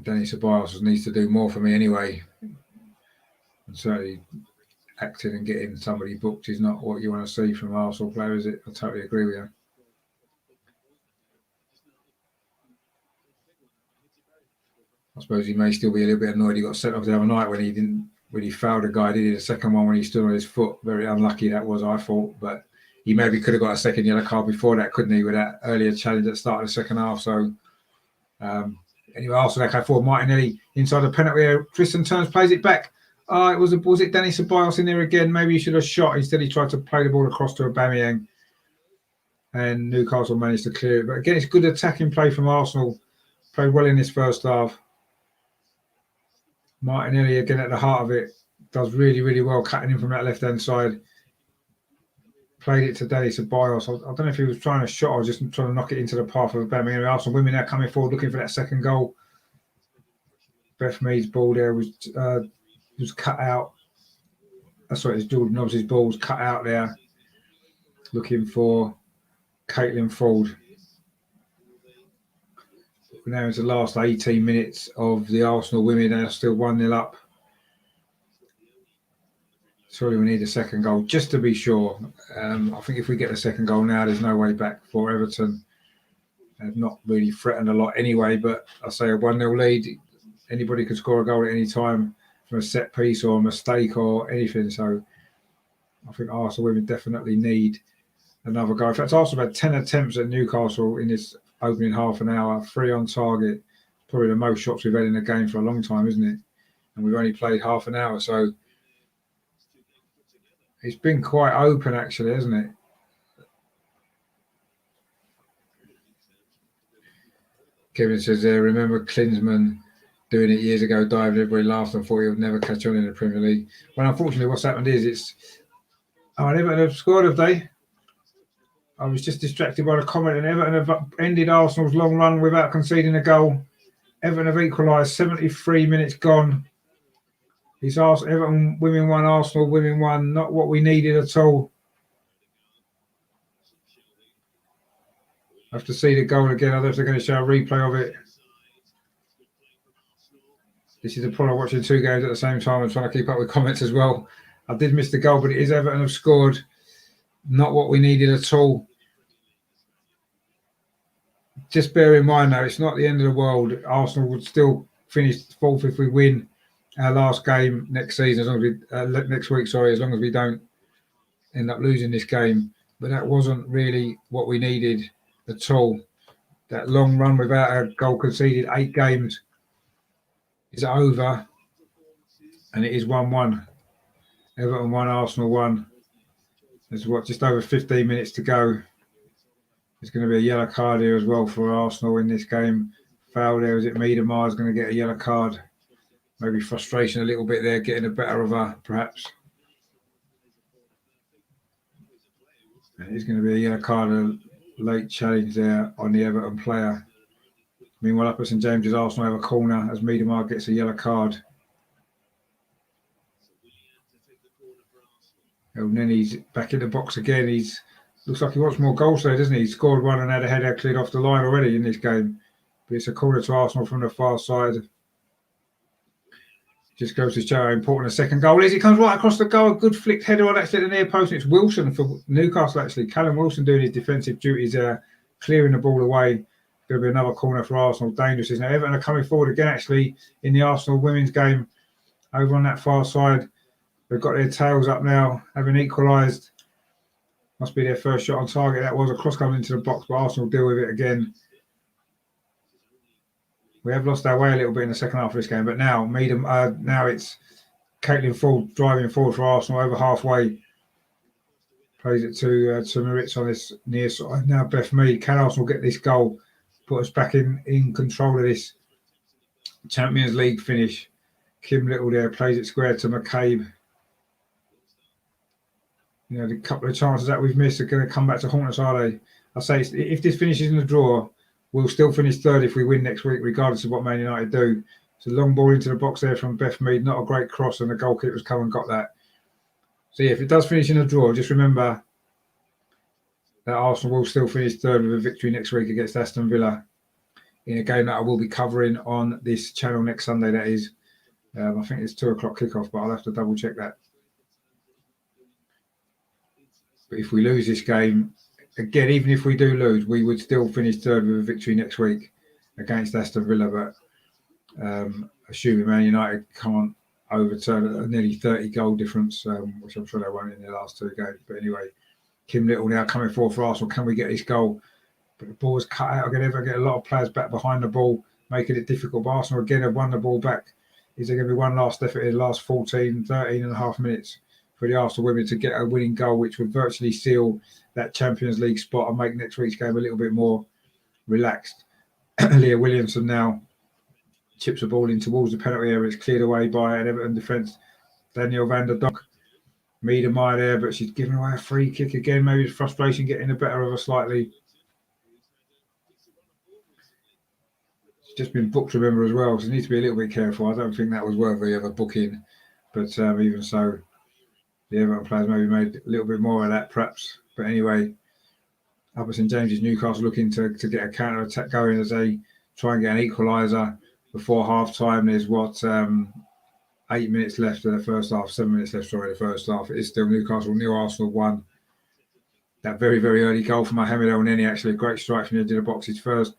Danny Ceballos needs to do more for me anyway. And certainly acting and getting somebody booked is not what you want to see from Arsenal player, is it? I totally agree with you. I suppose he may still be a little bit annoyed he got sent off the other night when he fouled a guy. He did a second one when he stood on his foot. Very unlucky that was, I thought. But he maybe could have got a second yellow card before that, couldn't he, with that earlier challenge at the start of the second half. So anyway, Arsenal came forward. Martinelli inside the penalty area. Tristan turns, plays it back. Was it Danny Ceballos in there again? Maybe he should have shot. Instead, he tried to play the ball across to Aubameyang. And Newcastle managed to clear it. But again, it's good attacking play from Arsenal. Played well in this first half. Martinelli, again, at the heart of it, does really, really well, cutting in from that left-hand side. Played it to Danny Ceballos. I don't know if he was trying to shot or just trying to knock it into the path of Aubameyang. Arsenal women now coming forward, looking for that second goal. Beth Mead's ball there was cut out. That's right, it's Jordan Nobbs' ball was cut out there. Looking for Caitlin Ford. Now it's the last 18 minutes of the Arsenal women. They're still 1-0 up. Sorry, we need a second goal just to be sure. I think if we get a second goal now, there's no way back for Everton. They've not really threatened a lot anyway, but I say a 1-0 lead. Anybody could score a goal at any time from a set piece or a mistake or anything. So I think Arsenal women definitely need another goal. In fact, Arsenal had 10 attempts at Newcastle in this opening half an hour, 3 on target. Probably the most shots we've had in a game for a long time, isn't it? And we've only played half an hour, so it's been quite open, actually, hasn't it? Kevin says there, remember Klinsmann doing it years ago, diving, everybody laughed and thought he would never catch on in the Premier League. Well, unfortunately, what's happened is Everton have scored, have they? I was just distracted by the comment, and Everton have ended Arsenal's long run without conceding a goal. Everton have equalised, 73 minutes gone. It's Everton women 1, Arsenal women 1, not what we needed at all. I have to see the goal again. I don't know if they're going to show a replay of it. This is the problem, watching two games at the same time and trying to keep up with comments as well. I did miss the goal, but it is Everton have scored. Not what we needed at all. Just bear in mind, though, it's not the end of the world. Arsenal would still finish fourth if we win our last game next season, as long as we next week. Sorry, as long as we don't end up losing this game. But that wasn't really what we needed at all. That long run without a goal conceded, 8 games, is over, and it is 1-1. Everton 1, Arsenal 1. There's just over 15 minutes to go. There's going to be a yellow card here as well for Arsenal in this game. Foul there. Is it Miedemar is going to get a yellow card? Maybe frustration a little bit there, getting the better of her, perhaps. And it's going to be a yellow card, a late challenge there on the Everton player. Meanwhile, up at St James's, Arsenal have a corner as Miedemar gets a yellow card. Nenny's back in the box again. Looks like he wants more goals there, doesn't he? He scored one and had a header cleared off the line already in this game. But it's a corner to Arsenal from the far side. Just goes to show how important a second goal is. It comes right across the goal. A good flicked header on actually the near post. And it's Wilson for Newcastle, actually. Callum Wilson doing his defensive duties there, clearing the ball away. Going to be another corner for Arsenal. Dangerous, isn't it? Everton are coming forward again, actually, in the Arsenal women's game over on that far side. They've got their tails up now, having equalised. Must be their first shot on target. That was a cross coming into the box, but Arsenal deal with it again. We have lost our way a little bit in the second half of this game, but now now it's Caitlin Ford driving forward for Arsenal over halfway. Plays it to Moritz on this near side. Now Beth Mead. Can Arsenal get this goal? Put us back in control of this Champions League finish. Kim Little there plays it square to McCabe. You know, the couple of chances that we've missed are going to come back to haunt us, are they? I say if this finishes in a draw, we'll still finish third if we win next week, regardless of what Man United do. It's a long ball into the box there from Beth Mead. Not a great cross, and the goalkeeper's come and got that. So, yeah, if it does finish in a draw, just remember that Arsenal will still finish third with a victory next week against Aston Villa in a game that I will be covering on this channel next Sunday, that is. I think it's 2 o'clock kickoff, but I'll have to double check that. But if we lose this game, again, even if we do lose, we would still finish third with a victory next week against Aston Villa. But assuming Man United can't overturn a nearly 30 goal difference, which I'm sure they won't in their last 2 games. But anyway, Kim Little now coming forward for Arsenal. Can we get this goal? But the ball is cut out again. Get a lot of players back behind the ball, making it difficult. But Arsenal again have won the ball back. Is there going to be one last effort in the last 13 and a half minutes for the Arsenal women to get a winning goal, which would virtually seal that Champions League spot and make next week's game a little bit more relaxed? Leah Williamson now chips the ball in towards the penalty area. It's cleared away by an Everton defence. Danielle van der Donk. Miedemar there, but she's given away a free kick again. Maybe the frustration getting the better of her slightly. It's just been booked, remember, as well, so you need to be a little bit careful. I don't think that was worthy of a booking, but even so, the Everton players maybe made a little bit more of that, perhaps. But anyway, up at St James's, Newcastle looking to get a counter attack going as they try and get an equaliser before half time. There's 8 minutes left in the first half, 7 minutes left, sorry, the first half. It is still Newcastle 0, Arsenal 1. That very, very early goal from Mohamed El Neni, actually a great strike from the edge of the box, his first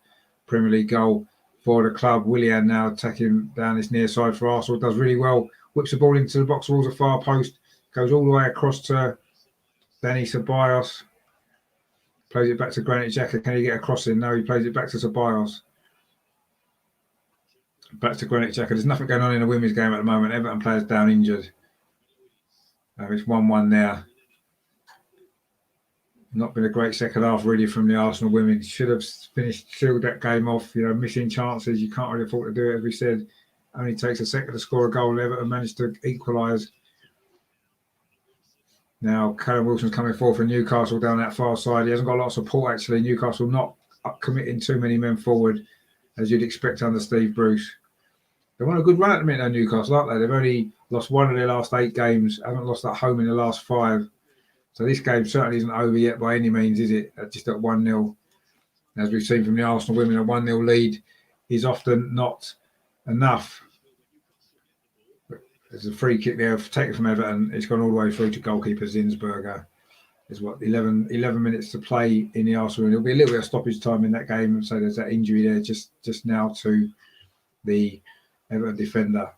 Premier League goal for the club. Willian now attacking down this near side for Arsenal, does really well, whips the ball into the box towards the far post, goes all the way across to Danny Ceballos, plays it back to Granit Xhaka. Can he get a cross in? No, he plays it back to Ceballos. Back to Granit Xhaka. There's nothing going on in the women's game at the moment. Everton players down injured. It's 1-1 there. Not been a great second half really from the Arsenal women. Should have sealed that game off. Missing chances. You can't really afford to do it, as we said. Only takes a second to score a goal. Everton managed to equalise. Now, Callum Wilson's coming forward for Newcastle down that far side. He hasn't got a lot of support, actually. Newcastle not committing too many men forward, as you'd expect under Steve Bruce. They're on a good run at the minute, Newcastle, aren't they? They've only lost 1 of their last 8 games. Haven't lost at home in the last 5. So this game certainly isn't over yet by any means, is it? Just at 1-0. As we've seen from the Arsenal women, a 1-0 lead is often not enough. There's a free kick there, taken from Everton. It's gone all the way through to goalkeeper Zinsberger. There's 11 minutes to play in the Arsenal. There'll be a little bit of stoppage time in that game. So there's that injury there just now to the Everton defender.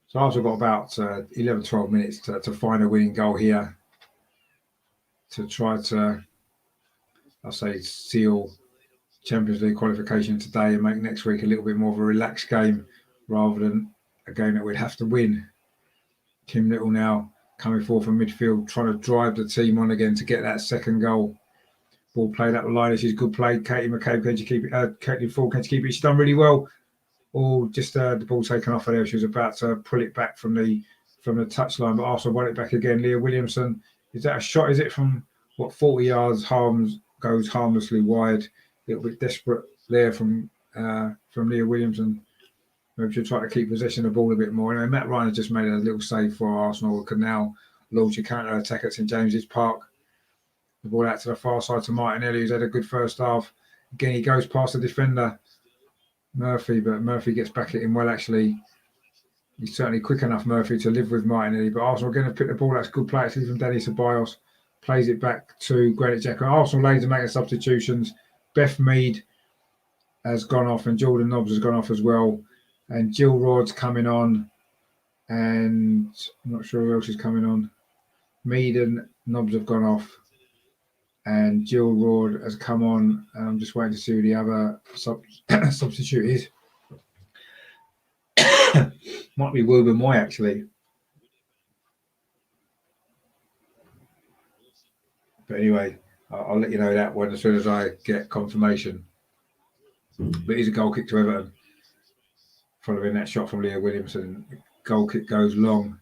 So Arsenal got about 11, 12 minutes to find a winning goal here to try to, seal Champions League qualification today and make next week a little bit more of a relaxed game rather than a game that we'd have to win. Kim Little now coming forward from midfield, trying to drive the team on again to get that second goal. Ball played up the line. This is good play. Katie McCabe, can you keep it? Caitlin Ford, can you keep it? She's done really well. Just the ball taken off of there. She was about to pull it back from the touchline, but Arsenal won it back again. Leah Williamson, is that a shot? Is it from 40 yards? Goes harmlessly wide. A little bit desperate there from Leah Williamson. Maybe she'll try to keep possession of the ball a bit more. Anyway, Matt Ryan has just made a little save for Arsenal. Can now launch a counter attack at St James's Park. The ball out to the far side to Martinelli, who's had a good first half. Again, he goes past the defender, Murphy, but Murphy gets back at him well, actually. He's certainly quick enough, Murphy, to live with Martinelli. But Arsenal are going to pick the ball. That's good play, actually, from Danny Ceballos. Plays it back to Granit Xhaka. Arsenal ladies are making substitutions. Beth Mead has gone off and Jordan Nobbs has gone off as well. And Jill Rod's coming on. And I'm not sure who else is coming on. Mead and Nobbs have gone off. And Jill Rod has come on. I'm just waiting to see who the other substitute is. Might be Wilbur Moy, actually. But anyway, I'll let you know that one as soon as I get confirmation. But it's a goal kick to Everton. Following that shot from Leah Williamson. Goal kick goes long.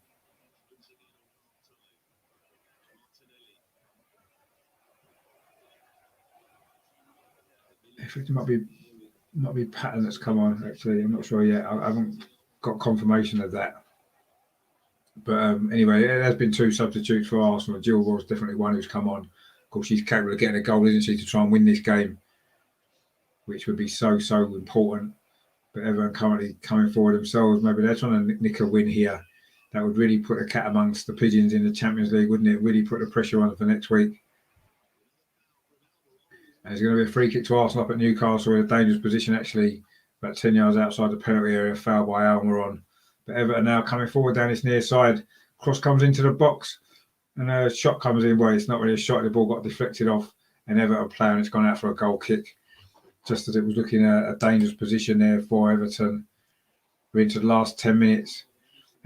It might be Patton that's come on, actually. I'm not sure yet. I haven't got confirmation of that. But anyway, there has been 2 substitutes for Arsenal. Jill Rod's definitely one who's come on. Of course, she's capable of getting a goal, isn't she, to try and win this game, which would be so important. But Everton currently coming forward themselves. Maybe they're trying to nick a win here. That would really put a cat amongst the pigeons in the Champions League, wouldn't it? Really put the pressure on for next week. And there's going to be a free kick to Arsenal up at Newcastle in a dangerous position, actually, about 10 yards outside the penalty area, foul by Almiron. But Everton now coming forward down this near side. Cross comes into the box and a shot comes in. Well, it's not really a shot. The ball got deflected off and Everton play and it's gone out for a goal kick. Just as it was looking at a dangerous position there for Everton. We're into the last 10 minutes.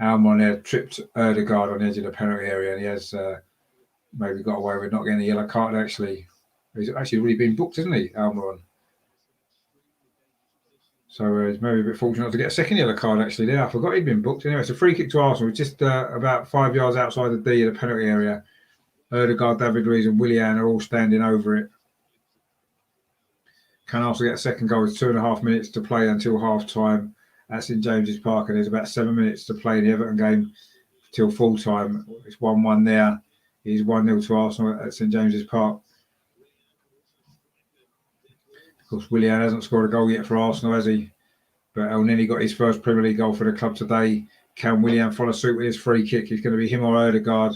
Almiron there tripped Erdegaard on the edge of the penalty area and he has maybe got away with not getting a yellow card, actually. He's actually really been booked, isn't he, Almiron? So he's maybe a bit fortunate to get a second yellow card, actually, there. I forgot he'd been booked. Anyway, it's a free kick to Arsenal, just about 5 yards outside the D of the penalty area. Erdegaard, David Luiz and Willian are all standing over it. Can also get a second goal with 2.5 minutes to play until half-time at St James's Park, and there's about 7 minutes to play in the Everton game till full-time. It's 1-1 there. It is 1-0 to Arsenal at St James's Park. Of course, Willian hasn't scored a goal yet for Arsenal, has he? But El Neni got his first Premier League goal for the club today. Can Willian follow suit with his free kick? It's going to be him or Erdegaard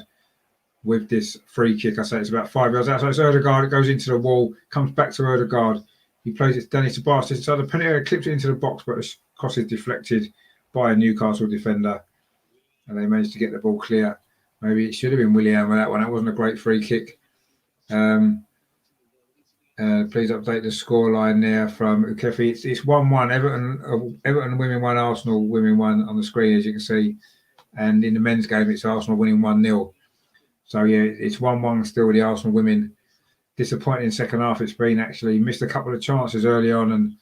with this free kick. I say it's about 5 yards outside. It's Erdegaard. It goes into the wall, comes back to Erdegaard. He plays it to Danny Ceballos inside the penalty area, clips it into the box, but the cross is deflected by a Newcastle defender. And they managed to get the ball clear. Maybe it should have been Willian with that one. That wasn't a great free kick. Please update the scoreline there from Ukefi. It's 1-1. Everton women 1, Arsenal women 1 on the screen, as you can see. And in the men's game, it's Arsenal winning 1-0. So yeah, it's 1-1 still with the Arsenal women. Disappointing second half it's been, actually. Missed a couple of chances early on, and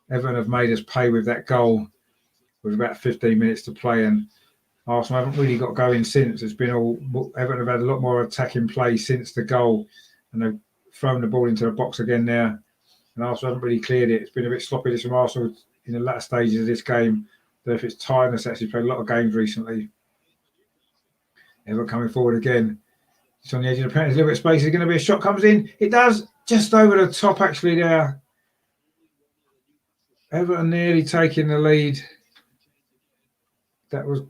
Everton have made us pay with that goal with about 15 minutes to play, and Arsenal haven't really got going since. It's been Everton have had a lot more attacking play since the goal, and they've thrown the ball into the box again there, and Arsenal haven't really cleared it. It's been a bit sloppy this from Arsenal in the latter stages of this game. I don't know if it's tiredness. Actually played a lot of games recently. Everton coming forward again. It's on the edge of the penalty. A little bit of space. Is going to be a shot comes in. It does. Just over the top, actually, there. Everton nearly taking the lead. That was a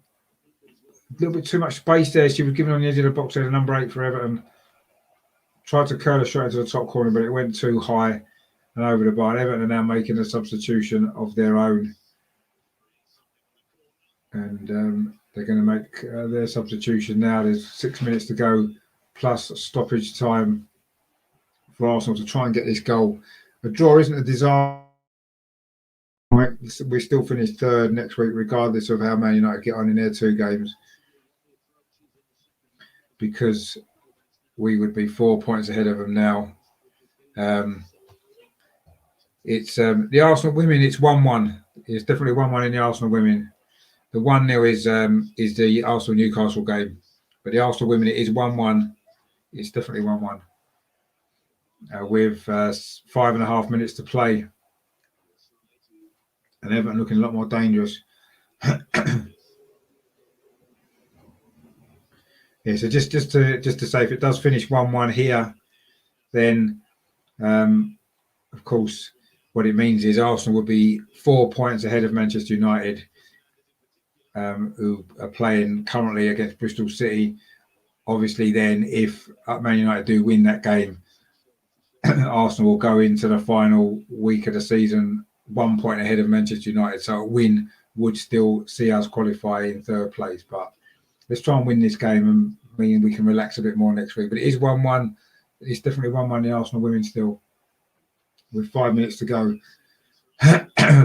little bit too much space there. She was given on the edge of the box there, number 8 for Everton. Tried to curl a shot into the top corner, but it went too high and over the bar. Everton are now making a substitution of their own. And they're going to make their substitution now. There's 6 minutes to go, plus stoppage time for Arsenal to try and get this goal. A draw isn't a disaster. We still finish third next week, regardless of how Man United get on in their 2 games, because we would be 4 points ahead of them now. It's the Arsenal women. It's 1-1. It's definitely 1-1 in the Arsenal women. The 1-0 is the Arsenal Newcastle game, but the Arsenal women, it is 1-1. It's definitely 1-1 with 5.5 minutes to play. And Everton looking a lot more dangerous. Yeah, so just to say, if it does finish 1-1 here, then of course what it means is Arsenal would be 4 points ahead of Manchester United, who are playing currently against Bristol City. Obviously, then if Man United do win that game, Arsenal will go into the final week of the season 1 point ahead of Manchester United. So a win would still see us qualify in third place. But let's try and win this game, and mean we can relax a bit more next week. But it is 1-1. It's definitely 1-1 the Arsenal women still, with 5 minutes to go.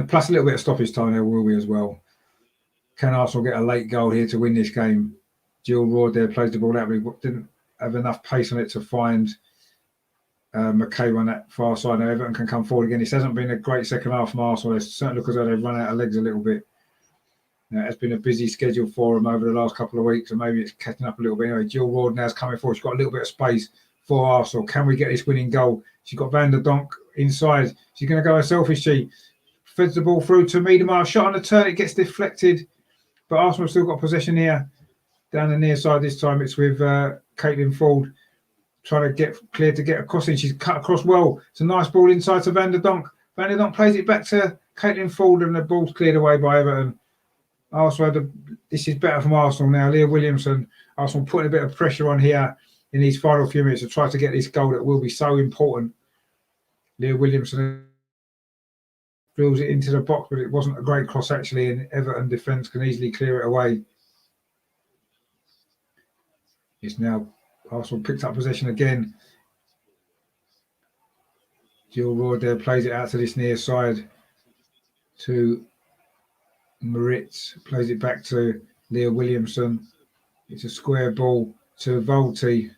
Plus a little bit of stoppage time there will be as well. Can Arsenal get a late goal here to win this game? Jill Ward there plays the ball out, but didn't have enough pace on it to find McCabe on that far side. Now Everton can come forward again. This hasn't been a great second half from Arsenal. It certainly looks as though they've run out of legs a little bit. Now, it's been a busy schedule for them over the last couple of weeks, and maybe it's catching up a little bit. Anyway, Jill Ward now is coming forward. She's got a little bit of space for Arsenal. Can we get this winning goal? She's got Van der Donk inside. She's going to go herself, is she? Feds the ball through to Miedemar. Shot on the turn. It gets deflected, but Arsenal still got possession here. Down the near side this time, it's with Caitlin Ford trying to get cleared to get across in. She's cut across well. It's a nice ball inside to Van der Donk. Van der Donk plays it back to Caitlin Ford, and the ball's cleared away by Everton. Arsenal, this is better from Arsenal now. Leah Williamson, Arsenal putting a bit of pressure on here in these final few minutes to try to get this goal that will be so important. Leah Williamson drills it into the box, but it wasn't a great cross actually, and Everton defence can easily clear it away. It's now Arsenal picked up possession again. Jill Ward there plays it out to this near side to Moritz, plays it back to Leah Williamson. It's a square ball to Volti.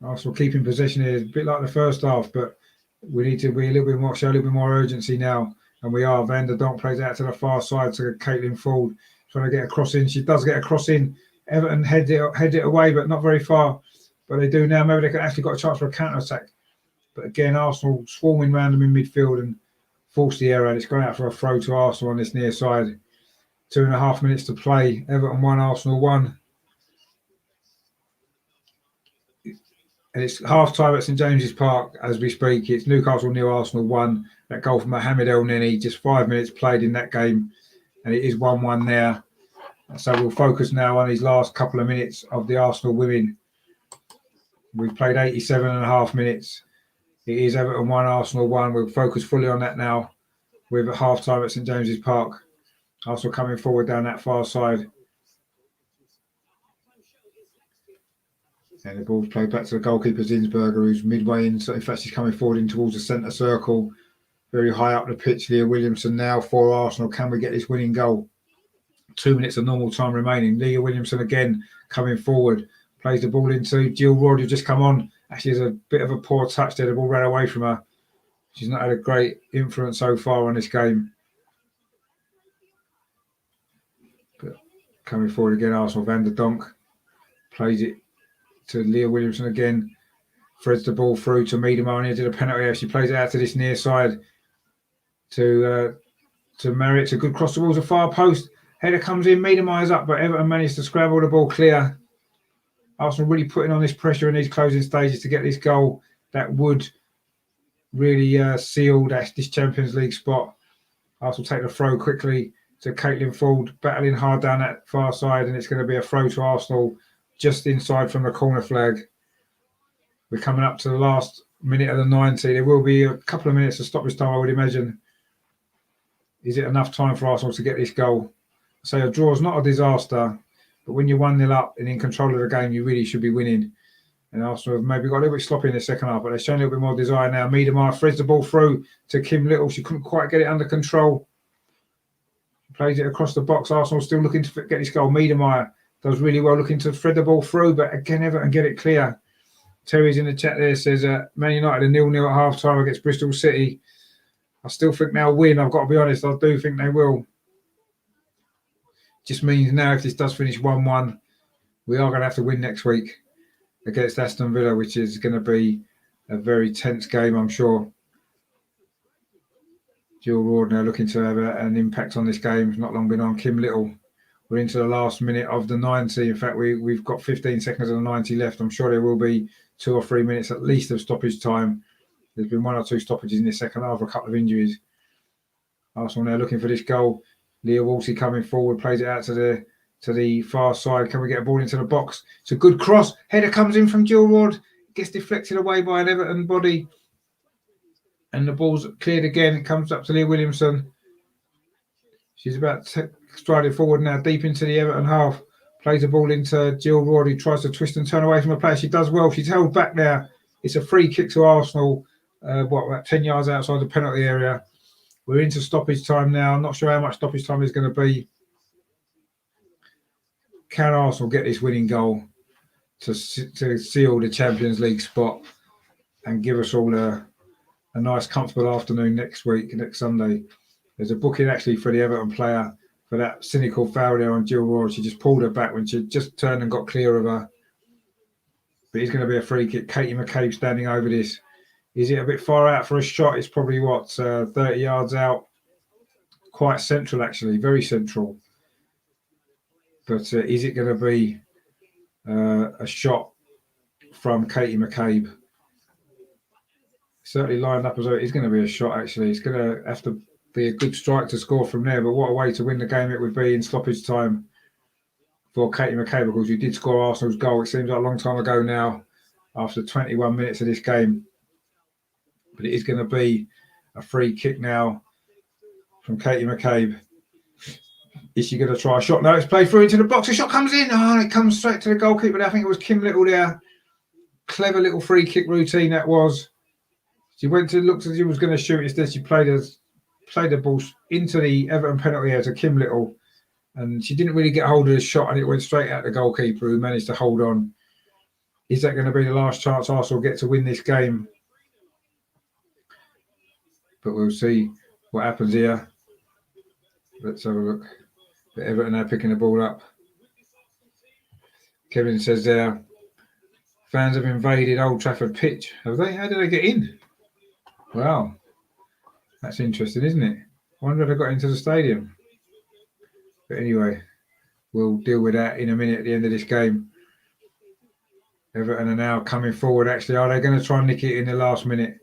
Arsenal keeping possession here, a bit like the first half, but we need to be a little bit more, show a little bit more urgency now, and we are. Van der Donk plays it out to the far side to Caitlin Ford, trying to get a cross in. She does get a cross in. Everton head it away, but not very far. But they do now. Maybe they could actually got a chance for a counter attack. But again, Arsenal swarming around them in midfield and force the error. It's gone out for a throw to Arsenal on this near side. 2.5 minutes to play. Everton 1, Arsenal 1. And it's half time at St James's Park as we speak. It's Newcastle 0, Arsenal 1. That goal from Mohamed El Neni. Just 5 minutes played in that game, and it is 1-1 there. So we'll focus now on these last couple of minutes of the Arsenal women. We've played 87.5 minutes. It is Everton 1, Arsenal 1. We'll focus fully on that now with half time at St James's Park. Arsenal coming forward down that far side. And the ball's played back to the goalkeeper, Zinsberger, who's midway in. So in fact, she's coming forward in towards the centre circle. Very high up the pitch. Leah Williamson now for Arsenal. Can we get this winning goal? 2 minutes of normal time remaining. Leah Williamson again coming forward. Plays the ball into Jill Ward, who just come on. Actually, has a bit of a poor touch there. The ball ran away from her. She's not had a great influence so far on this game. But coming forward again, Arsenal, Van der Donk plays it to Leah Williamson again. Threads the ball through to Miedema on the edge of the penalty area. She plays it out to this near side to Marriott. It's a good cross towards the far post. Header comes in, Miedema is up, but Everton managed to scramble the ball clear. Arsenal really putting on this pressure in these closing stages to get this goal that would really seal this Champions League spot. Arsenal take the throw quickly to Caitlin Ford, battling hard down that far side, and it's going to be a throw to Arsenal just inside from the corner flag. We're coming up to the last minute of the 90. There will be a couple of minutes of stoppage time, I would imagine. Is it enough time for Arsenal to get this goal? So a draw is not a disaster, but when you're 1-0 up and in control of the game, you really should be winning. And Arsenal have maybe got a little bit sloppy in the second half, but they're showing a little bit more desire now. Miedema threads the ball through to Kim Little. She couldn't quite get it under control. Plays it across the box. Arsenal still looking to get this goal. Miedema does really well, looking to thread the ball through, but again, Everton get it clear. Terry's in the chat there, says Man United are 0-0 at half-time against Bristol City. I still think they'll win. I've got to be honest, I do think they will. Just means now if this does finish 1-1, we are going to have to win next week against Aston Villa, which is going to be a very tense game, I'm sure. Jill Ward now looking to have an impact on this game. It's not long been on. Kim Little. We're into the last minute of the 90. In fact, we've got 15 seconds of the 90 left. I'm sure there will be 2 or 3 minutes at least of stoppage time. There's been 1 or 2 stoppages in the second half, a couple of injuries. Arsenal now looking for this goal. Leah Wolsey coming forward, plays it out to the far side. Can we get a ball into the box? It's a good cross. Header comes in from Jill Ward. Gets deflected away by an Everton body. And the ball's cleared again. It comes up to Leah Williamson. She's about to stride it forward now, deep into the Everton half. Plays the ball into Jill Ward, who tries to twist and turn away from a player. She does well. She's held back now. It's a free kick to Arsenal, about 10 yards outside the penalty area. We're into stoppage time now. I'm not sure how much stoppage time is going to be. Can Arsenal get this winning goal to seal the Champions League spot and give us all a nice, comfortable afternoon next Sunday? There's a booking actually for the Everton player for that cynical foul there on Jill Ward. She just pulled her back when she just turned and got clear of her. But it's going to be a free kick. Katie McCabe standing over this. Is it a bit far out for a shot? It's probably, 30 yards out. Quite central, actually. Very central. But is it going to be a shot from Katie McCabe? Certainly lined up as though it is going to be a shot, actually. It's going to have to be a good strike to score from there. But what a way to win the game it would be in stoppage time for Katie McCabe, because we did score Arsenal's goal. It seems like a long time ago now, after 21 minutes of this game. But it is going to be a free kick now from Katie McCabe. Is she going to try a shot? No, it's played through into the box. The shot comes in. Oh, it comes straight to the goalkeeper. I think it was Kim Little there. Clever little free kick routine that was. She went to look as she was going to shoot. Instead, she played the ball into the Everton penalty area to Kim Little. And she didn't really get hold of the shot, and it went straight at the goalkeeper, who managed to hold on. Is that going to be the last chance Arsenal get to win this game? But we'll see what happens here. Let's have a look. But Everton now picking the ball up. Kevin says there, fans have invaded Old Trafford pitch. Have they? How did they get in? Wow. That's interesting, isn't it? I wonder if they got into the stadium. But anyway, we'll deal with that in a minute at the end of this game. Everton are now coming forward, actually. Are they going to try and nick it in the last minute?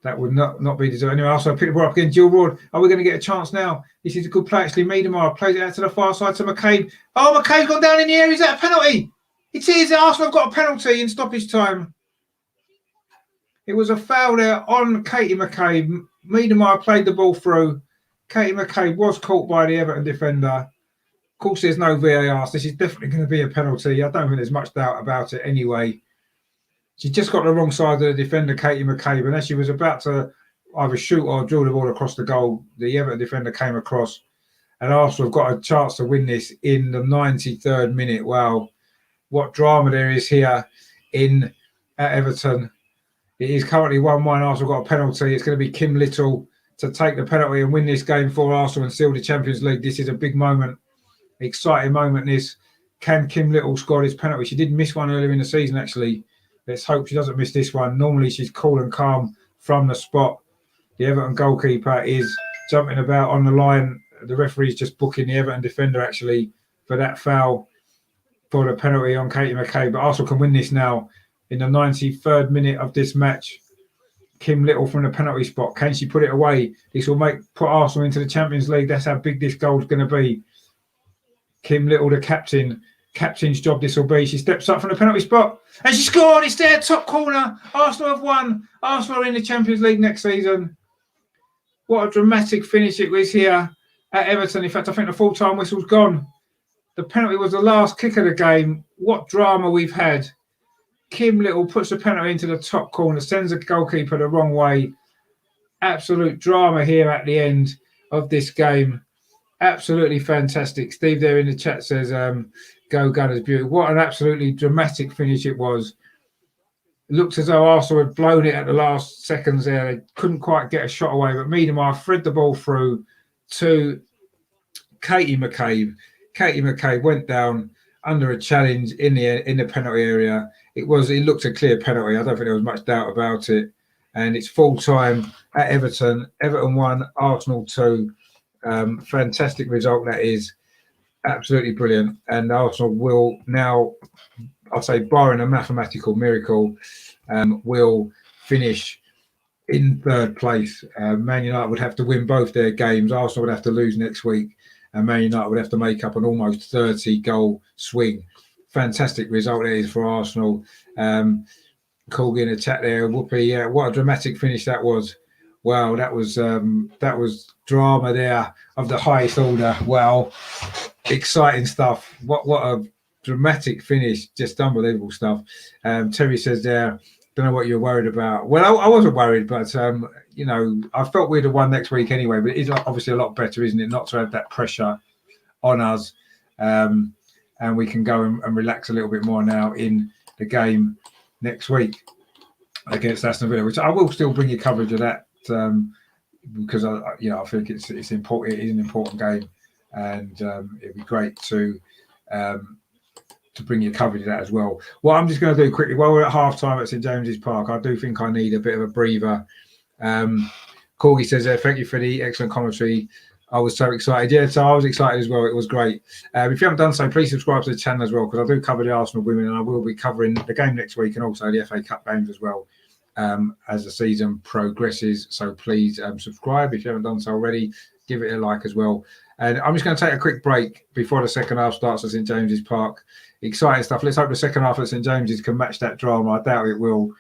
That would not be deserved. Anyway, also pick the ball up again. Jill Ward. Are we going to get a chance now? This is a good play, actually. Miedema plays it out to the far side to McCabe. Oh, McCabe's gone down in the air. Is that a penalty? It is. Arsenal have got a penalty in stoppage time. It was a foul there on Katie McCabe. Miedema played the ball through. Katie McCabe was caught by the Everton defender. Of course, there's no VAR. So this is definitely going to be a penalty. I don't think there's much doubt about it anyway. She just got the wrong side of the defender, Katie McCabe, and as she was about to either shoot or drill the ball across the goal, the Everton defender came across, and Arsenal have got a chance to win this in the 93rd minute. Wow. what drama there is here at Everton. It is currently 1-1. Arsenal got a penalty. It's going to be Kim Little to take the penalty and win this game for Arsenal and seal the Champions League. This is a big moment, exciting moment. This, can Kim Little score this penalty? She did miss one earlier in the season, actually. Let's hope she doesn't miss this one. Normally, she's cool and calm from the spot. The Everton goalkeeper is jumping about on the line. The referee's just booking the Everton defender, actually, for that foul, for the penalty on Katie McCabe. But Arsenal can win this now in the 93rd minute of this match. Kim Little from the penalty spot. Can she put it away? This will put Arsenal into the Champions League. That's how big this goal is going to be. Kim Little, the captain's job this will be. She steps up from the penalty spot and she scored. It's there, top corner. Arsenal have won. Arsenal are in the Champions League next season. What a dramatic finish it was here at Everton. In fact, I think the full-time whistle's gone. The penalty was the last kick of the game. What drama we've had. Kim Little puts the penalty into the top corner, sends the goalkeeper the wrong way. Absolute drama here at the end of this game. Absolutely fantastic. Steve there in the chat says, go Gunners, beauty. What an absolutely dramatic finish it was. It looked as though Arsenal had blown it at the last seconds there. They couldn't quite get a shot away, but meanwhile, thread the ball through to Katie McCabe. Katie McCabe went down under a challenge in the penalty area. It looked a clear penalty. I don't think there was much doubt about it. And it's full time at Everton. Everton 1, Arsenal 2. Fantastic result that is. Absolutely brilliant. And Arsenal will now, I'll say, barring a mathematical miracle, will finish in third place. Man United would have to win both their games. Arsenal would have to lose next week. And Man United would have to make up an almost 30-goal swing. Fantastic result it is for Arsenal. Corgi in the chat there. Whoopee, yeah, what a dramatic finish that was. Wow, that was drama there of the highest order. Wow, exciting stuff. What a dramatic finish. Just unbelievable stuff. Terry says there, don't know what you're worried about. Well, I wasn't worried, but I felt we'd have won next week anyway. But it's obviously a lot better, isn't it, not to have that pressure on us, and we can go and relax a little bit more now in the game next week against Aston Villa, which I will still bring you coverage of that because I think it's important. It is an important game, and it'd be great to bring you coverage of that as well. What I'm just going to do quickly while we're at half time at St James's Park, I do think I need a bit of a breather. Corgi says there, thank you for the excellent commentary. I was so excited. Yeah, so I was excited as well. It was great. If you haven't done so, please subscribe to the channel as well, because I do cover the Arsenal women, and I will be covering the game next week and also the FA Cup games as well as the season progresses. So please subscribe if you haven't done so already. Give it a like as well. And I'm just going to take a quick break before the second half starts at St James's Park. Exciting stuff. Let's hope the second half at St James's can match that drama. I doubt it will.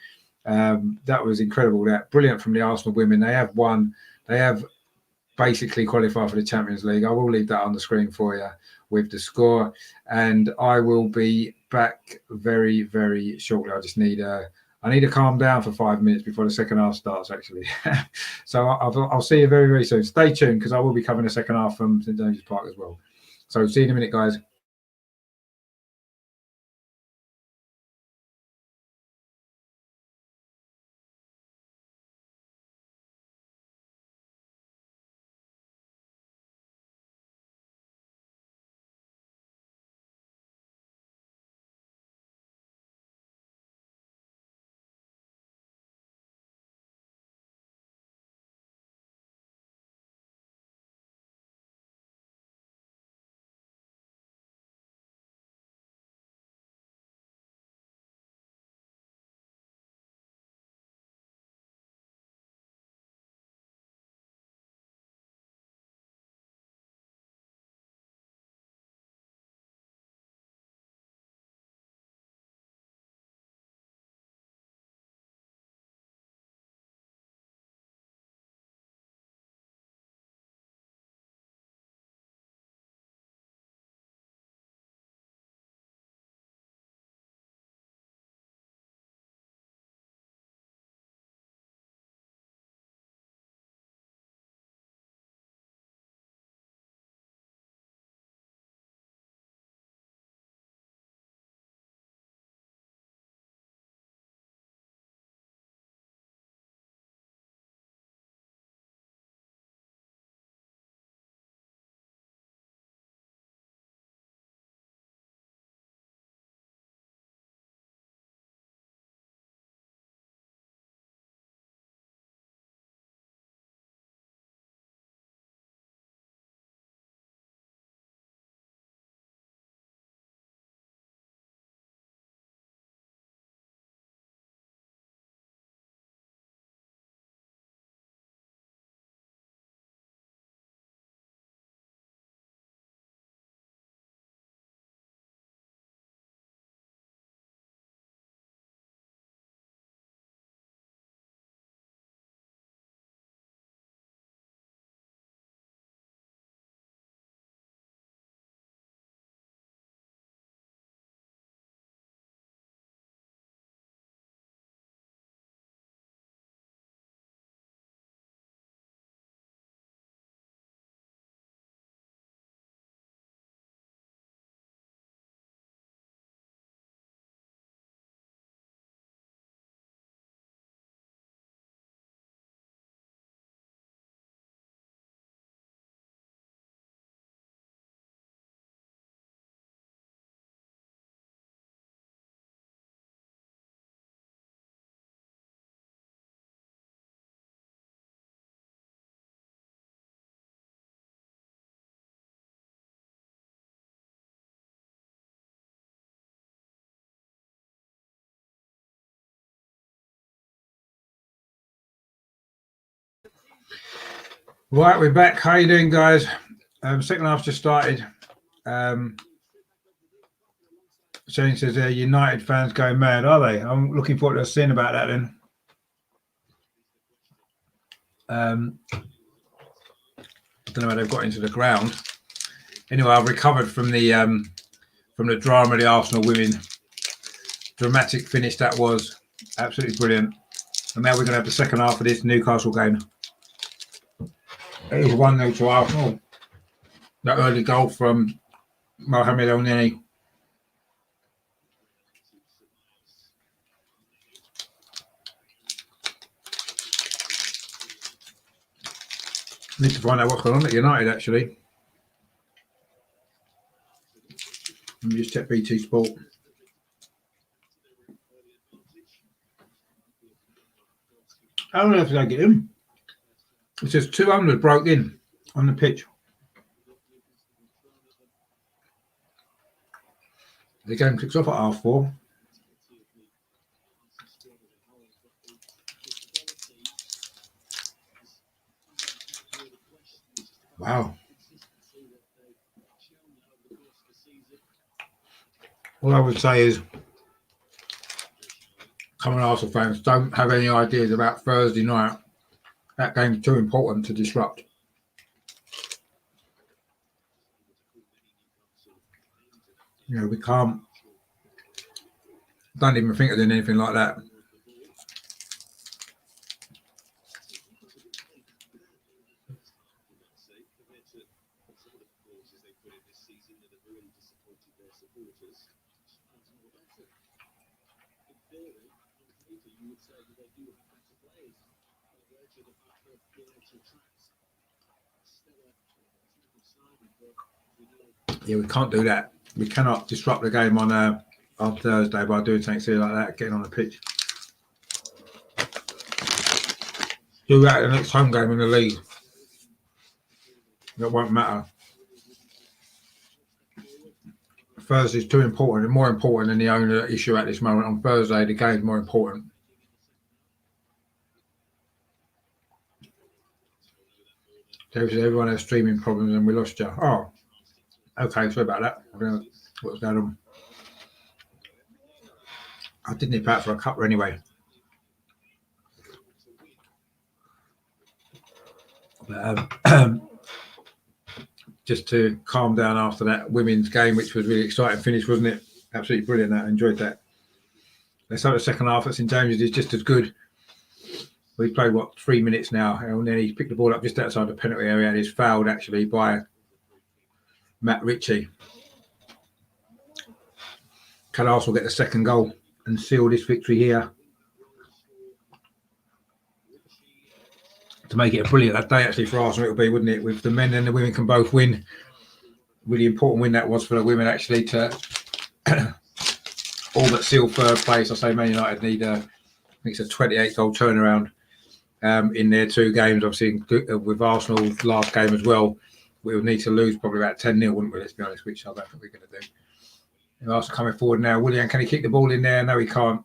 That was incredible. That brilliant from the Arsenal women. They have won. They have basically qualify for the Champions League. I will leave that on the screen for you with the score, and I will be back very, very shortly. I just need to calm down for 5 minutes before the second half starts, actually. So I'll see you very, very soon. Stay tuned, because I will be covering the second half from St James's Park as well. So see you in a minute, guys. Right, we're back. How you doing, guys? Second half just started. Shane says United fans going mad, are they? I'm looking forward to seeing about that then. I don't know how they've got into the ground. Anyway, I've recovered from the drama of the Arsenal women. Dramatic finish that was. Absolutely brilliant. And now we're going to have the second half of this Newcastle game. It is 1-0 to Arsenal. That early goal from Mohamed El-Neni. Need to find out what's going on at United, actually. Let me just check BT Sport. How on earth did I get him? It says 200 broke in on the pitch. The game kicks off at 4:30. Wow. All I would say is, come on, Arsenal fans, don't have any ideas about Thursday night. That game's too important to disrupt. You know, we can't. Don't even think of doing anything like that. Yeah, we can't do that. We cannot disrupt the game on Thursday by doing something silly like that, getting on the pitch. Do that at the next home game in the league. That won't matter. Thursday's too important and more important than the owner issue at this moment. On Thursday, the game's more important. Everyone has streaming problems and we lost you. Oh, okay, sorry about that. I don't know what's going on. I did nip out for a cuppa anyway. But, just to calm down after that women's game, which was really exciting finish, wasn't it? Absolutely brilliant. I enjoyed that. Let's hope the second half at St James's is just as good. We've played, 3 minutes now, and then he picked the ball up just outside the penalty area and is fouled actually by Matt Ritchie. Can Arsenal get the second goal and seal this victory here to make it a brilliant day actually for Arsenal? It'll be, wouldn't it? With the men and the women can both win. Really important win that was for the women actually to all but seal third place. I say Man United need I think it's a 28 goal turnaround in their 2 games. Obviously with Arsenal's last game as well, we would need to lose probably about 10-0, wouldn't we? Let's be honest, which I don't think we're going to do. Arsenal coming forward now. Willian, can he kick the ball in there? No, he can't.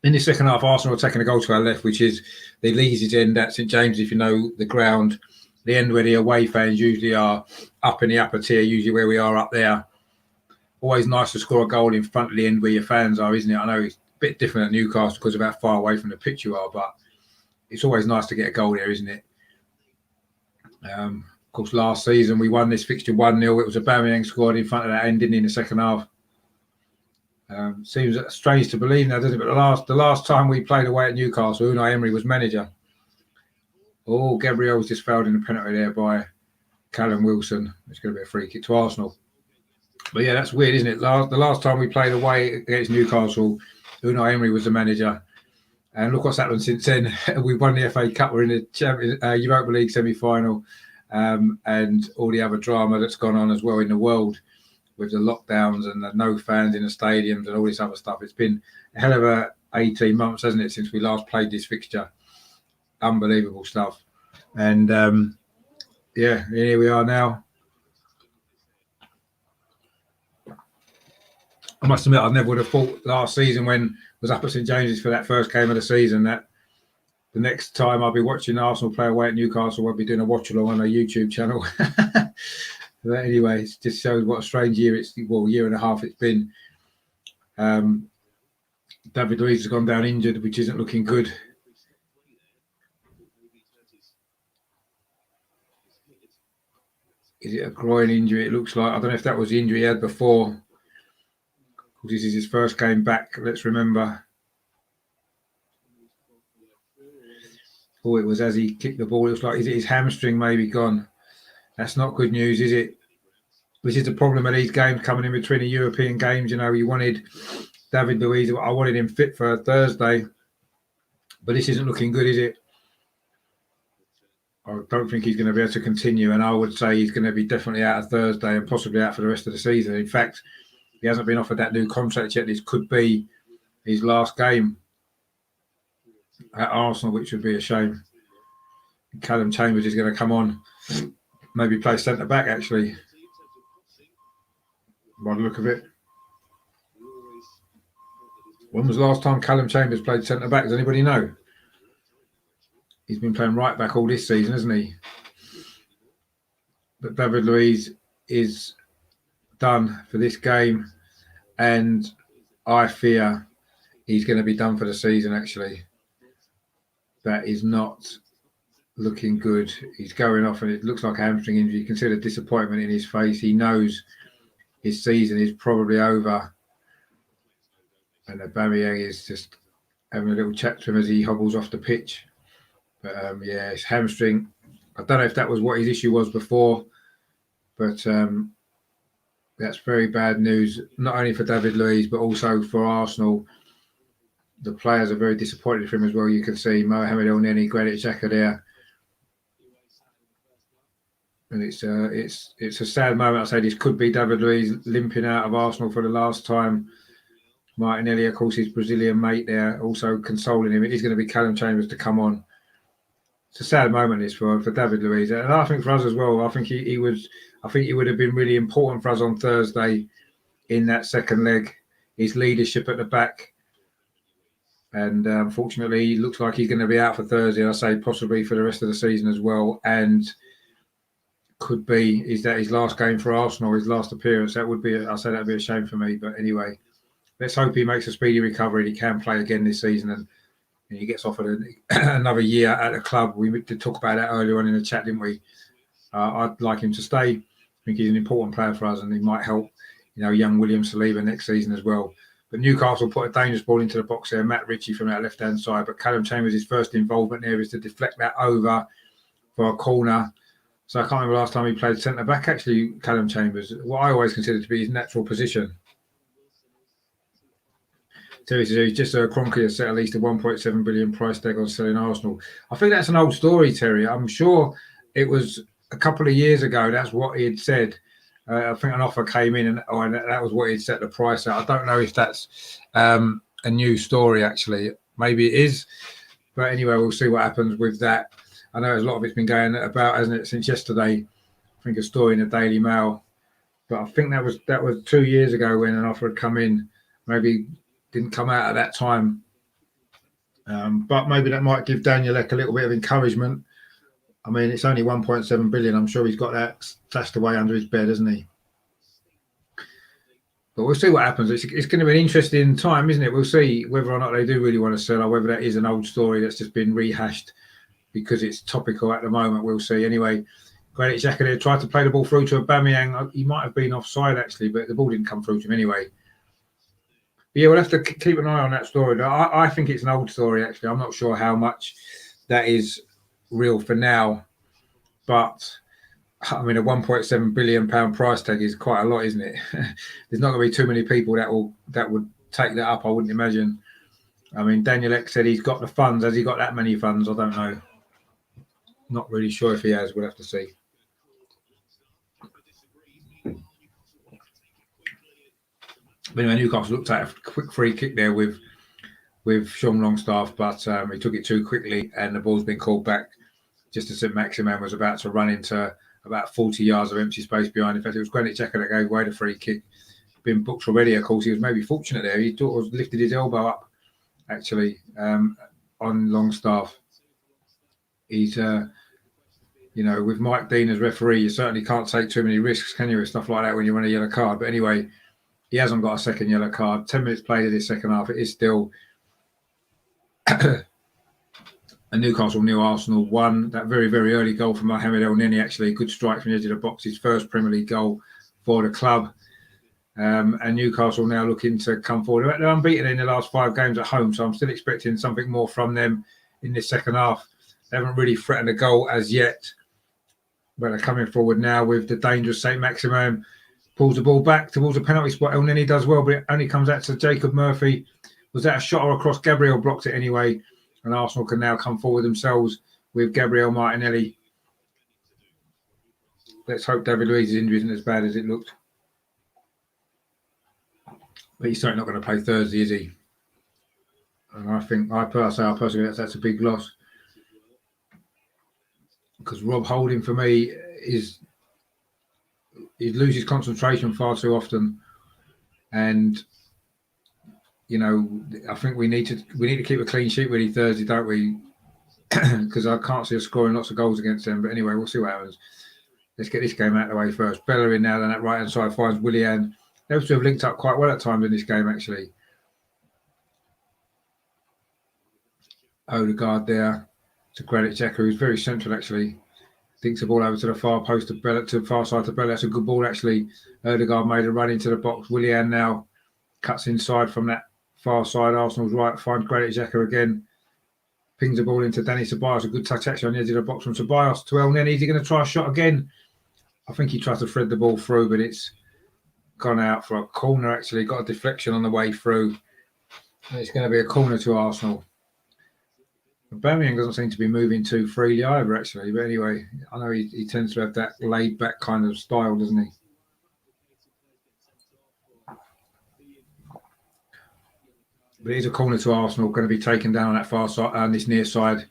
In the second half, Arsenal are taking a goal to our left, which is the Leeds' end at St James. If you know the ground, the end where the away fans usually are, up in the upper tier, usually where we are up there. Always nice to score a goal in front of the end where your fans are, isn't it? I know it's a bit different at Newcastle because of how far away from the pitch you are, but it's always nice to get a goal there, isn't it? Of course, last season we won this fixture 1-0. It was Aubameyang scored in front of that end, didn't he, in the second half? Seems strange to believe now, doesn't it? But the last time we played away at Newcastle, Unai Emery was manager. Oh, Gabriel's just fouled in the penalty there by Callum Wilson. It's going to be a free kick to Arsenal. But yeah, that's weird, isn't it? The last time we played away against Newcastle, Unai Emery was the manager. And look what's happened since then. We've won the FA Cup. We're in the Europa League semi-final. And all the other drama that's gone on as well in the world with the lockdowns and the no fans in the stadiums and all this other stuff. It's been a hell of a 18 months, hasn't it, since we last played this fixture. Unbelievable stuff. And yeah, here we are now. I must admit, I never would have thought last season when I was up at St James's for that first game of the season that the next time I'll be watching Arsenal play away at Newcastle, I'll be doing a watch along on a YouTube channel. But anyway, it just shows what a strange year year and a half it's been. David Luiz has gone down injured, which isn't looking good. Is it a groin injury? It looks like. I don't know if that was the injury he had before. This is his first game back, let's remember. Oh, it was as he kicked the ball. It was like, is it his hamstring maybe gone? That's not good news, is it? Which is the problem of these games coming in between the European games. You know, you wanted David Luiz. I wanted him fit for Thursday. But this isn't looking good, is it? I don't think he's going to be able to continue. And I would say he's going to be definitely out of Thursday and possibly out for the rest of the season. In fact, he hasn't been offered that new contract yet. This could be his last game at Arsenal, which would be a shame. Callum Chambers is going to come on, maybe play centre-back, actually, by the look of it. When was the last time Callum Chambers played centre-back? Does anybody know? He's been playing right-back all this season, hasn't he? But David Luiz is done for this game, and I fear he's going to be done for the season, actually. That is not looking good. He's going off, and it looks like a hamstring injury. You can see the disappointment in his face. He knows his season is probably over. And Aubameyang is just having a little chat to him as he hobbles off the pitch. But yeah, it's hamstring. I don't know if that was what his issue was before, but that's very bad news, not only for David Luiz, but also for Arsenal. The players are very disappointed for him as well. You can see Mohamed El-Neni, Granit Xhaka there. And it's a sad moment. I say this could be David Luiz limping out of Arsenal for the last time. Martinelli, of course, his Brazilian mate there, also consoling him. It is going to be Callum Chambers to come on. It's a sad moment, this for David Luiz, and I think for us as well. I think he would have been really important for us on Thursday in that second leg. His leadership at the back, and unfortunately, it looks like he's going to be out for Thursday. I say possibly for the rest of the season as well, and could be is that his last game for Arsenal, his last appearance. That would be, I say that'd be a shame for me. But anyway, let's hope he makes a speedy recovery. He can play again this season, and he gets offered another year at the club. We did talk about that earlier on in the chat, didn't we? I'd like him to stay. I think he's an important player for us, and he might help, young William Saliba next season as well. But Newcastle put a dangerous ball into the box there. Matt Ritchie from that left-hand side. But Callum Chambers' first involvement there is to deflect that over for a corner. So I can't remember the last time he played centre-back, actually, Callum Chambers. What I always consider to be his natural position. Terry says he's just Kroenke has set at least a 1.7 billion price tag on selling Arsenal. I think that's an old story, Terry. I'm sure it was a couple of years ago. That's what he had said. I think an offer came in, and that was what he'd set the price at. I don't know if that's a new story, actually. Maybe it is. But anyway, we'll see what happens with that. I know a lot of it's been going about, hasn't it, since yesterday. I think a story in the Daily Mail. But I think that was 2 years ago when an offer had come in. Maybe didn't come out at that time. But maybe that might give Daniel Ek a little bit of encouragement. I mean, it's only 1.7 billion. I'm sure he's got that stashed away under his bed, hasn't he? But we'll see what happens. It's going to be an interesting time, isn't it? We'll see whether or not they do really want to sell, or whether that is an old story that's just been rehashed because it's topical at the moment. We'll see. Anyway, Granit Xhaka there tried to play the ball through to Aubameyang. He might have been offside, actually, but the ball didn't come through to him anyway. But yeah, we'll have to keep an eye on that story. I think it's an old story, actually. I'm not sure how much that is real for now. But, I mean, a 1.7 billion pound price tag is quite a lot, isn't it? There's not going to be too many people that would take that up, I wouldn't imagine. I mean, Daniel Ek said he's got the funds. Has he got that many funds? I don't know. Not really sure if he has. We'll have to see. But anyway, Newcastle looked at a quick free kick there with Sean Longstaff, but he took it too quickly and the ball's been called back just as St Maximin was about to run into about 40 yards of empty space behind. In fact, it was Granit Xhaka that gave away the free kick. Been booked already, of course. He was maybe fortunate there. He lifted his elbow up, actually, on Longstaff. he's with Mike Dean as referee, you certainly can't take too many risks, can you, with stuff like that when you want a yellow card? But anyway, he hasn't got a second yellow card. 10 minutes played in this second half. It is still a Newcastle 0, Arsenal 1. That very, very early goal from Mohamed El Neni, actually, a good strike from the edge of the box, his first Premier League goal for the club. And Newcastle now looking to come forward. They're unbeaten in the last 5 games at home, so I'm still expecting something more from them in this second half. They haven't really threatened a goal as yet, but they're coming forward now with the dangerous St. Maximin. Pulls the ball back towards the penalty spot. El Neni does well, but it only comes out to Jacob Murphy. Was that a shot or a cross? Gabriel blocked it anyway, and Arsenal can now come forward themselves with Gabriel Martinelli. Let's hope David Luiz's injury isn't as bad as it looked. But he's certainly not going to play Thursday, is he? And I personally that's a big loss. Because Rob Holding, for me, he loses concentration far too often. And, I think we need to keep a clean sheet really Thursday, don't we? Because I can't see us scoring lots of goals against them. But anyway, we'll see what happens. Let's get this game out of the way first. Bellerin now, then that right-hand side finds Willian. Those two have linked up quite well at times in this game, actually. Odegaard there to Granit Xhaka, who's very central, actually. Dinks the ball over to the far post to the far side to Bella. That's a good ball, actually. Odegaard made a run into the box. Willian now cuts inside from that far side. Arsenal's right, finds Granit Xhaka again. Pings the ball into Danny Ceballos. A good touch, actually, on the edge of the box from Ceballos to El Neni. Is he going to try a shot again? I think he tried to thread the ball through, but it's gone out for a corner, actually. Got a deflection on the way through. And it's going to be a corner to Arsenal. Aubameyang doesn't seem to be moving too freely either, actually. But anyway, I know he tends to have that laid-back kind of style, doesn't he? But it is a corner to Arsenal, going to be taken down on that far side, on this near side.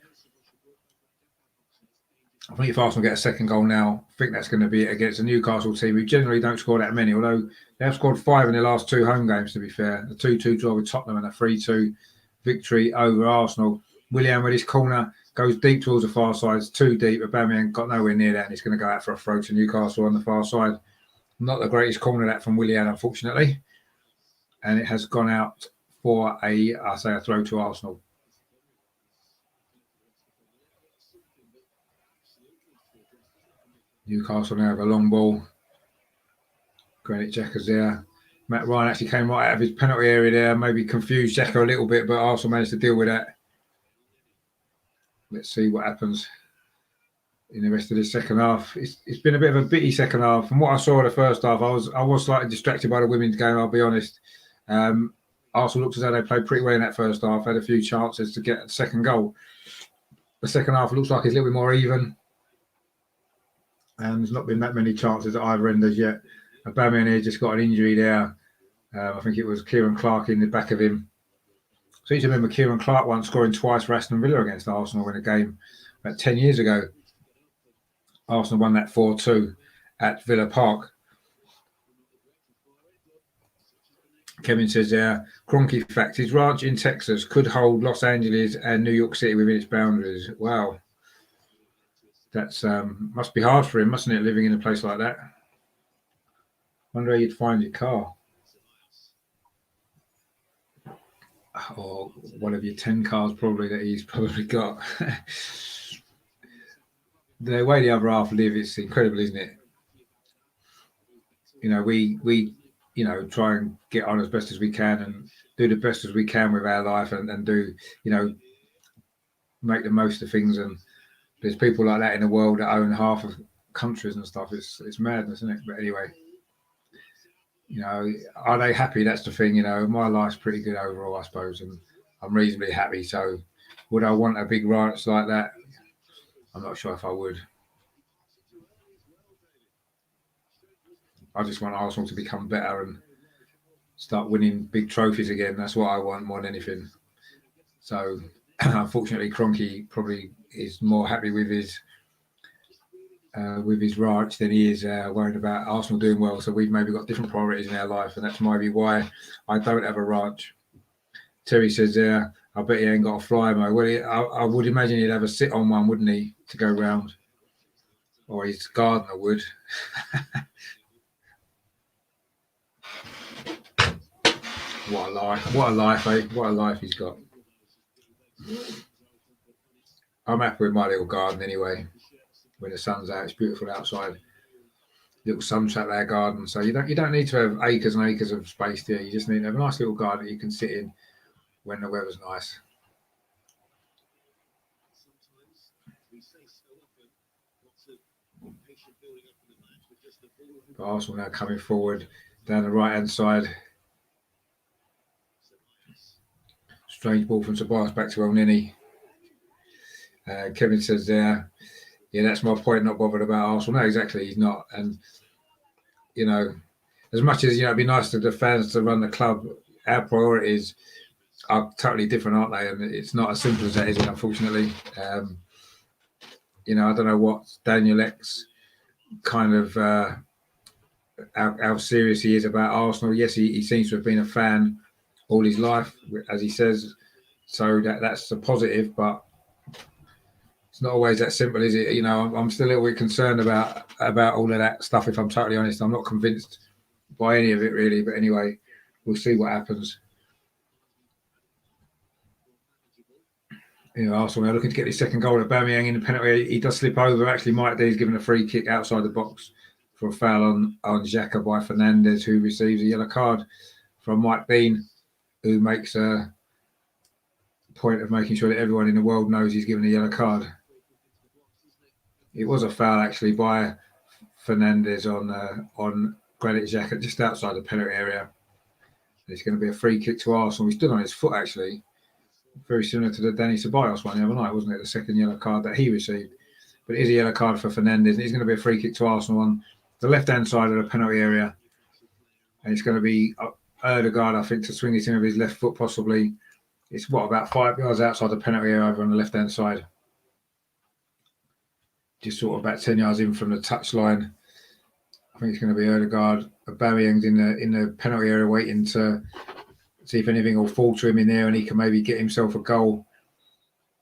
I think if Arsenal get a second goal now, I think that's going to be it against a Newcastle team who generally don't score that many, although they have scored 5 in their last 2 home games, to be fair. A 2-2 draw with Tottenham and a 3-2 victory over Arsenal. Willian with his corner goes deep towards the far side. It's too deep. Aubameyang got nowhere near that, and he's going to go out for a throw to Newcastle on the far side. Not the greatest corner that from Willian, unfortunately. And it has gone out for a throw to Arsenal. Newcastle now have a long ball. Granit Xhaka's there. Matt Ryan actually came right out of his penalty area there. Maybe confused Xhaka a little bit, but Arsenal managed to deal with that. Let's see what happens in the rest of this second half. It's been a bit of a bitty second half. From what I saw in the first half, I was slightly distracted by the women's game, I'll be honest. Arsenal looked as though they played pretty well in that first half, had a few chances to get a second goal. The second half looks like it's a little bit more even. And there's not been that many chances at either end as yet. Aubameyang here just got an injury there. I think it was Kieran Clark in the back of him. So you remember Kieran Clark once scoring twice for Aston Villa against Arsenal in a game about 10 years ago. Arsenal won that 4-2 at Villa Park. Kevin says there, Cronky fact, his ranch in Texas could hold Los Angeles and New York City within its boundaries. Wow. That's must be hard for him, mustn't it, living in a place like that? Wonder how you'd find your car. Or one of your 10 cars probably that he's probably got. The way the other half live, it's incredible, isn't it? We try and get on as best as we can and do the best as we can with our life and do, make the most of things. And there's people like that in the world that own half of countries and stuff. It's madness, isn't it? But anyway, are they happy? That's the thing. My life's pretty good overall, I suppose, and I'm reasonably happy. So would I want a big ranch like that? I'm not sure if I would. I just want Arsenal to become better and start winning big trophies again. That's what I want more than anything. So unfortunately, Cronky probably is more happy with his ranch than he is worried about Arsenal doing well. So we've maybe got different priorities in our life, and that's maybe why I don't have a ranch. Terry says I bet he ain't got a fly mode. Well, I would imagine he'd have a sit on one, wouldn't he, to go round? Or his gardener would. What a life. What a life, eh? What a life he's got. I'm happy with my little garden anyway. When the sun's out, it's beautiful outside. Little sunshine there garden. So you don't need to have acres and acres of space there. You just need to have a nice little garden that you can sit in when the weather's nice. But Arsenal now coming forward down the right hand side. Strange ball from Tobias back to El Nini. Kevin says there, yeah, that's my point, not bothered about Arsenal. No, exactly, he's not. And, you know, as much as, it'd be nice to the fans to run the club, our priorities are totally different, aren't they? And it's not as simple as that, is it, unfortunately? I don't know what Daniel X kind of, how serious he is about Arsenal. Yes, he seems to have been a fan all his life, as he says. So that's a positive, but it's not always that simple, is it? I'm still a little bit concerned about all of that stuff, if I'm totally honest. I'm not convinced by any of it, really. But anyway, we'll see what happens. Arsenal are looking to get his second goal at Aubameyang in the penalty. He does slip over. Actually, Mike D's given a free kick outside the box for a foul on Xhaka by Fernandes, who receives a yellow card from Mike Dean, who makes a point of making sure that everyone in the world knows he's given a yellow card. It was a foul, actually, by Fernandes on Granit Xhaka just outside the penalty area. It's going to be a free kick to Arsenal. He stood on his foot, actually. Very similar to the Danny Ceballos one the other night, wasn't it? The second yellow card that he received. But it is a yellow card for Fernandes. And it's going to be a free kick to Arsenal on the left-hand side of the penalty area. And it's going to be Ødegaard, I think, to swing it in with his left foot, possibly. It's, about 5 yards outside the penalty area over on the left-hand side. Just sort of about 10 yards in from the touchline. I think it's going to be Ødegaard. Aubameyang's in the penalty area waiting to see if anything will fall to him in there and he can maybe get himself a goal.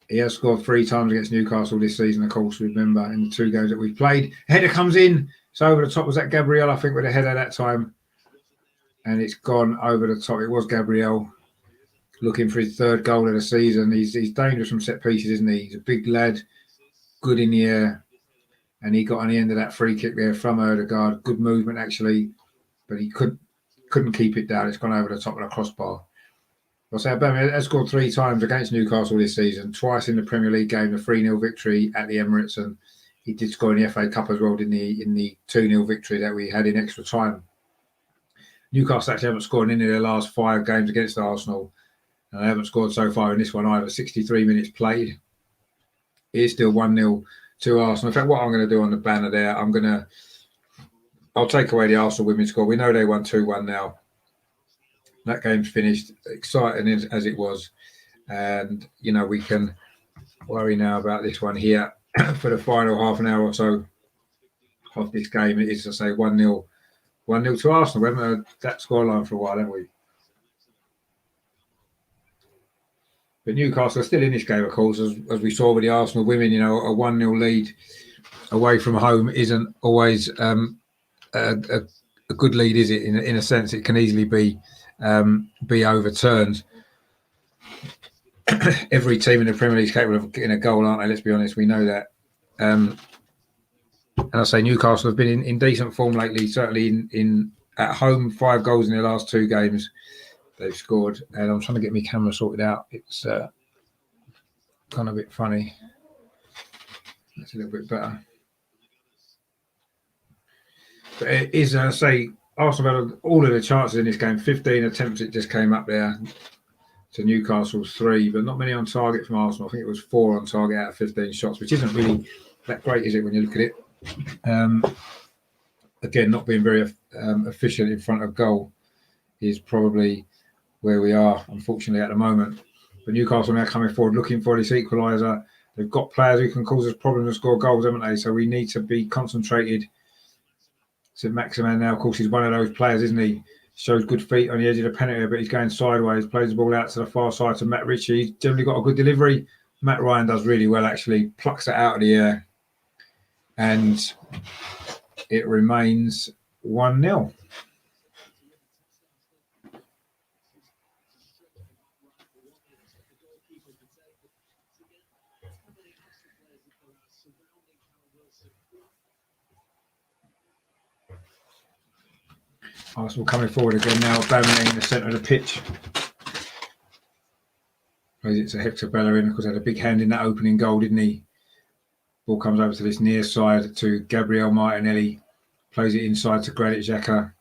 He has scored 3 times against Newcastle this season, of course, remember, in the 2 games that we've played. Header comes in. So over the top. Was that Gabriel, I think, with a header that time? And it's gone over the top. It was Gabriel looking for his 3rd goal of the season. He's dangerous from set pieces, isn't he? He's a big lad, good in the air. And he got on the end of that free kick there from Ødegaard. Good movement, actually. But he couldn't keep it down. It's gone over the top of the crossbar. I'll say Aubameyang has scored 3 times against Newcastle this season. Twice in the Premier League game, a 3-0 victory at the Emirates. And he did score in the FA Cup as well in the 2-0 victory that we had in extra time. Newcastle actually haven't scored in any of their last 5 games against Arsenal. And they haven't scored so far in this one either. 63 minutes played. It is still 1-0 to Arsenal. In fact, what I'm going to do on the banner there, I'll take away the Arsenal women's score. We know they won 2-1 now. That game's finished. Exciting as it was. And, we can worry now about this one here for the final half an hour or so of this game. It is, to say, 1-0 to Arsenal. We haven't heard that scoreline for a while, have we? But Newcastle are still in this game, of course, as we saw with the Arsenal women. A 1-0 lead away from home isn't always a good lead, is it? In a sense, it can easily be overturned. Every team in the Premier League is capable of getting a goal, aren't they? Let's be honest, we know that. And I say Newcastle have been in decent form lately. Certainly in at home, 5 goals in their last 2 games they've scored. And I'm trying to get my camera sorted out. It's kind of a bit funny. That's a little bit better. But it is, I say, Arsenal had all of the chances in this game. 15 attempts, it just came up there to Newcastle's 3, but not many on target from Arsenal. I think it was 4 on target out of 15 shots, which isn't really that great, is it, when you look at it? Again, not being very efficient in front of goal is probably where we are, unfortunately, at the moment. But Newcastle now coming forward, looking for this equaliser. They've got players who can cause us problems and score goals, haven't they? So we need to be concentrated. So Maximan now, of course, he's one of those players, isn't he? Shows good feet on the edge of the penalty, but he's going sideways. Plays the ball out to the far side to Matt Ritchie. He's generally got a good delivery. Matt Ryan does really well, actually. Plucks it out of the air. And it remains 1-0. Arsenal coming forward again now. Aubameyang in the centre of the pitch. Plays it to Hector Bellerin, because he had a big hand in that opening goal, didn't he? Ball comes over to this near side to Gabriel Martinelli. Plays it inside to Granit Xhaka.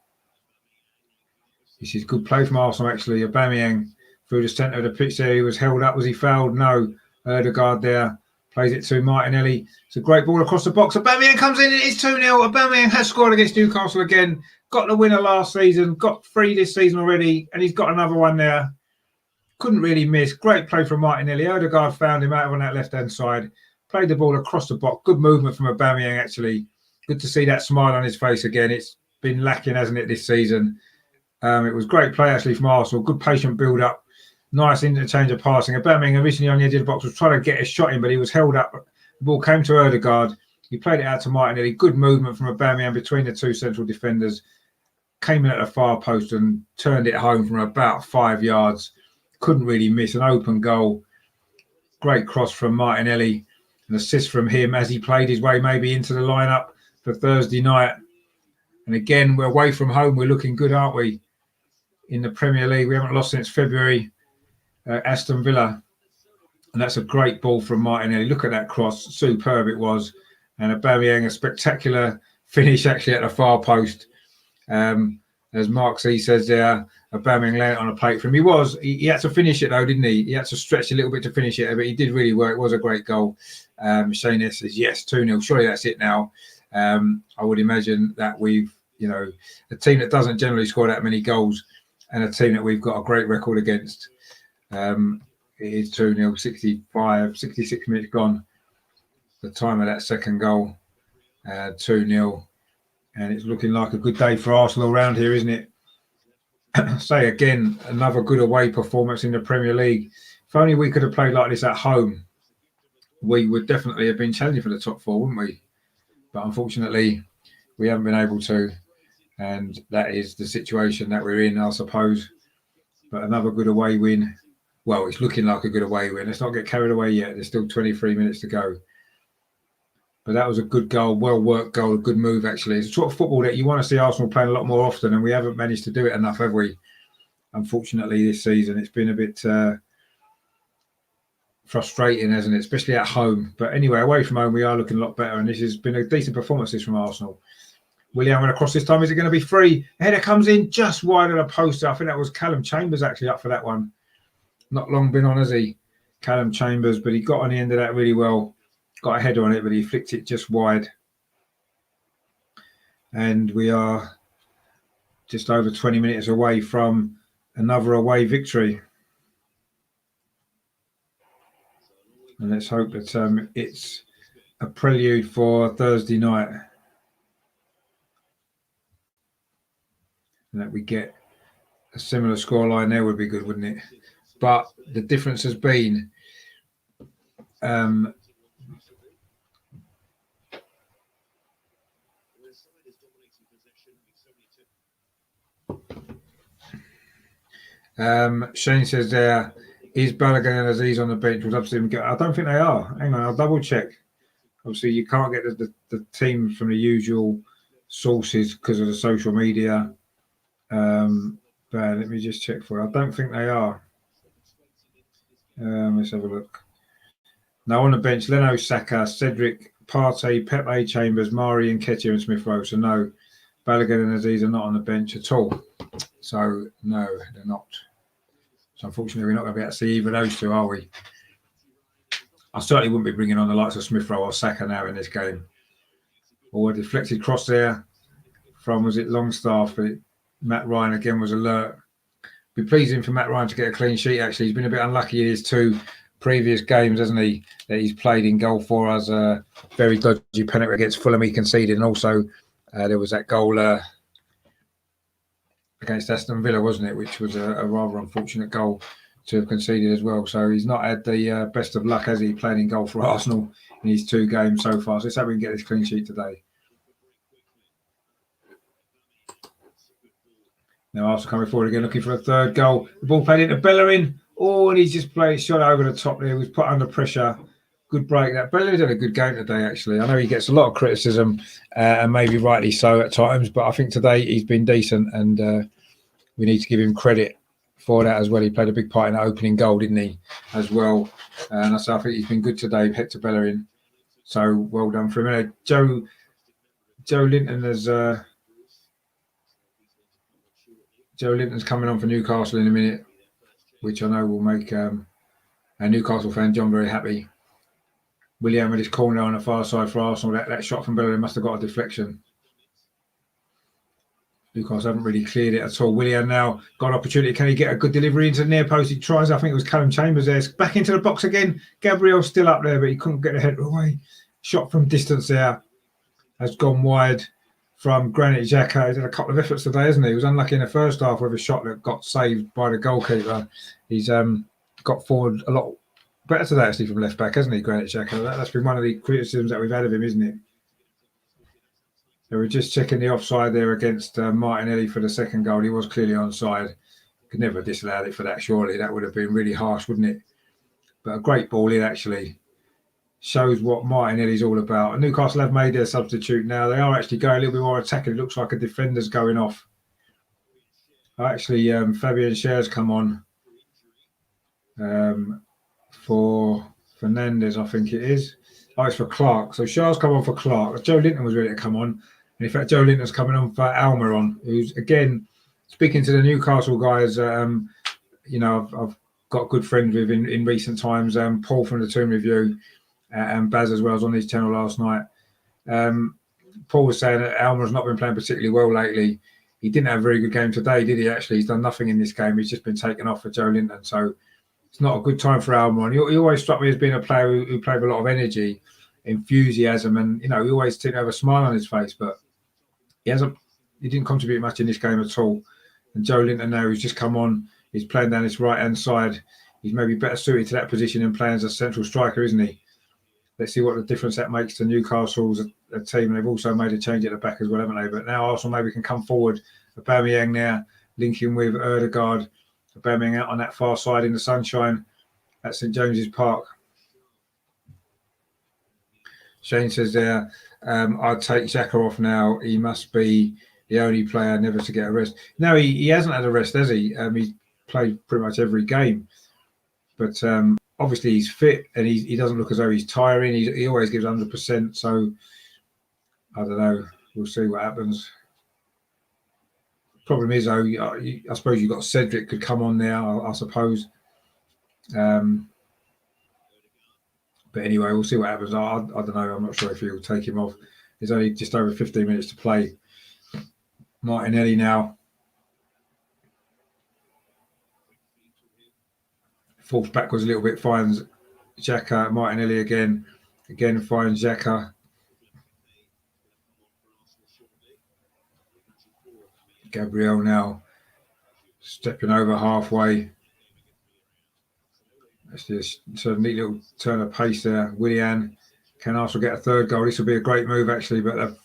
This is good play from Arsenal, actually. Aubameyang through the centre of the pitch there. He was held up. Was he fouled? No. Ødegaard there. Plays it to Martinelli. It's a great ball across the box. Aubameyang comes in. It is 2-0. Aubameyang has scored against Newcastle again. Got the winner last season. Got 3 this season already. And he's got another one there. Couldn't really miss. Great play from Martinelli. Ødegaard found him out on that left-hand side. Played the ball across the box. Good movement from Aubameyang, actually. Good to see that smile on his face again. It's been lacking, hasn't it, this season? It was great play, actually, from Arsenal. Good patient build-up. Nice interchange of passing. Aubameyang originally on the edge of the box was trying to get a shot in, but he was held up. The ball came to Ødegaard. He played it out to Martinelli. Good movement from Aubameyang between the 2 central defenders. Came in at the far post and turned it home from about 5 yards. Couldn't really miss. An open goal. Great cross from Martinelli. An assist from him as he played his way maybe into the lineup for Thursday night. And again, we're away from home. We're looking good, aren't we? In the Premier League, we haven't lost since February. Aston Villa. And that's a great ball from Martinelli. Look at that cross. Superb it was. And Aubameyang, a spectacular finish actually at the far post. As Mark C says there, Aubameyang laying it on a plate for him. He had to finish it though, didn't he? He had to stretch a little bit to finish it, but he did really well. It was a great goal. Shane S says, yes, 2-0. Surely that's it now. I would imagine that we've, a team that doesn't generally score that many goals and a team that we've got a great record against. It is 2-0, 66 minutes gone. The time of that second goal, 2-0. And it's looking like a good day for Arsenal around here, isn't it? Say again, another good away performance in the Premier League. If only we could have played like this at home, we would definitely have been challenging for the top 4, wouldn't we? But unfortunately, we haven't been able to. And that is the situation that we're in, I suppose. But another good away win. Well, it's looking like a good away win. Let's not get carried away yet. There's still 23 minutes to go. But that was a good goal, well-worked goal, a good move, actually. It's the sort of football that you want to see Arsenal playing a lot more often, and we haven't managed to do it enough, have we? Unfortunately, this season, it's been a bit frustrating, hasn't it? Especially at home. But anyway, away from home, we are looking a lot better, and this has been a decent performance from Arsenal. Willian went across this time. Is it going to be free? A header comes in just wide of the post. I think that was Callum Chambers actually up for that one. Not long been on, has he? Callum Chambers, but he got on the end of that really well. Got a header on it, but he flicked it just wide. And we are just over 20 minutes away from another away victory. And let's hope that it's a prelude for Thursday night. And that we get a similar scoreline there would be good, wouldn't it? But the difference has been Shane says there, is Balogun and Aziz on the bench? I don't think they are. Hang on, I'll double check. Obviously, you can't get the team from the usual sources because of the social media. But let me just check for you. I don't think they are. Let's have a look. Now on the bench, Leno, Saka, Cedric, Partey, Pepe, Chambers, Mari, and Nketiah and Smith Rowe. So no, Balogun and Aziz are not on the bench at all. So no, they're not. So unfortunately, we're not going to be able to see either of those two, are we? I certainly wouldn't be bringing on the likes of Smith Rowe or Saka now in this game. Or a deflected cross there from, was it Longstaff? Matt Ryan again was alert. Be pleasing for Matt Ryan to get a clean sheet, actually. He's been a bit unlucky in his 2 previous games, hasn't he, that he's played in goal for us. Very dodgy penalty against Fulham he conceded. And also there was that goal against Aston Villa, wasn't it? Which was a rather unfortunate goal to have conceded as well. So he's not had the best of luck, has he, playing in goal for Arsenal in his 2 games so far. So let's hope we can get this clean sheet today. Now Arsenal coming forward again, looking for a 3rd goal. The ball played into Bellerin. Oh, and he's just played shot over the top there. He was put under pressure. Good break. That Bellerin's had a good game today, actually. I know he gets a lot of criticism, and maybe rightly so at times, but I think today he's been decent, and we need to give him credit for that as well. He played a big part in the opening goal, didn't he, as well? And so I think he's been good today, Hector Bellerin. So well done for him. And Joe Linton has... Joe Linton's coming on for Newcastle in a minute, which I know will make a Newcastle fan, John, very happy. Willian with his corner on the far side for Arsenal. That shot from Bellerin must have got a deflection. Newcastle haven't really cleared it at all. Willian now got an opportunity. Can he get a good delivery into the near post? He tries. I think it was Callum Chambers there. Back into the box again. Gabriel's still up there, but he couldn't get the header away. Shot from distance there has gone wide from Granit Xhaka. He's had a couple of efforts today, hasn't he? He was unlucky in the first half with a shot that got saved by the goalkeeper. He's got forward a lot better today, actually, from left back, hasn't he, Granit Xhaka? That's been one of the criticisms that we've had of him, isn't it? They were just checking the offside there against Martinelli for the 2nd goal. He was clearly onside. Could never have disallowed it for that, surely. That would have been really harsh, wouldn't it? But a great ball in, actually. Shows what Martinelli's all about. And Newcastle have made their substitute now. They are actually going a little bit more attacking. It looks like a defender's going off. Actually, Fabian Schär's come on for Fernandes, I think it is. Oh, it's for Clark. So Schär's come on for Clark. Joe Linton was ready to come on. And in fact, Joe Linton's coming on for Almiron, who's, again, speaking to the Newcastle guys, I've got good friends with in recent times. Paul from the Toon Review and Baz as well was on his channel last night. Paul was saying that Almiron's not been playing particularly well lately. He didn't have a very good game today, did he, actually? He's done nothing in this game. He's just been taken off for Joe Linton. So it's not a good time for Almiron. He always struck me as being a player who played with a lot of energy, enthusiasm, and, he always seemed to have a smile on his face, but he didn't contribute much in this game at all. And Joe Linton now, who's just come on, he's playing down his right-hand side. He's maybe better suited to that position and playing as a central striker, isn't he? Let's see what the difference that makes to Newcastle's a team. They've also made a change at the back as well, haven't they? But now Arsenal maybe can come forward. Aubameyang now linking with Ødegaard. Aubameyang out on that far side in the sunshine at St James's Park. Shane says there, I'd take Xhaka off now. He must be the only player never to get a rest. No, he hasn't had a rest, has he? He's played pretty much every game. But obviously he's fit and he doesn't look as though he's tiring. He always gives 100%. So I don't know. We'll see what happens. Problem is, though, I suppose you've got Cedric could come on now, I suppose. But anyway, we'll see what happens. I don't know. I'm not sure if he'll take him off. There's only just over 15 minutes to play. Martinelli now. Falls backwards a little bit, finds Xhaka. Martinelli again finds Xhaka. Gabriel now stepping over halfway. That's just a neat little turn of pace there. Willian can also get a 3rd goal. This will be a great move, actually, but a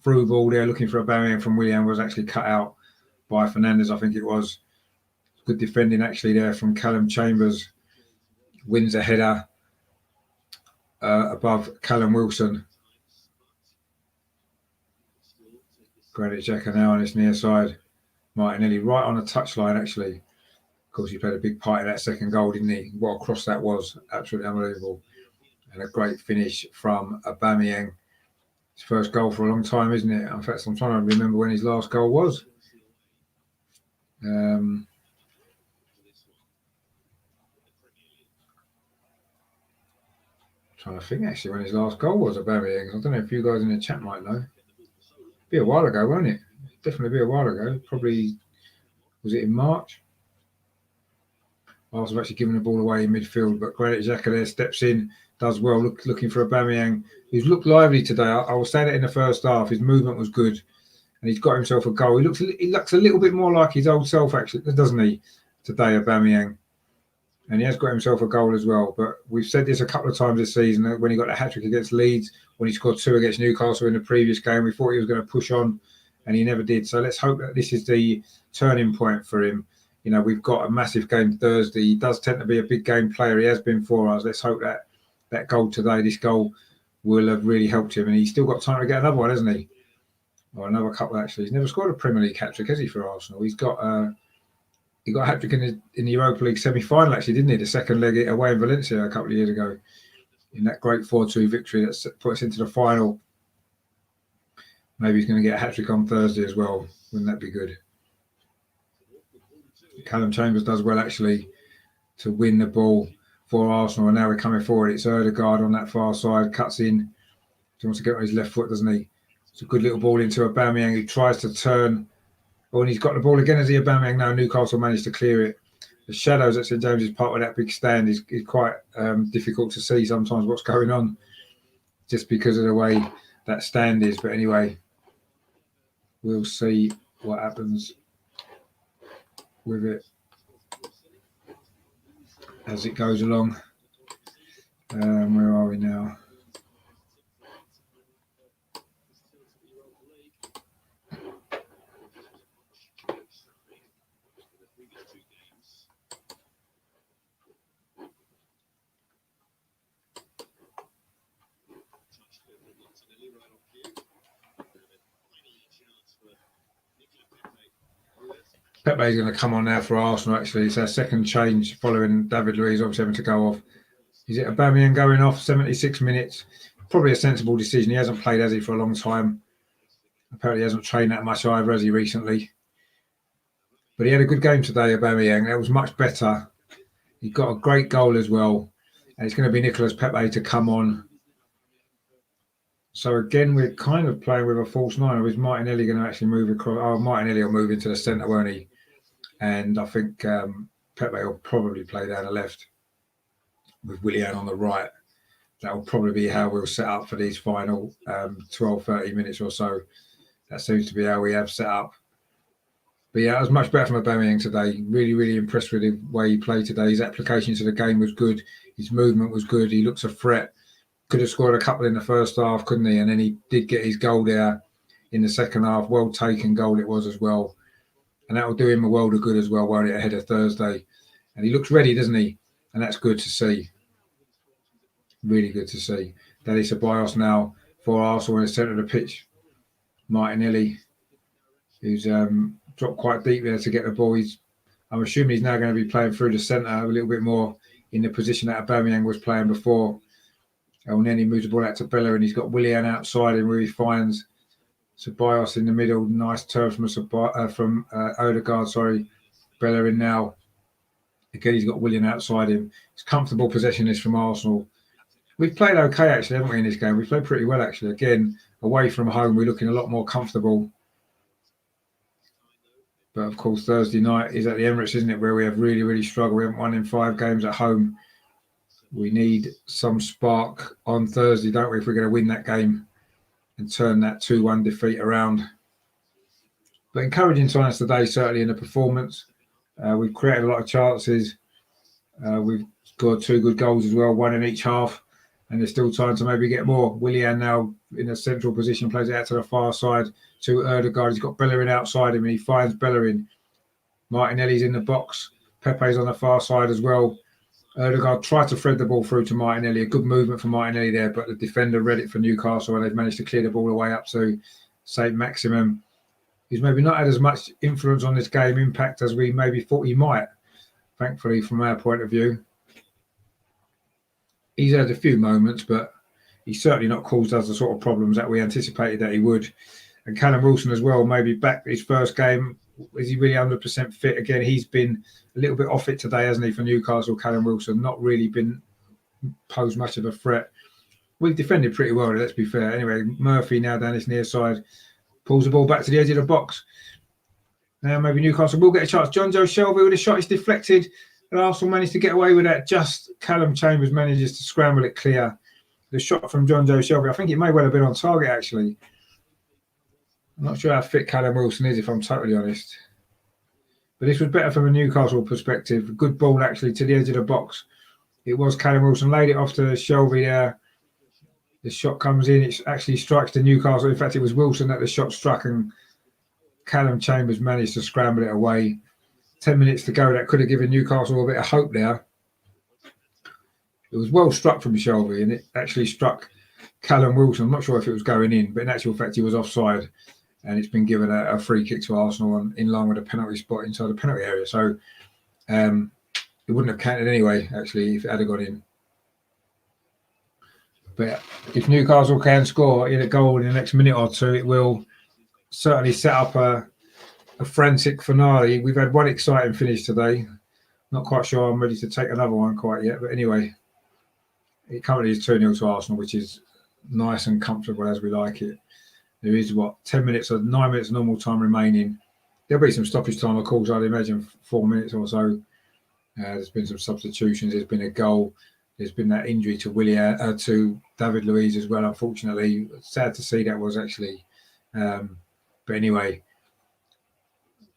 through ball there looking for a Aubameyang from Willian was actually cut out by Fernandes, I think it was. Good defending, actually, there from Callum Chambers. Wins a header above Callum Wilson. Granit Xhaka now on his near side. Martinelli right on the touchline, actually. Of course, he played a big part in that 2nd goal, didn't he? What a cross that was. Absolutely unbelievable. And a great finish from Aubameyang. His first goal for a long time, isn't it? In fact, I'm trying to remember when his last goal was. Trying to think, actually, when his last goal was, Aubameyang. I don't know if you guys in the chat might know. Be a while ago, won't it? Definitely be a while ago. Probably, was it in March? Arsenal actually giving the ball away in midfield, but Granit Xhaka there steps in, does well, looking for Aubameyang, who's looked lively today. I was saying it in the first half. His movement was good. and he's got himself a goal. He looks a little bit more like his old self, actually, doesn't he, today, Aubameyang? And he has got himself a goal as well. But we've said this a couple of times this season, that when he got a hat-trick against Leeds, when he scored 2 against Newcastle in the previous game, we thought he was going to push on, and he never did. So let's hope that this is the turning point for him. You know, we've got a massive game Thursday. He does tend to be a big game player. He has been for us. Let's hope that that goal today, this goal, will have really helped him. And he's still got time to get another one, hasn't he? Or another couple, actually. He's never scored a Premier League hat-trick, has he, for Arsenal? He's got he got a hat-trick in the Europa League semi-final, actually, didn't he? The second leg away in Valencia a couple of years ago, in that great 4-2 victory that put us into the final. Maybe he's going to get a hat-trick on Thursday as well. Wouldn't that be good? Callum Chambers does well, actually, to win the ball for Arsenal. And now we're coming forward. It's Ødegaard on that far side, cuts in. He wants to get on his left foot, doesn't he? It's a good little ball into Aubameyang, who tries to turn. Oh, and he's got the ball again as he Aubameyang now. Newcastle managed to clear it. The shadows at St James's Park with that big stand is quite difficult to see sometimes what's going on, just because of the way that stand is. But anyway, we'll see what happens with it as it goes along. Where are we now? Pepe's going to come on now for Arsenal, actually. It's our second change following David Luiz obviously having to go off. Is it Aubameyang going off? 76 minutes. Probably a sensible decision. He hasn't played, has he, for a long time. Apparently he hasn't trained that much either, has he, recently? But he had a good game today, Aubameyang. That was much better. He got a great goal as well. And it's going to be Nicolas Pepe to come on. So again, we're kind of playing with a false nine. Or is Martinelli going to actually move across? Oh, Martinelli will move into the centre, won't he? And I think Pepe will probably play down the left with Willian on the right. That will probably be how we'll set up for these final 12, 30 minutes or so. That seems to be how we have set up. But yeah, it was much better from Aubameyang today. Really, really impressed with the way he played today. His application to the game was good. His movement was good. He looks a threat. Could have scored a couple in the first half, couldn't he? And then he did get his goal there in the second half. Well taken goal it was as well. And that will do him a world of good as well, won't it, ahead of Thursday. And he looks ready, doesn't he? And that's good to see. Really good to see. Dani Ceballos now for Arsenal in the centre of the pitch. Martinelli, who's dropped quite deep there to get the ball. I'm assuming he's now going to be playing through the centre a little bit more in the position that Aubameyang was playing before. And then he moves the ball out to Bellerin. He's got Willian outside him where he finds Ceballos in the middle. Nice turn from Ødegaard, sorry. Bellerin now. Again, he's got Willian outside him. It's comfortable possession is from Arsenal. We've played okay, actually, haven't we, in this game? We've played pretty well, actually. Again, away from home, we're looking a lot more comfortable. But, of course, Thursday night is at the Emirates, isn't it, where we have really, really struggled. We haven't won in 5 games at home. We need some spark on Thursday, don't we, if we're going to win that game and turn that 2-1 defeat around. But encouraging signs today, certainly in the performance. We've created a lot of chances. We've scored 2 good goals as well, 1 in each half. And there's still time to maybe get more. Willian now in a central position, plays it out to the far side to Ødegaard. He's got Bellerin outside him and he finds Bellerin. Martinelli's in the box. Pepe's on the far side as well. Ødegaard tried to thread the ball through to Martinelli. A good movement from Martinelli there, but the defender read it for Newcastle and they've managed to clear the ball away up to St. Maximum. He's maybe not had as much influence on this game, impact, as we maybe thought he might, thankfully, from our point of view. He's had a few moments, but he's certainly not caused us the sort of problems that we anticipated that he would. And Callum Wilson as well, maybe back his first game. Is he really 100% fit? Again, he's been a little bit off it today, hasn't he, for Newcastle, Callum Wilson? Not really been posed much of a threat. We've defended pretty well, let's be fair. Anyway, Murphy now down his near side. Pulls the ball back to the edge of the box. Now maybe Newcastle will get a chance. John Joe Shelby with a shot is deflected. And Arsenal managed to get away with that. Just Callum Chambers manages to scramble it clear. The shot from John Joe Shelby, I think it may well have been on target, actually. I'm not sure how fit Callum Wilson is, if I'm totally honest. But this was better from a Newcastle perspective. Good ball, actually, to the edge of the box. It was Callum Wilson, laid it off to Shelby there. The shot comes in. It actually strikes the Newcastle. In fact, it was Wilson that the shot struck, and Callum Chambers managed to scramble it away. 10 minutes to go. That could have given Newcastle a bit of hope there. It was well struck from Shelby, and it actually struck Callum Wilson. I'm not sure if it was going in, but in actual fact, he was offside, and it's been given a free kick to Arsenal in line with a penalty spot inside the penalty area. So it wouldn't have counted anyway, actually, if it had gone in. But if Newcastle can score a goal in the next minute or two, it will certainly set up a frantic finale. We've had one exciting finish today. Not quite sure I'm ready to take another one quite yet. But anyway, it currently is 2-0 to Arsenal, which is nice and comfortable as we like it. There is, 9 minutes of normal time remaining. There'll be some stoppage time, of course, I'd imagine 4 minutes or so. There's been some substitutions. There's been a goal. There's been that injury to David Luiz as well, unfortunately. Sad to see that was actually. But anyway,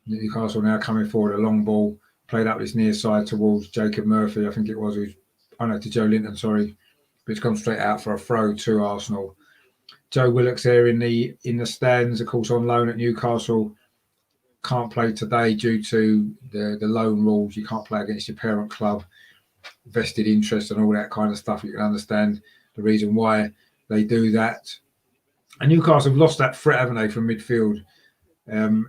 Newcastle now coming forward, a long ball, played up this near side towards Jacob Murphy, I think it was, to Joe Linton, sorry. But it's gone straight out for a throw to Arsenal. Joe Willock's there in the stands, of course, on loan at Newcastle. Can't play today due to the loan rules. You can't play against your parent club, vested interest and all that kind of stuff. You can understand the reason why they do that. And Newcastle have lost that threat, haven't they, from midfield?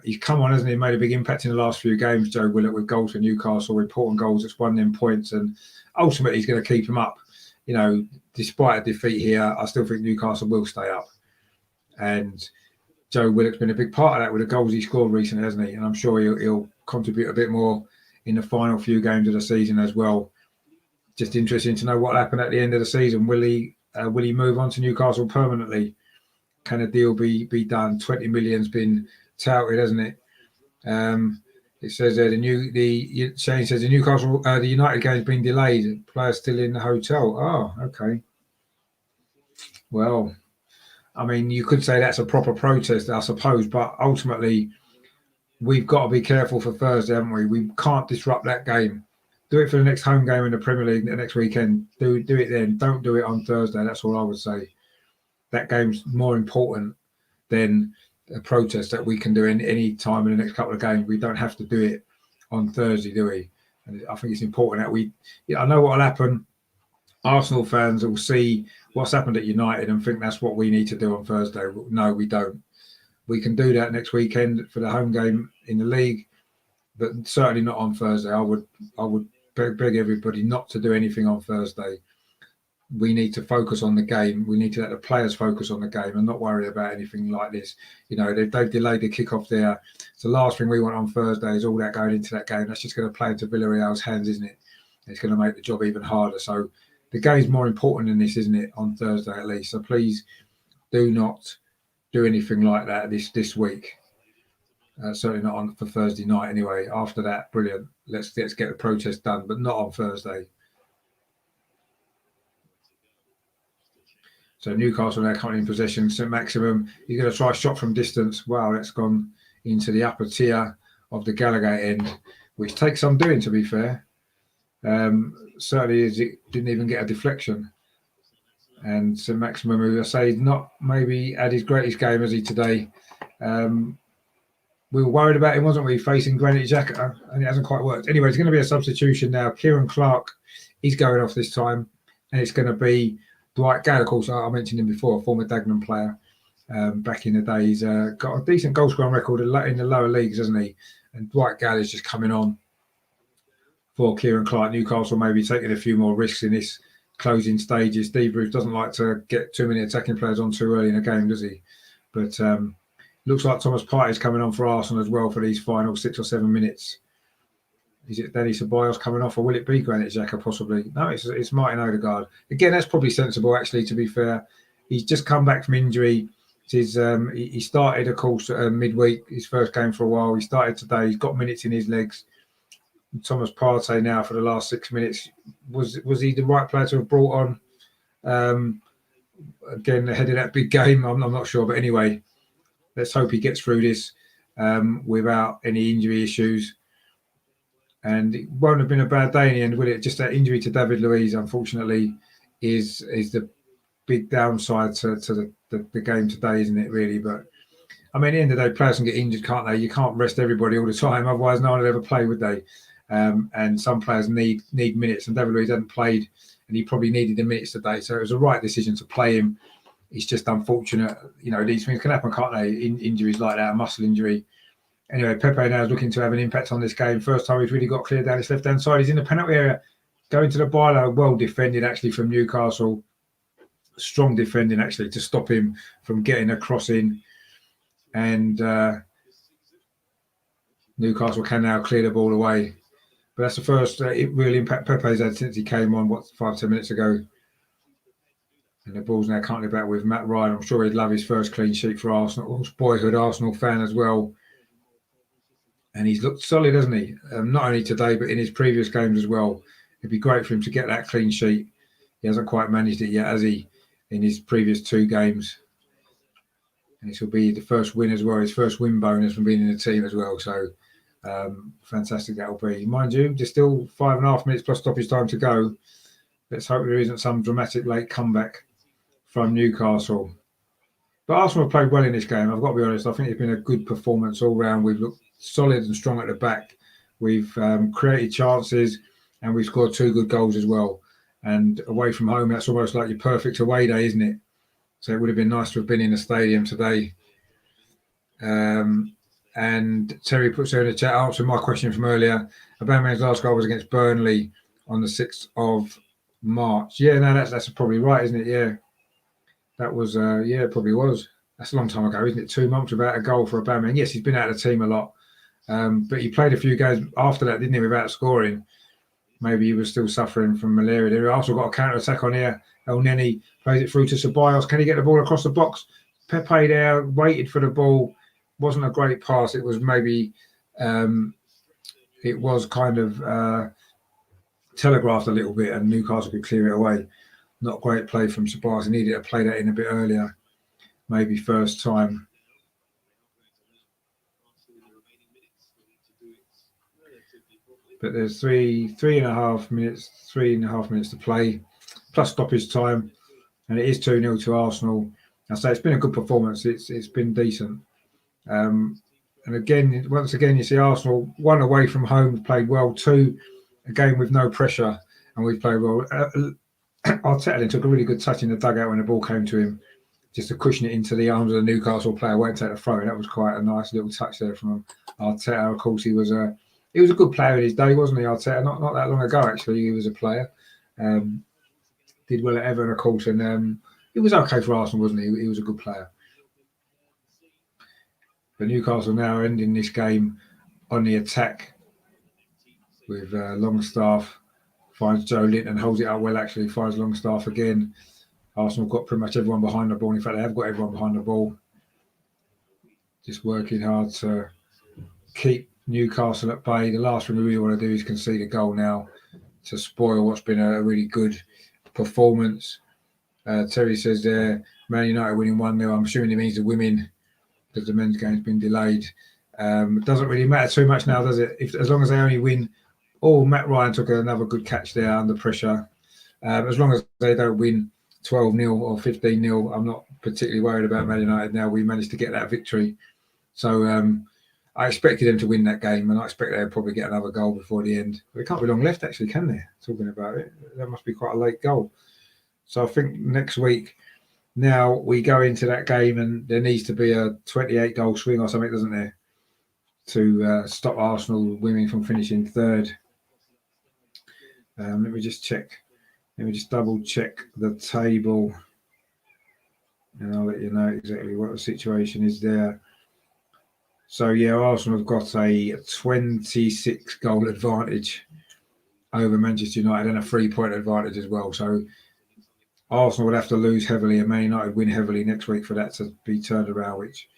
He's come on, hasn't he? Made a big impact in the last few games, Joe Willock, with goals for Newcastle, important goals that's won them points, and ultimately he's going to keep him up. Despite a defeat here, I still think Newcastle will stay up. And Joe Willock's been a big part of that with the goals he scored recently, hasn't he? And I'm sure he'll contribute a bit more in the final few games of the season as well. Just interesting to know what happened at the end of the season. Will he move on to Newcastle permanently? Can a deal be done? 20 million's been touted, hasn't it? It says there Shane says the United game's been delayed. Players still in the hotel. Oh, okay. Well, I mean, you could say that's a proper protest, I suppose, but ultimately we've got to be careful for Thursday, haven't we? We can't disrupt that game. Do it for the next home game in the Premier League the next weekend. Do it then. Don't do it on Thursday. That's all I would say. That game's more important than a protest that we can do any time in the next couple of games. We don't have to do it on Thursday, do we? And I think it's important that I know what will happen. Arsenal fans will see what's happened at United and think that's what we need to do on Thursday. No, we don't. We can do that next weekend for the home game in the league, but certainly not on Thursday. I would beg everybody not to do anything on Thursday. We need to focus on the game. We need to let the players focus on the game and not worry about anything like this. They've delayed the kickoff there. So the last thing we want on Thursday is all that going into that game. That's just going to play into Villarreal's hands, isn't it? It's going to make the job even harder. So the game's more important than this, isn't it, on Thursday at least? So please do not do anything like that this week. Certainly not on for Thursday night anyway. After that, brilliant. Let's get the protest done, but not on Thursday. So Newcastle now coming in possession. St. Maximum, he's going to try a shot from distance. Wow, that's gone into the upper tier of the Gallagher end, which takes some doing, to be fair. Certainly it didn't even get a deflection. And St. Maximum, who I say not maybe at his greatest game as he today. We were worried about him, wasn't we, facing Granit Xhaka, and it hasn't quite worked. Anyway, it's going to be a substitution now. Kieran Clark, he's going off this time, and it's going to be Dwight Gale. Of course, I mentioned him before, a former Dagenham player. Back in the day, he's got a decent goal scoring record in the lower leagues, hasn't he? And Dwight Gale is just coming on for Kieran Clark. Newcastle maybe taking a few more risks in this closing stages. Steve Bruce doesn't like to get too many attacking players on too early in a game, does he? But looks like Thomas Partey's coming on for Arsenal as well for these final 6 or 7 minutes. Is it Danny Ceballos coming off, or will it be Granit Xhaka possibly? No, it's Martin Odegaard. Again, that's probably sensible, actually, to be fair. He's just come back from injury. He started, of course, midweek, his first game for a while. He started today. He's got minutes in his legs. Thomas Partey now for the last 6 minutes. Was he the right player to have brought on? Again, ahead of that big game, I'm not sure. But anyway, let's hope he gets through this without any injury issues. And it won't have been a bad day in the end, will it? Just that injury to David Luiz, unfortunately, is the big downside to the game today, isn't it, really? But, I mean, at the end of the day, players can get injured, can't they? You can't rest everybody all the time. Otherwise, no one would ever play, would they? And some players need minutes. And David Luiz hadn't played, and he probably needed the minutes today. So it was a right decision to play him. It's just unfortunate. You know, these things can happen, can't they? Injuries like that, a muscle injury. Anyway, Pepe now is looking to have an impact on this game. First time he's really got clear down his left-hand side. He's in the penalty area, going to the byline. Well defended, actually, from Newcastle. Strong defending, actually, to stop him from getting a cross in. And Newcastle can now clear the ball away. But that's the first real impact Pepe's had since he came on, 5-10 minutes ago. And the ball's now currently back with Matt Ryan. I'm sure he'd love his first clean sheet for Arsenal. Boyhood Arsenal fan as well. And he's looked solid, hasn't he? Not only today, but in his previous games as well. It'd be great for him to get that clean sheet. He hasn't quite managed it yet, has he, in his previous 2 games? And this will be the first win as well, his first win bonus from being in the team as well. So fantastic that will be. Mind you, there's still 5.5 minutes plus stoppage time to go. Let's hope there isn't some dramatic late comeback from Newcastle. But Arsenal have played well in this game, I've got to be honest. I think it's been a good performance all round. We've looked solid and strong at the back. We've created chances and we've scored 2 good goals as well. And away from home, that's almost like your perfect away day, isn't it? So it would have been nice to have been in the stadium today. And Terry puts there in the chat, answering my question from earlier. Aubameyang's last goal was against Burnley on the 6th of March. Yeah, no, that's probably right, isn't it? Yeah. That was, it probably was. That's a long time ago, isn't it? 2 months without a goal for Aubameyang. Yes, he's been out of the team a lot. But he played a few games after that, didn't he, without scoring. Maybe he was still suffering from malaria. They also got a counter-attack on here. El Neni plays it through to Ceballos. Can he get the ball across the box? Pepe there, waited for the ball. Wasn't a great pass. It was maybe, it was kind of telegraphed a little bit and Newcastle could clear it away. Not great play from Ceballos. He needed to play that in a bit earlier. Maybe first time. But there's three and a half minutes to play, plus stoppage time, and it is 2-0 to Arsenal. I say it's been a good performance. It's been decent. And again, once again, you see Arsenal 1 away from home, played well. 2, a game with no pressure, and we've played well. Arteta took a really good touch in the dugout when the ball came to him, just to cushion it into the arms of the Newcastle player. Won't take the throw. That was quite a nice little touch there from him. Arteta, of course, he was a good player in his day, wasn't he, Arteta? Not that long ago, actually, he was a player. Did well at Everton, of course, and he was okay for Arsenal, wasn't he? He was a good player. But Newcastle now ending this game on the attack with Longstaff. Finds Joe Linton, holds it up well, actually, finds Longstaff again. Arsenal got pretty much everyone behind the ball. In fact, they have got everyone behind the ball. Just working hard to keep Newcastle at bay. The last thing we really want to do is concede a goal now to spoil what's been a really good performance. Terry says there, Man United winning 1-0. I'm assuming it means the women, because the men's game's been delayed. It doesn't really matter too much now, does it? As long as they only win. Oh, Matt Ryan took another good catch there under pressure. As long as they don't win 12-0 or 15-0, I'm not particularly worried about Man United now. We managed to get that victory. So I expected them to win that game, and I expect they'll probably get another goal before the end. But it can't be long left, actually, can they? Talking about it. That must be quite a late goal. So I think next week, now we go into that game, and there needs to be a 28-goal swing or something, doesn't there, to stop Arsenal women from finishing third. Let me just check. Let me just double check the table, and I'll let you know exactly what the situation is there. So, yeah, Arsenal have got a 26-goal advantage over Manchester United and a 3-point advantage as well. So Arsenal would have to lose heavily and Man United win heavily next week for that to be turned around, which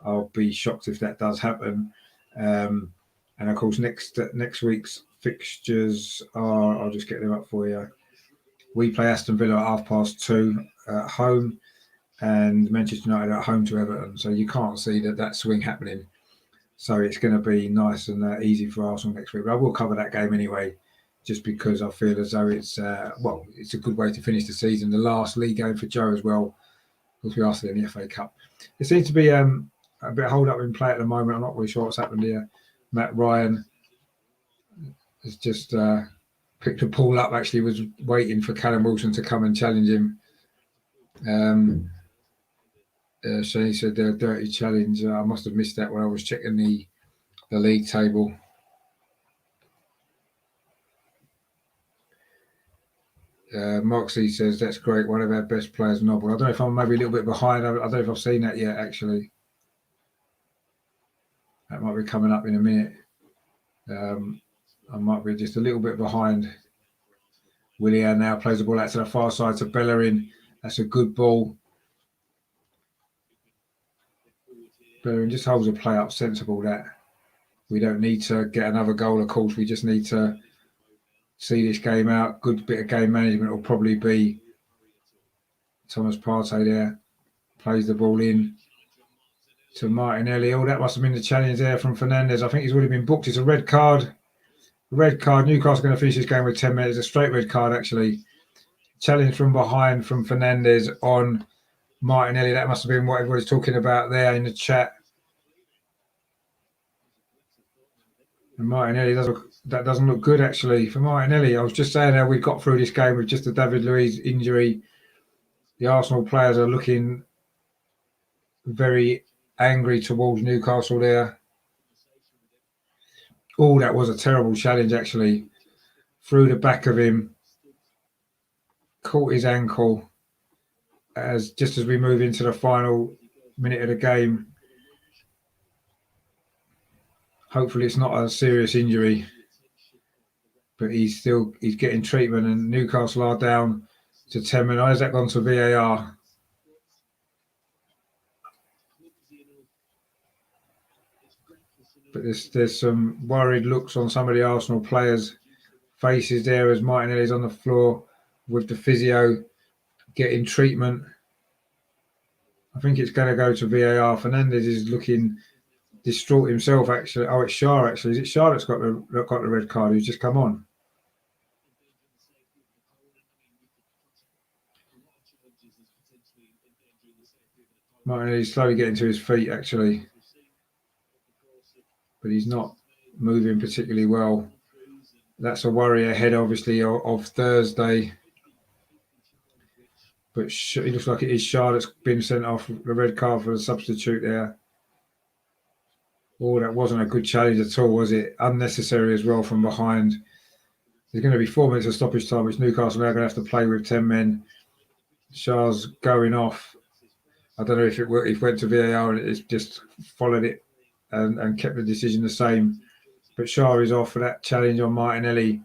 I'll be shocked if that does happen. And, of course, next week's fixtures are, I'll just get them up for you. We play Aston Villa at 2:30 at home. and Manchester United at home to Everton. So you can't see that swing happening. So it's going to be nice and easy for Arsenal next week. But I will cover that game anyway, just because I feel as though it's it's a good way to finish the season. The last league game for Joe as well, because we are still in the FA Cup. It seems to be a bit hold up in play at the moment. I'm not really sure what's happened here. Matt Ryan has just picked a ball up. Actually, was waiting for Callum Wilson to come and challenge him. Shane said a dirty challenge. I must have missed that when I was checking the league table. Mark C says that's great. One of our best players novel. I don't know if I'm maybe a little bit behind. I don't know if I've seen that yet. Actually, that might be coming up in a minute. I might be just a little bit behind. Willian now plays the ball out to the far side to Bellerin. That's a good ball. Bellerin just holds a play up, sensible that. We don't need to get another goal, of course. We just need to see this game out. Good bit of game management will probably be Thomas Partey there. Plays the ball in to Martinelli. Oh, that must have been the challenge there from Fernandes. I think he's already been booked. It's a red card. Red card. Newcastle going to finish this game with 10 minutes. A straight red card, actually. Challenge from behind from Fernandes on Martinelli. That must have been what everybody's talking about there in the chat. And Martinelli doesn't look good, actually, for Martinelli. I was just saying how we got through this game with just a David Luiz injury. The Arsenal players are looking very angry towards Newcastle there. Oh, that was a terrible challenge, actually. Through the back of him. Caught his ankle just as we move into the final minute of the game. Hopefully it's not a serious injury, but he's getting treatment, and Newcastle are down to 10 minutes. Has that gone to VAR? But there's some worried looks on some of the Arsenal players' faces there as Martinelli's on the floor with the physio getting treatment. I think it's going to go to VAR. Fernandes is looking distraught himself, actually. Oh, it's Shah, actually. Is it Shah that's got the red card who's just come on? Martinelli's slowly getting to his feet, actually. But he's not moving particularly well. That's a worry ahead, obviously, of Thursday. But it looks like it is Shah that's been sent off the red card for a substitute there. Oh, that wasn't a good challenge at all, was it? Unnecessary as well from behind. There's going to be 4 minutes of stoppage time, which Newcastle are now going to have to play with 10 men. Shah's going off. I don't know if it went to VAR and it's just followed it and kept the decision the same. But Shah is off for that challenge on Martinelli.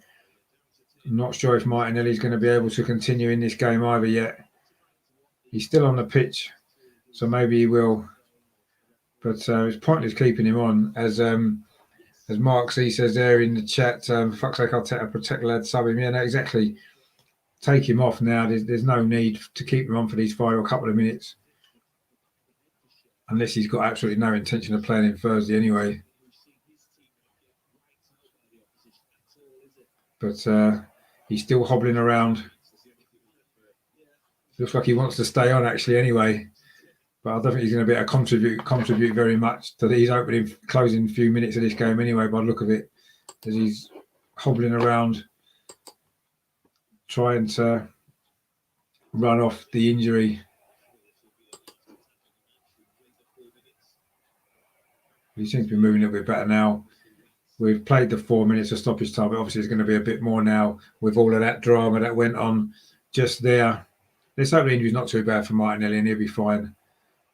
I'm not sure if Martinelli's going to be able to continue in this game either yet. He's still on the pitch, so maybe he will. But it's pointless keeping him on, as Mark C says there in the chat. Fuck's sake, I'll protect lad, sub him. Yeah, no, exactly. Take him off now. There's no need to keep him on for these final couple of minutes, unless he's got absolutely no intention of playing him Thursday anyway. But he's still hobbling around. Looks like he wants to stay on, actually, anyway. But I don't think he's going to be able to contribute very much to these closing few minutes of this game anyway, by the look of it, as he's hobbling around, trying to run off the injury. He seems to be moving a little bit better now. We've played the 4 minutes of stoppage time, but obviously there's going to be a bit more now with all of that drama that went on just there. Let's hope the injury's not too bad for Martinelli and he'll be fine.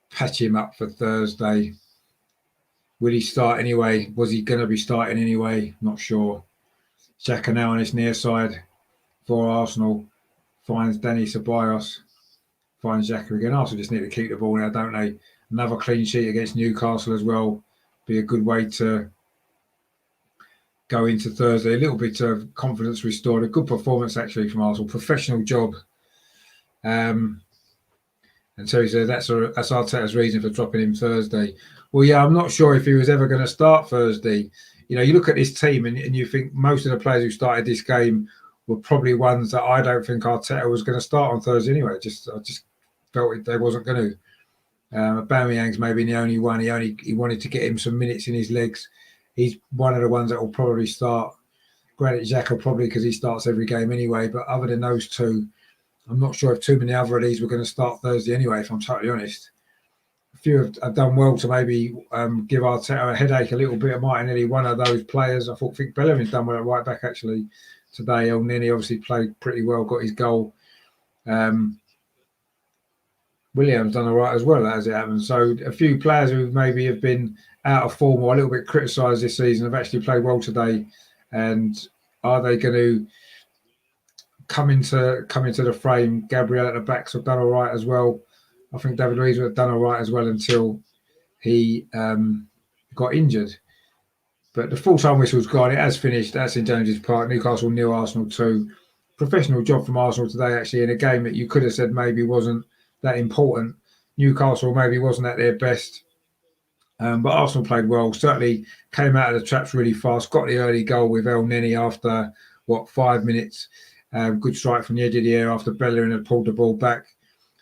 Patch him up for Thursday. Will he start anyway? Was he going to be starting anyway? Not sure. Xhaka now on his near side for Arsenal. Finds Danny Ceballos. Finds Xhaka again. Arsenal just need to keep the ball now, don't they? Another clean sheet against Newcastle as well. Be a good way to go into Thursday. A little bit of confidence restored. A good performance, actually, from Arsenal. Professional job. And so he said that's Arteta's reason for dropping him Thursday. Well, yeah, I'm not sure if he was ever going to start Thursday. You know, you look at this team and you think most of the players who started this game were probably ones that I don't think Arteta was going to start on Thursday anyway. I just felt they wasn't going to. Aubameyang's maybe the only one. He wanted to get him some minutes in his legs. He's one of the ones that will probably start. Granted, Xhaka probably because he starts every game anyway. But other than those two, I'm not sure if too many other of these were going to start Thursday anyway, if I'm totally honest. A few have done well to maybe give Arteta a headache a little bit. Martinelli, one of those players. I think Bellerin's done well at right back actually today. El Neni obviously played pretty well, got his goal. William's done all right as well, as it happens. So a few players who maybe have been out of form or a little bit criticised this season have actually played well today. And are they going to come into the frame? Gabriel at the backs have done all right as well. I think David Luiz would have done all right as well until he got injured. But the full-time whistle's gone. It has finished. That's St James's Park. Newcastle 0, Arsenal 2. Professional job from Arsenal today, actually, in a game that you could have said maybe wasn't that important. Newcastle maybe wasn't at their best. But Arsenal played well. Certainly came out of the traps really fast. Got the early goal with El Neni after, 5 minutes. Good strike from the edge of the area after Bellerin had pulled the ball back.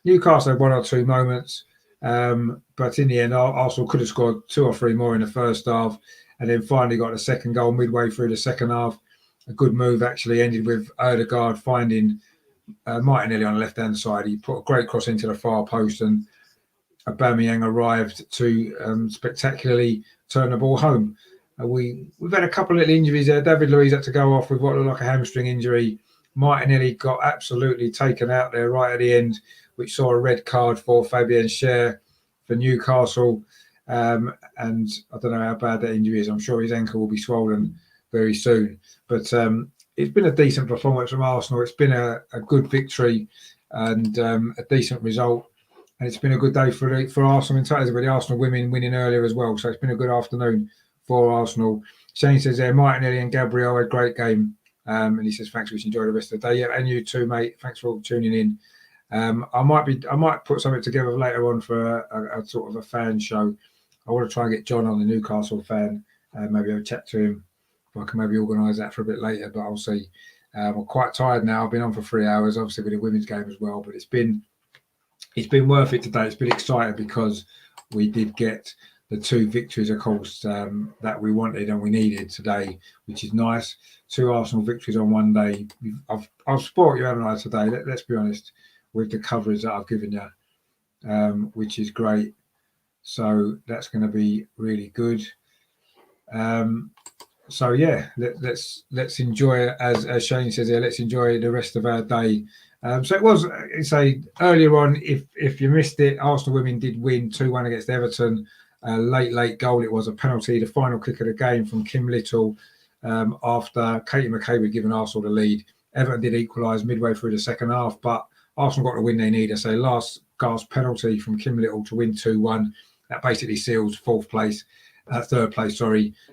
Newcastle had one or two moments. But in the end, Arsenal could have scored 2 or 3 more in the first half. And then finally got the second goal midway through the second half. A good move actually ended with Odegaard finding Martinelli on the left-hand side. He put a great cross into the far post and Aubameyang arrived to spectacularly turn the ball home. We've had a couple of little injuries there. David Luiz had to go off with what looked like a hamstring injury. Martinelli got absolutely taken out there right at the end, which saw a red card for Fabian Schär for Newcastle. And I don't know how bad that injury is. I'm sure his ankle will be swollen very soon. But it's been a decent performance from Arsenal. It's been a good victory and a decent result. And it's been a good day for Arsenal in total, with the Arsenal women winning earlier as well. So it's been a good afternoon for Arsenal. Shane says there, Martinelli and Gabriel had a great game. And he says, thanks, we should enjoy the rest of the day. Yeah, and you too, mate. Thanks for tuning in. I might put something together later on for a sort of a fan show. I want to try and get John on, the Newcastle fan, maybe have a chat to him. If I can maybe organise that for a bit later, but I'll see. I'm quite tired now. I've been on for 3 hours, obviously with the women's game as well, but it's been worth it today. It's been exciting because we did get the 2 victories, of course, that we wanted and we needed today, which is nice. 2 Arsenal victories on one day. I've spoiled you, haven't I, today? Let's be honest, with the coverage that I've given you, which is great. So that's going to be really good. So yeah, let's enjoy, as Shane says here, let's enjoy the rest of our day. So it was, earlier on, if you missed it, Arsenal women did win 2-1 against Everton. Late goal. It was a penalty, the final kick of the game from Kim Little, after Katie McCabe had given Arsenal the lead. Everton did equalise midway through the second half, but Arsenal got the win they needed. So last gasp penalty from Kim Little to win 2-1. That basically seals third place, in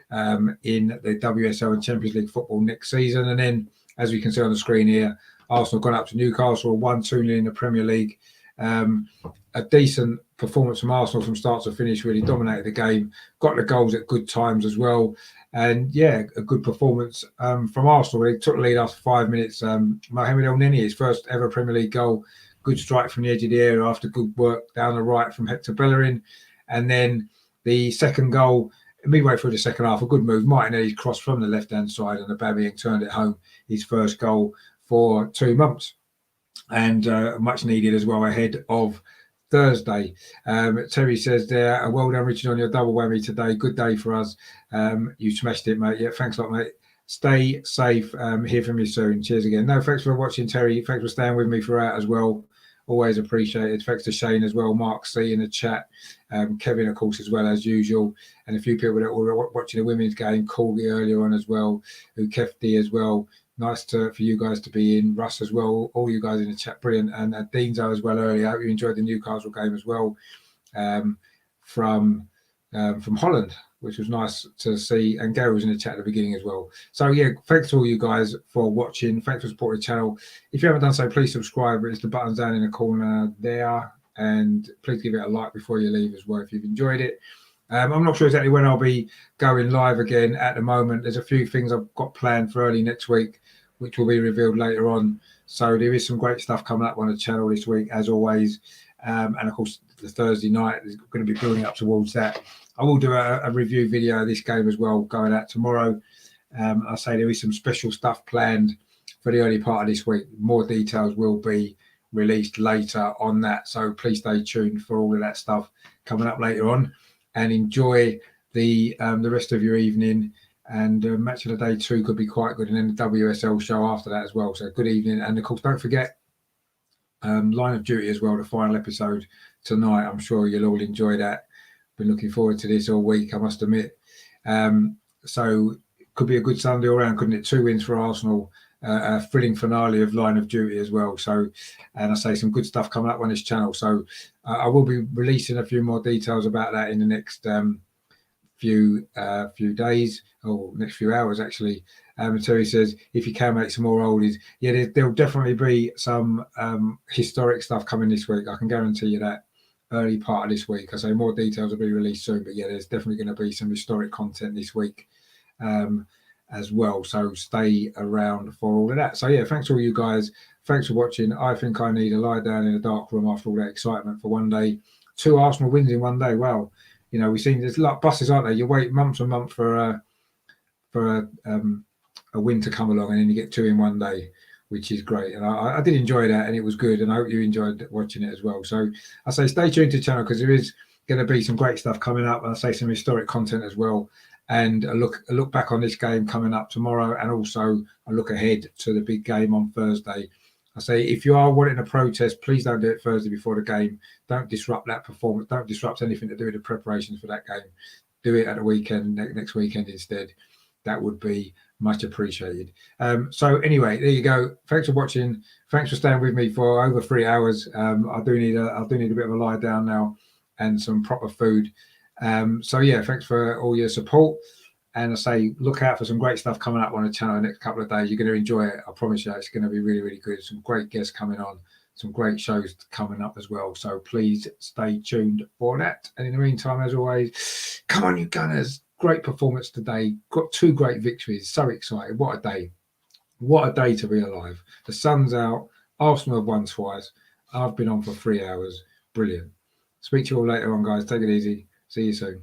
the WSL and Champions League football next season. And then, as we can see on the screen here, Arsenal gone up to Newcastle, 1-2 in the Premier League. A decent performance from Arsenal from start to finish, really dominated the game, got the goals at good times as well. And yeah, a good performance from Arsenal. They took the lead after 5 minutes. Mohamed El Neni, his first ever Premier League goal, good strike from the edge of the area after good work down the right from Hector Bellerin. And then the second goal, midway through the second half, a good move. Martinelli's cross from the left-hand side and Aubameyang turned it home, his first goal for 2 months. And much needed as well ahead of Thursday. Terry says there, well done, Richard, on your double whammy today. Good day for us. You smashed it, mate. Yeah, thanks a lot, mate. Stay safe. Hear from you soon. Cheers again. No, thanks for watching, Terry. Thanks for staying with me throughout as well. Always appreciated. Thanks to Shane as well, Mark C in the chat, Kevin, of course, as well as usual, and a few people that were watching the women's game, Corby earlier on as well, who Kefti as well. Nice for you guys to be in. Russ as well, all you guys in the chat, brilliant. And Deanzo as well earlier. I hope you enjoyed the Newcastle game as well, from Holland, which was nice to see. And Gary was in the chat at the beginning as well. So yeah, thanks to all you guys for watching. Thanks for supporting the channel. If you haven't done so, please subscribe. It's the buttons down in the corner there. and please give it a like before you leave as well if you've enjoyed it. I'm not sure exactly when I'll be going live again at the moment. There's a few things I've got planned for early next week, which will be revealed later on. So there is some great stuff coming up on the channel this week, as always. And of course, the Thursday night is going to be building up towards that. I will do a review video of this game as well, going out tomorrow. I say there is some special stuff planned for the early part of this week. More details will be released later on that. So please stay tuned for all of that stuff coming up later on. And enjoy the rest of your evening. And match of the day 2 could be quite good, and then the WSL show after that as well. So good evening, and of course don't forget Line of Duty as well, the final episode tonight. I'm sure you'll all enjoy that. Been looking forward to this all week, I must admit. So it could be a good Sunday all round, couldn't it? 2 wins for Arsenal. A thrilling finale of Line of Duty as well. So, and I say some good stuff coming up on this channel. So I will be releasing a few more details about that in the next few days, or next few hours actually. Terry says, if you can make some more oldies, yeah, there'll definitely be some historic stuff coming this week. I can guarantee you that. Early part of this week, I say more details will be released soon, but yeah, there's definitely going to be some historic content this week as well, so stay around for all of that. So yeah, thanks to all you guys, thanks for watching. I think I need to lie down in a dark room after all that excitement for one day. 2 Arsenal wins in one day. Wow, you know, we've seen there's a lot of buses, aren't there? You wait months and months for a win to come along, and then you get 2 in one day, which is great. And I did enjoy that, and it was good, and I hope you enjoyed watching it as well. So I say stay tuned to the channel, because there is going to be some great stuff coming up, and I say some historic content as well, and a look back on this game coming up tomorrow, and also a look ahead to the big game on Thursday. I say, if you are wanting a protest, please don't do it Thursday before the game. Don't disrupt that performance. Don't disrupt anything to do with the preparations for that game. Do it at the weekend, next weekend instead. That would be much appreciated. So anyway, there you go. Thanks for watching. Thanks for staying with me for over 3 hours. I do need a bit of a lie down now and some proper food. So yeah, thanks for all your support, and I say look out for some great stuff coming up on the channel the next couple of days. You're going to enjoy it, I promise you. It's going to be really, really good. Some great guests coming on, some great shows coming up as well, so please stay tuned for that. And in the meantime, as always, come on you Gunners, great performance today, got 2 great victories, so excited. What a day to be alive. The sun's out, Arsenal have won twice, I've been on for 3 hours. Brilliant. Speak to you all later on, guys. Take it easy. See you soon.